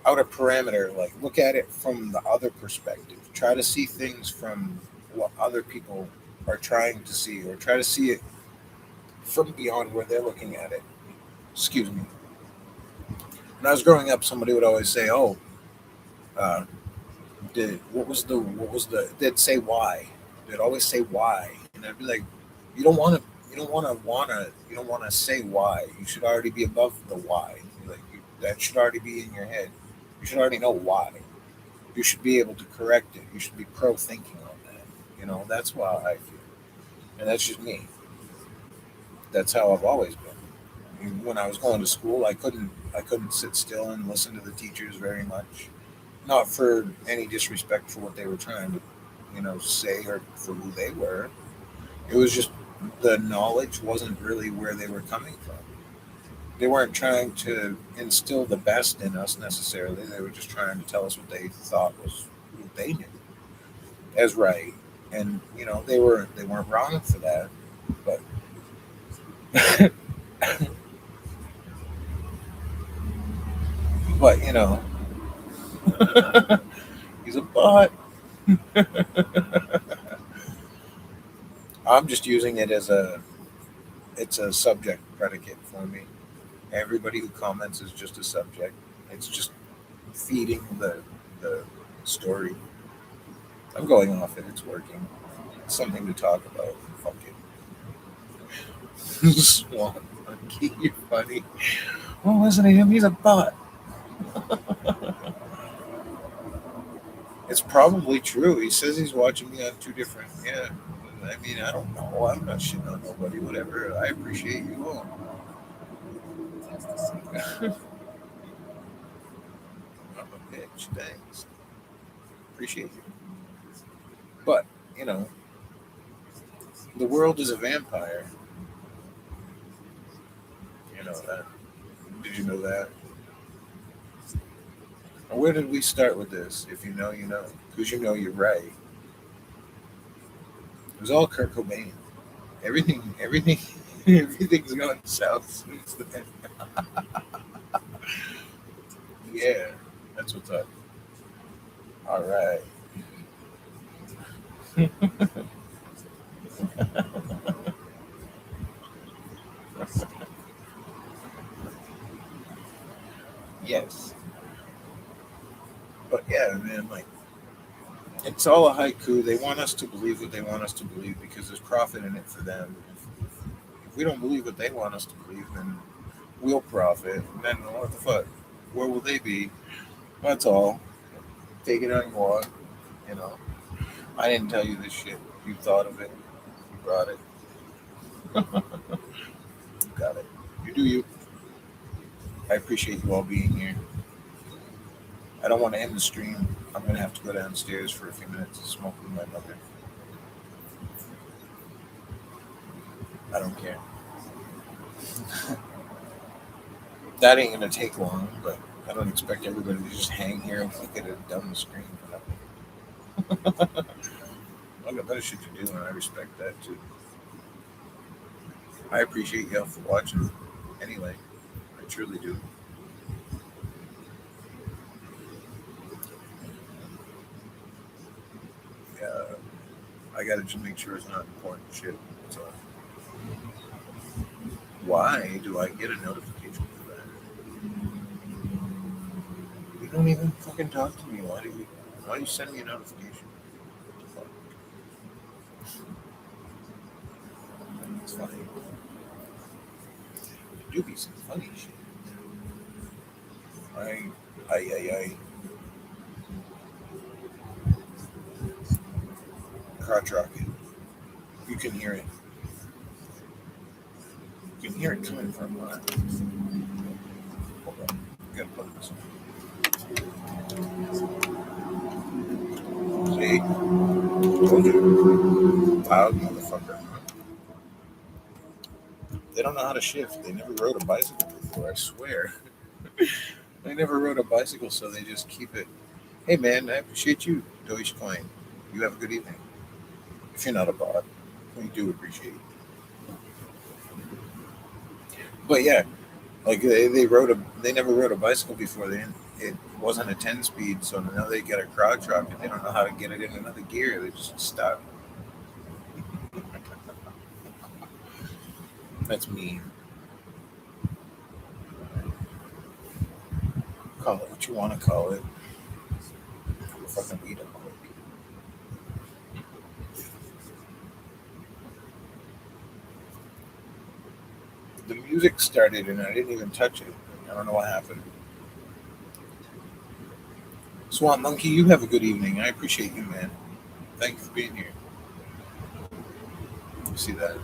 outer parameter. Like, look at it from the other perspective. Try to see things from what other people are trying to see, or try to see it from beyond where they're looking at it. Excuse me. When I was growing up, somebody would always say, "Oh, uh, what was the?" They'd say why. They'd always say why, and I'd be like, "You don't want to. You don't want to wanna. You don't want to say why. You should already be above the why. Like, that should already be in your head. You should already know why. You should be able to correct it. You should be pro thinking on that. That's why I feel, and that's just me. That's how I've always been. When I was going to school, I couldn't sit still and listen to the teachers very much. Not for any disrespect for what they were trying to, say, or for who they were. It was just the knowledge wasn't really where they were coming from. They weren't trying to instill the best in us necessarily. They were just trying to tell us what they thought was what they knew as right. And they weren't wrong for that. But but he's a bot. I'm just using it as it's a subject predicate for me. Everybody who comments is just a subject. It's just feeding the story. I'm going off it. It's working. It's something to talk about. Fuck it. Swan Monkey, you're funny. Oh, listen to him. He's a bot. It's probably true. He says he's watching me on two different. Yeah. I mean, I don't know. I'm not shitting on nobody. Whatever. I appreciate you all. I'm a bitch. Thanks. Appreciate you. But you know, the world is a vampire. You know that. Did you know that? And where did we start with this? If you know, you know. Because you're right. It was all Kurt Cobain. Everything. Everything's going south since then. Yeah, that's what's up. All right. Yes, but yeah, man, like it's all a haiku. They want us to believe what they want us to believe because there's profit in it for them. If we don't believe what they want us to believe, then we'll profit. And then what the fuck? Where will they be? That's all. Take it how you want. You know, I didn't tell you this shit. You thought of it. You brought it. You got it. You do you. I appreciate you all being here. I don't want to end the stream. I'm gonna have to go downstairs for a few minutes to smoke with my mother. I don't care. That ain't gonna take long, but I don't expect everybody to just hang here and look at it down the screen for nothing. I got better shit to do, and I respect that too. I appreciate y'all for watching. Anyway, I truly do. Yeah, I gotta just make sure it's not important shit. So, why do I get a notification for that? You don't even fucking talk to me. Why do you send me a notification? Fuck, it's funny. You do be some funny shit. I, I, crotch rocket. You can hear it. You can hear it coming from. Hold on. I gotta plug this. See, told you, loud motherfucker. They don't know how to shift. They never rode a bicycle before. I swear. They never rode a bicycle, so they just keep it. Hey man, I appreciate you, Dogecoin. You have a good evening. If you're not a bot, we do appreciate you. But yeah, like they never rode a bicycle before. It wasn't a 10 speed, so now they get a crowd truck and they don't know how to get it in another gear. They just stop. That's me. Call it what you want to call it. I'm a fucking weed alcoholic. The music started and I didn't even touch it. I don't know what happened. Swamp Monkey, you have a good evening. I appreciate you, man. Thank you for being here. You see that?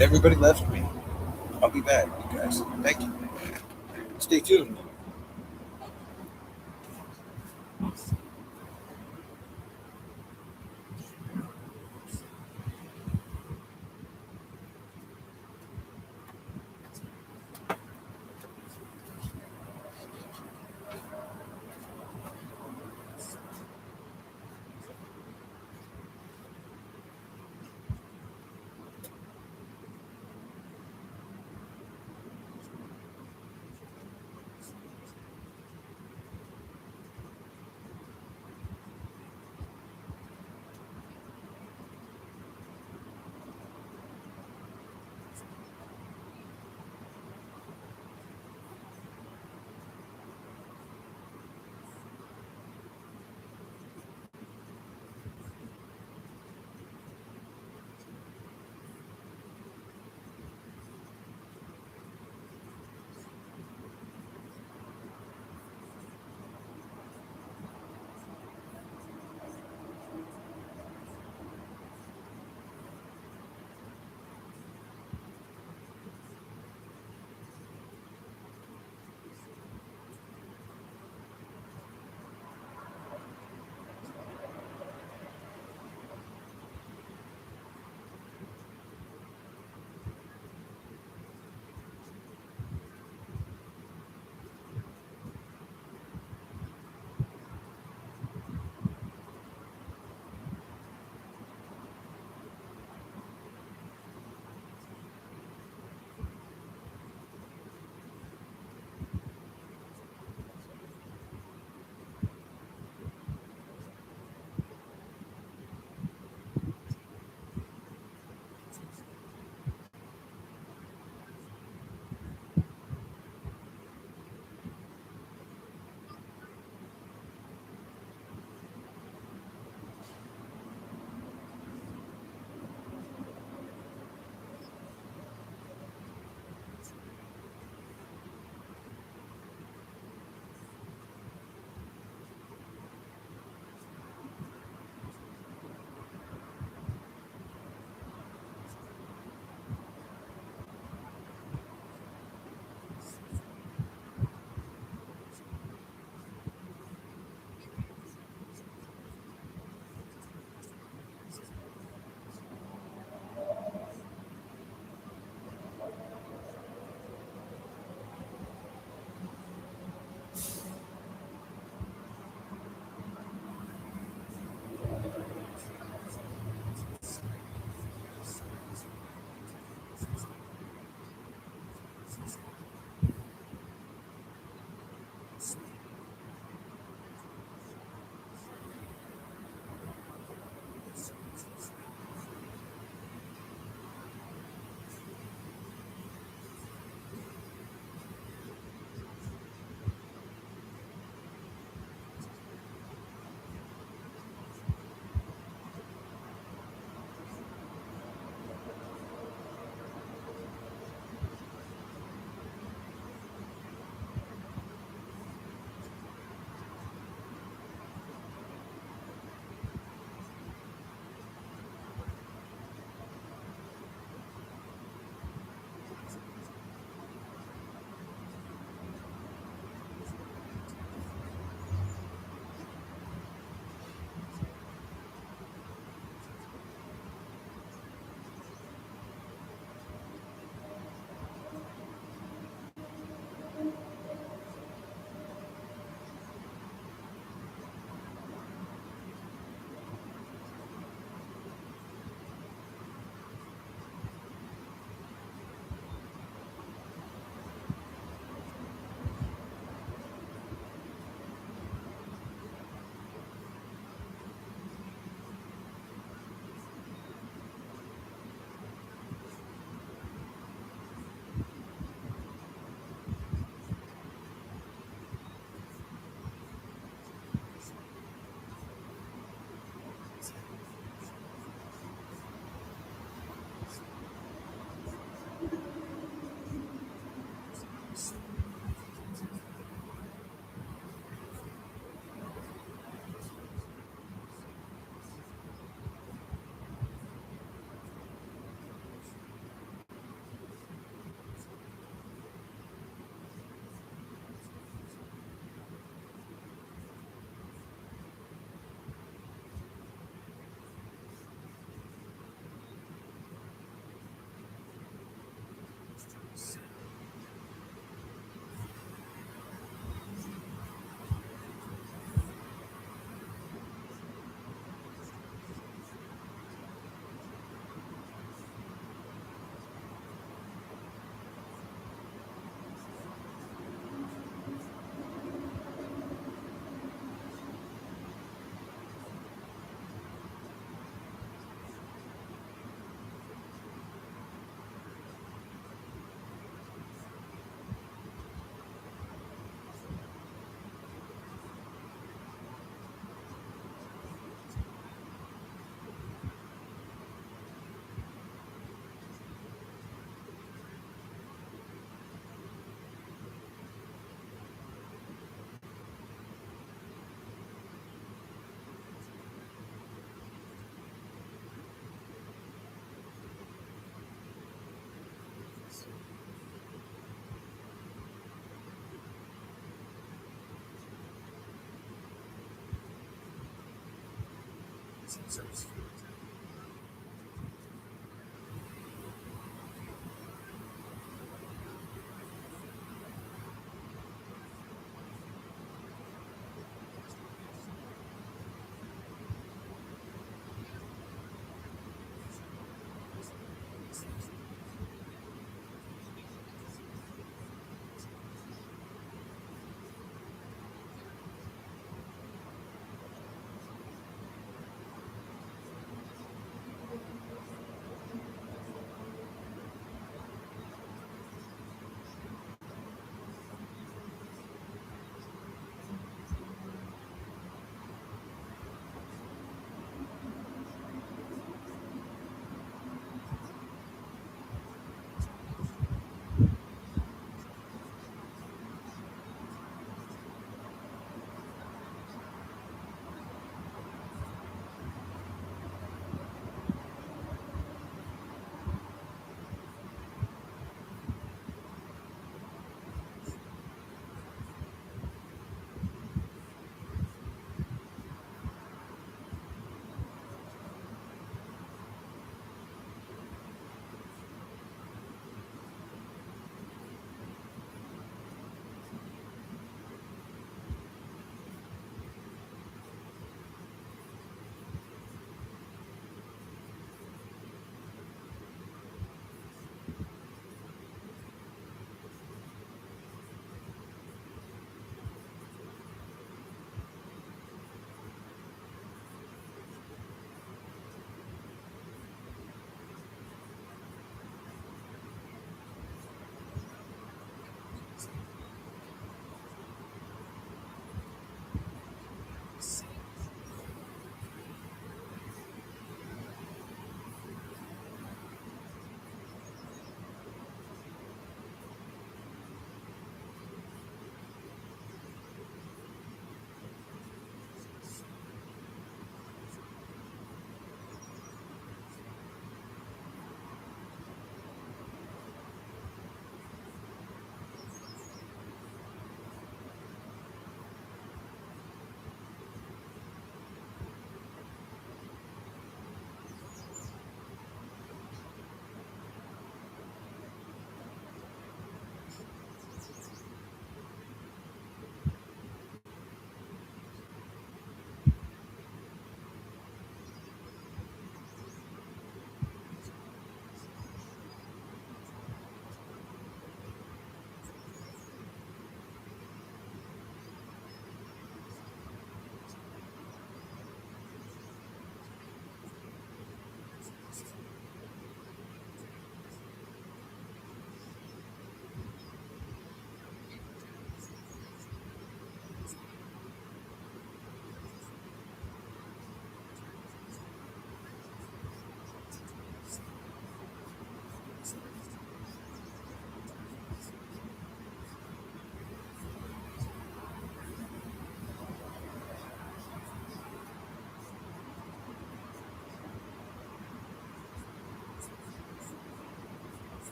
Everybody left me. I'll be back, you guys. Thank you. Stay tuned.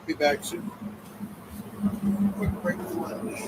Be back soon. Quick break for lunch.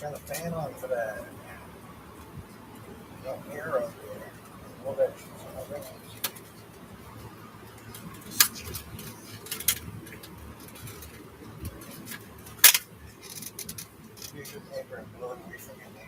Turn the fan on for that. No air up there. All that shit's on my rings. Use your paper and blow it away from your neighbors.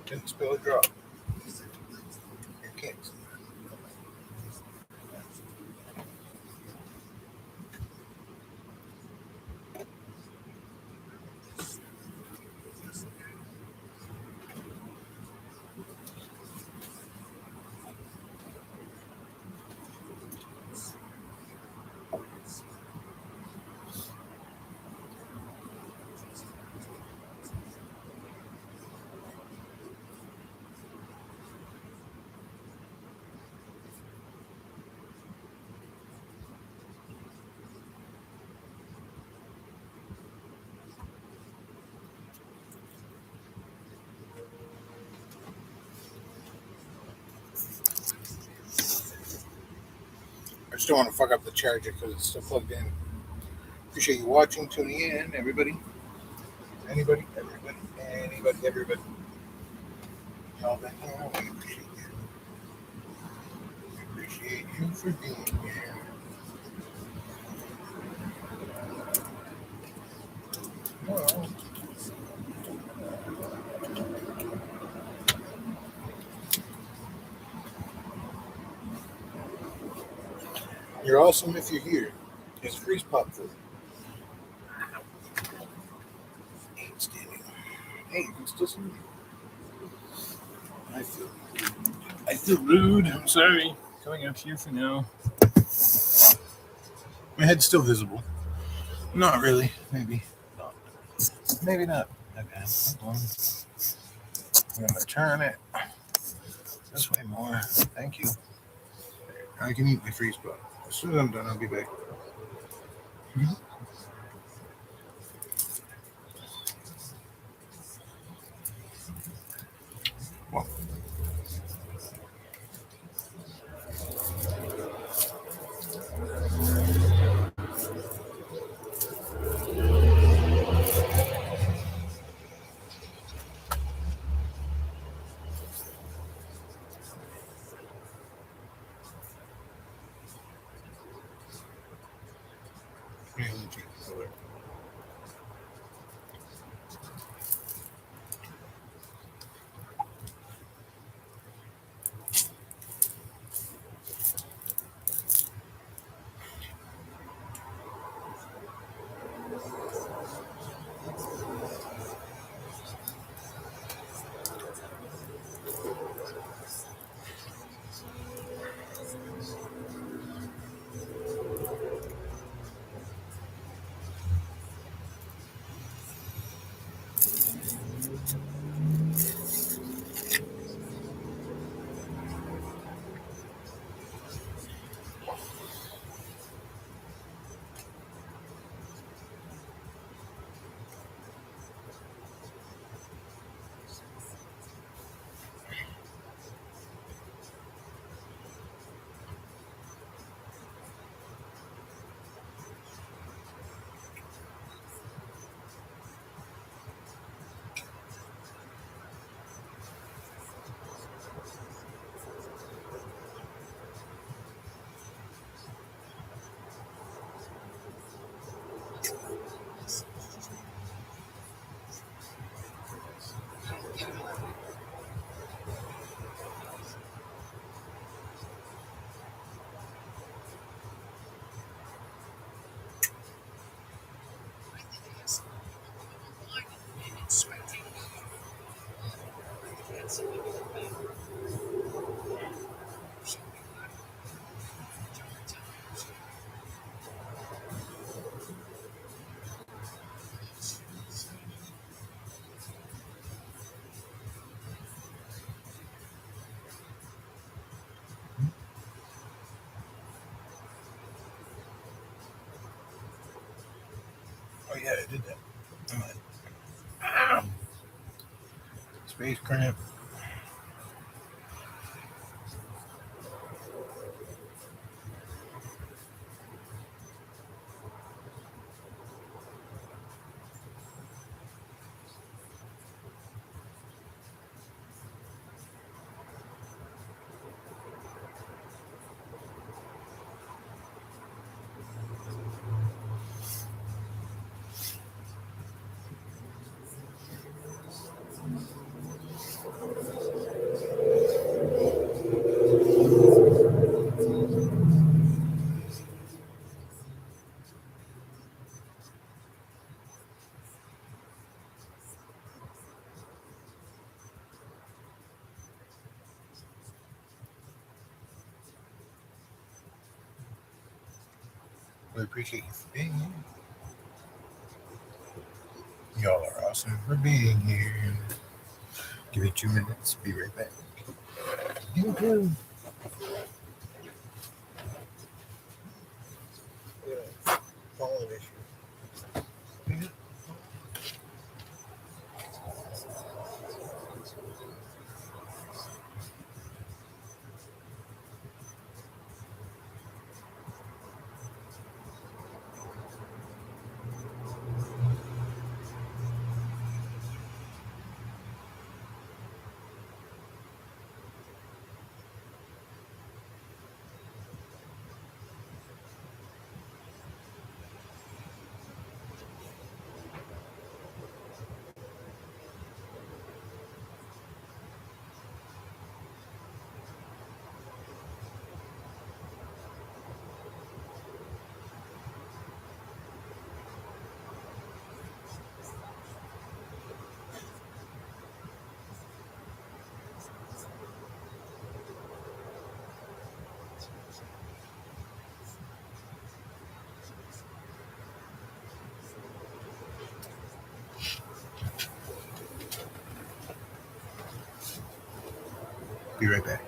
Didn't spill a drop. Your kicks. don't want to fuck up the charger because it's still plugged in. Appreciate you watching, tuning in, everybody. Anybody, everybody. Y'all been here. We appreciate you. We appreciate you for being here. Well, you're awesome if you're here. It's freeze pop food. Hey, you can still see me. I feel rude. I'm sorry. Coming up here for now. My head's still visible. Not really. Maybe. Maybe not. Okay. Hold on. I'm gonna turn it this way more. Thank you. I can eat my freeze pop. As soon as I'm done, I'll be back. Well, yeah, let me check the color. Oh yeah, I did that. I'm like, space cramp. We appreciate you for being here. Y'all are awesome for being here. Give me 2 minutes. Be right back. You too. Yeah. Pollen issue. Yeah. Be right back.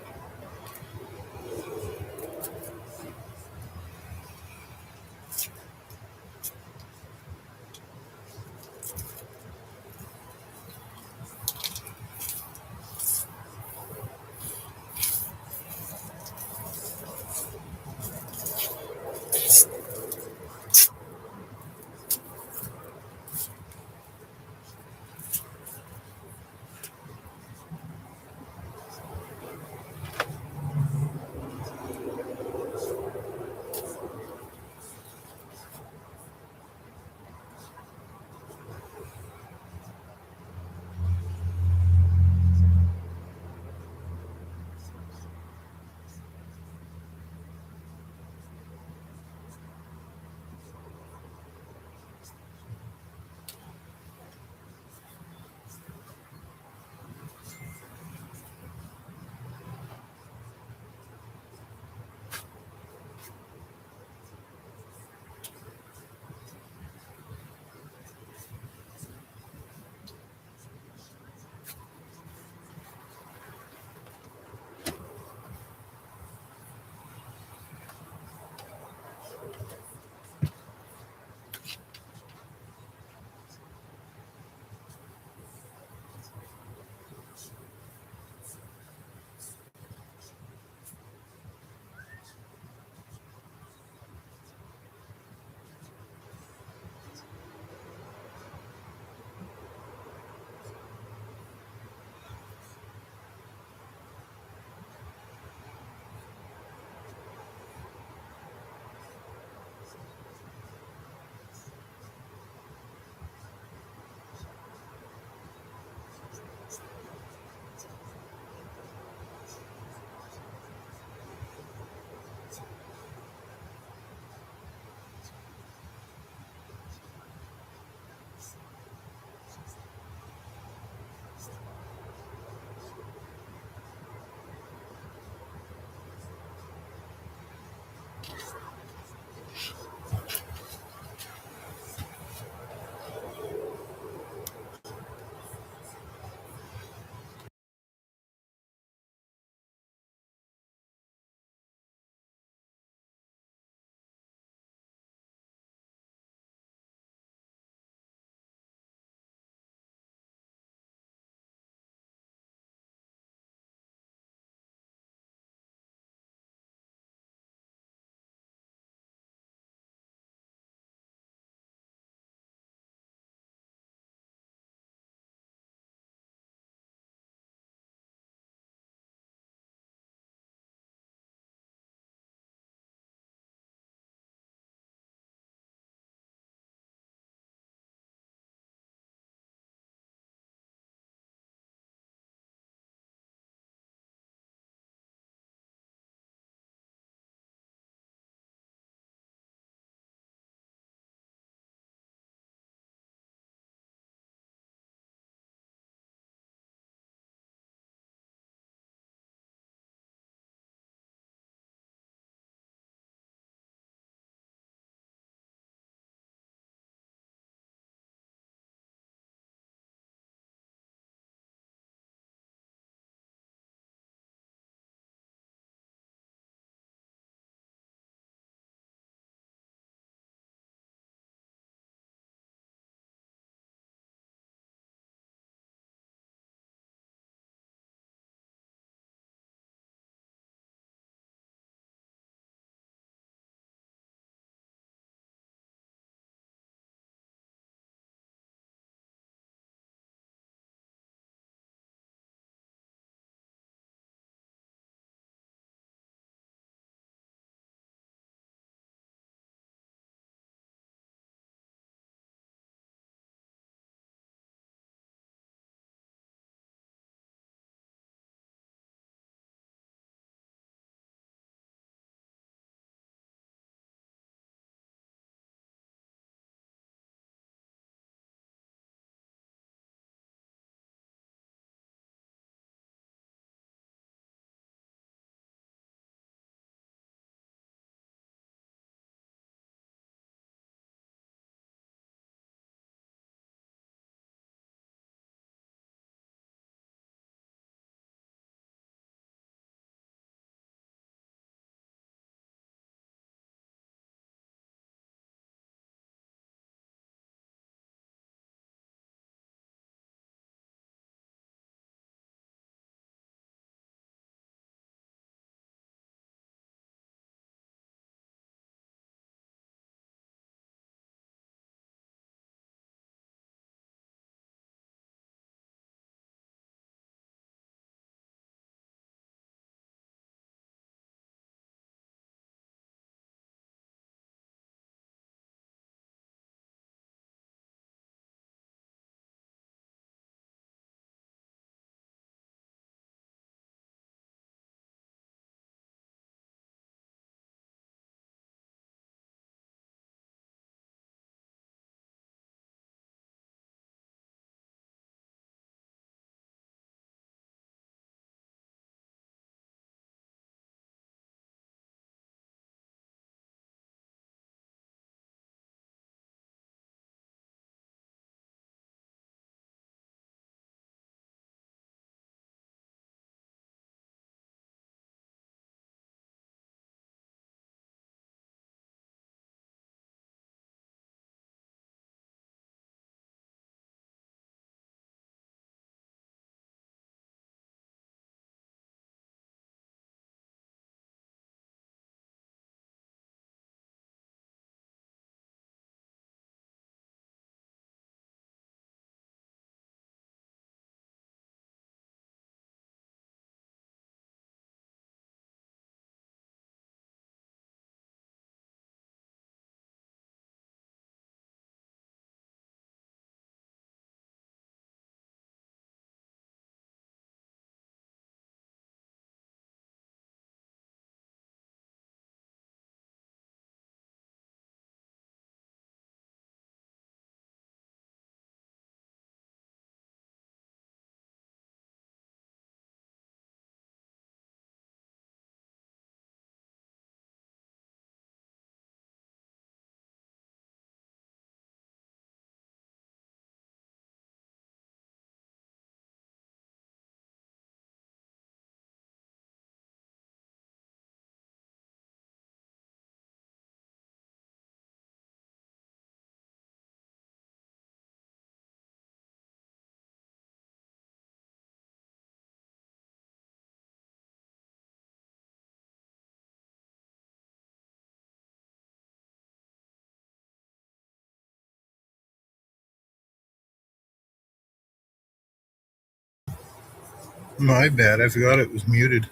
My bad. I forgot it was muted.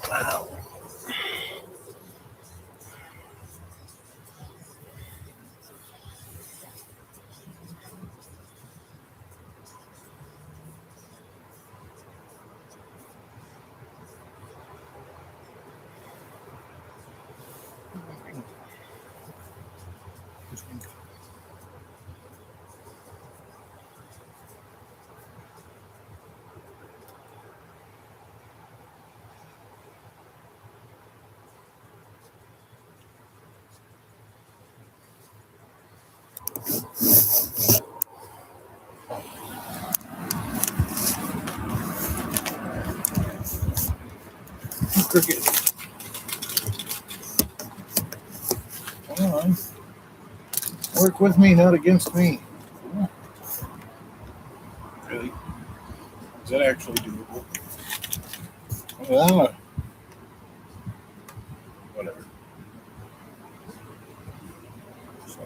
Wow. Cricket. Come on. Work with me, not against me. Really? Is that actually doable? Yeah. Whatever. So.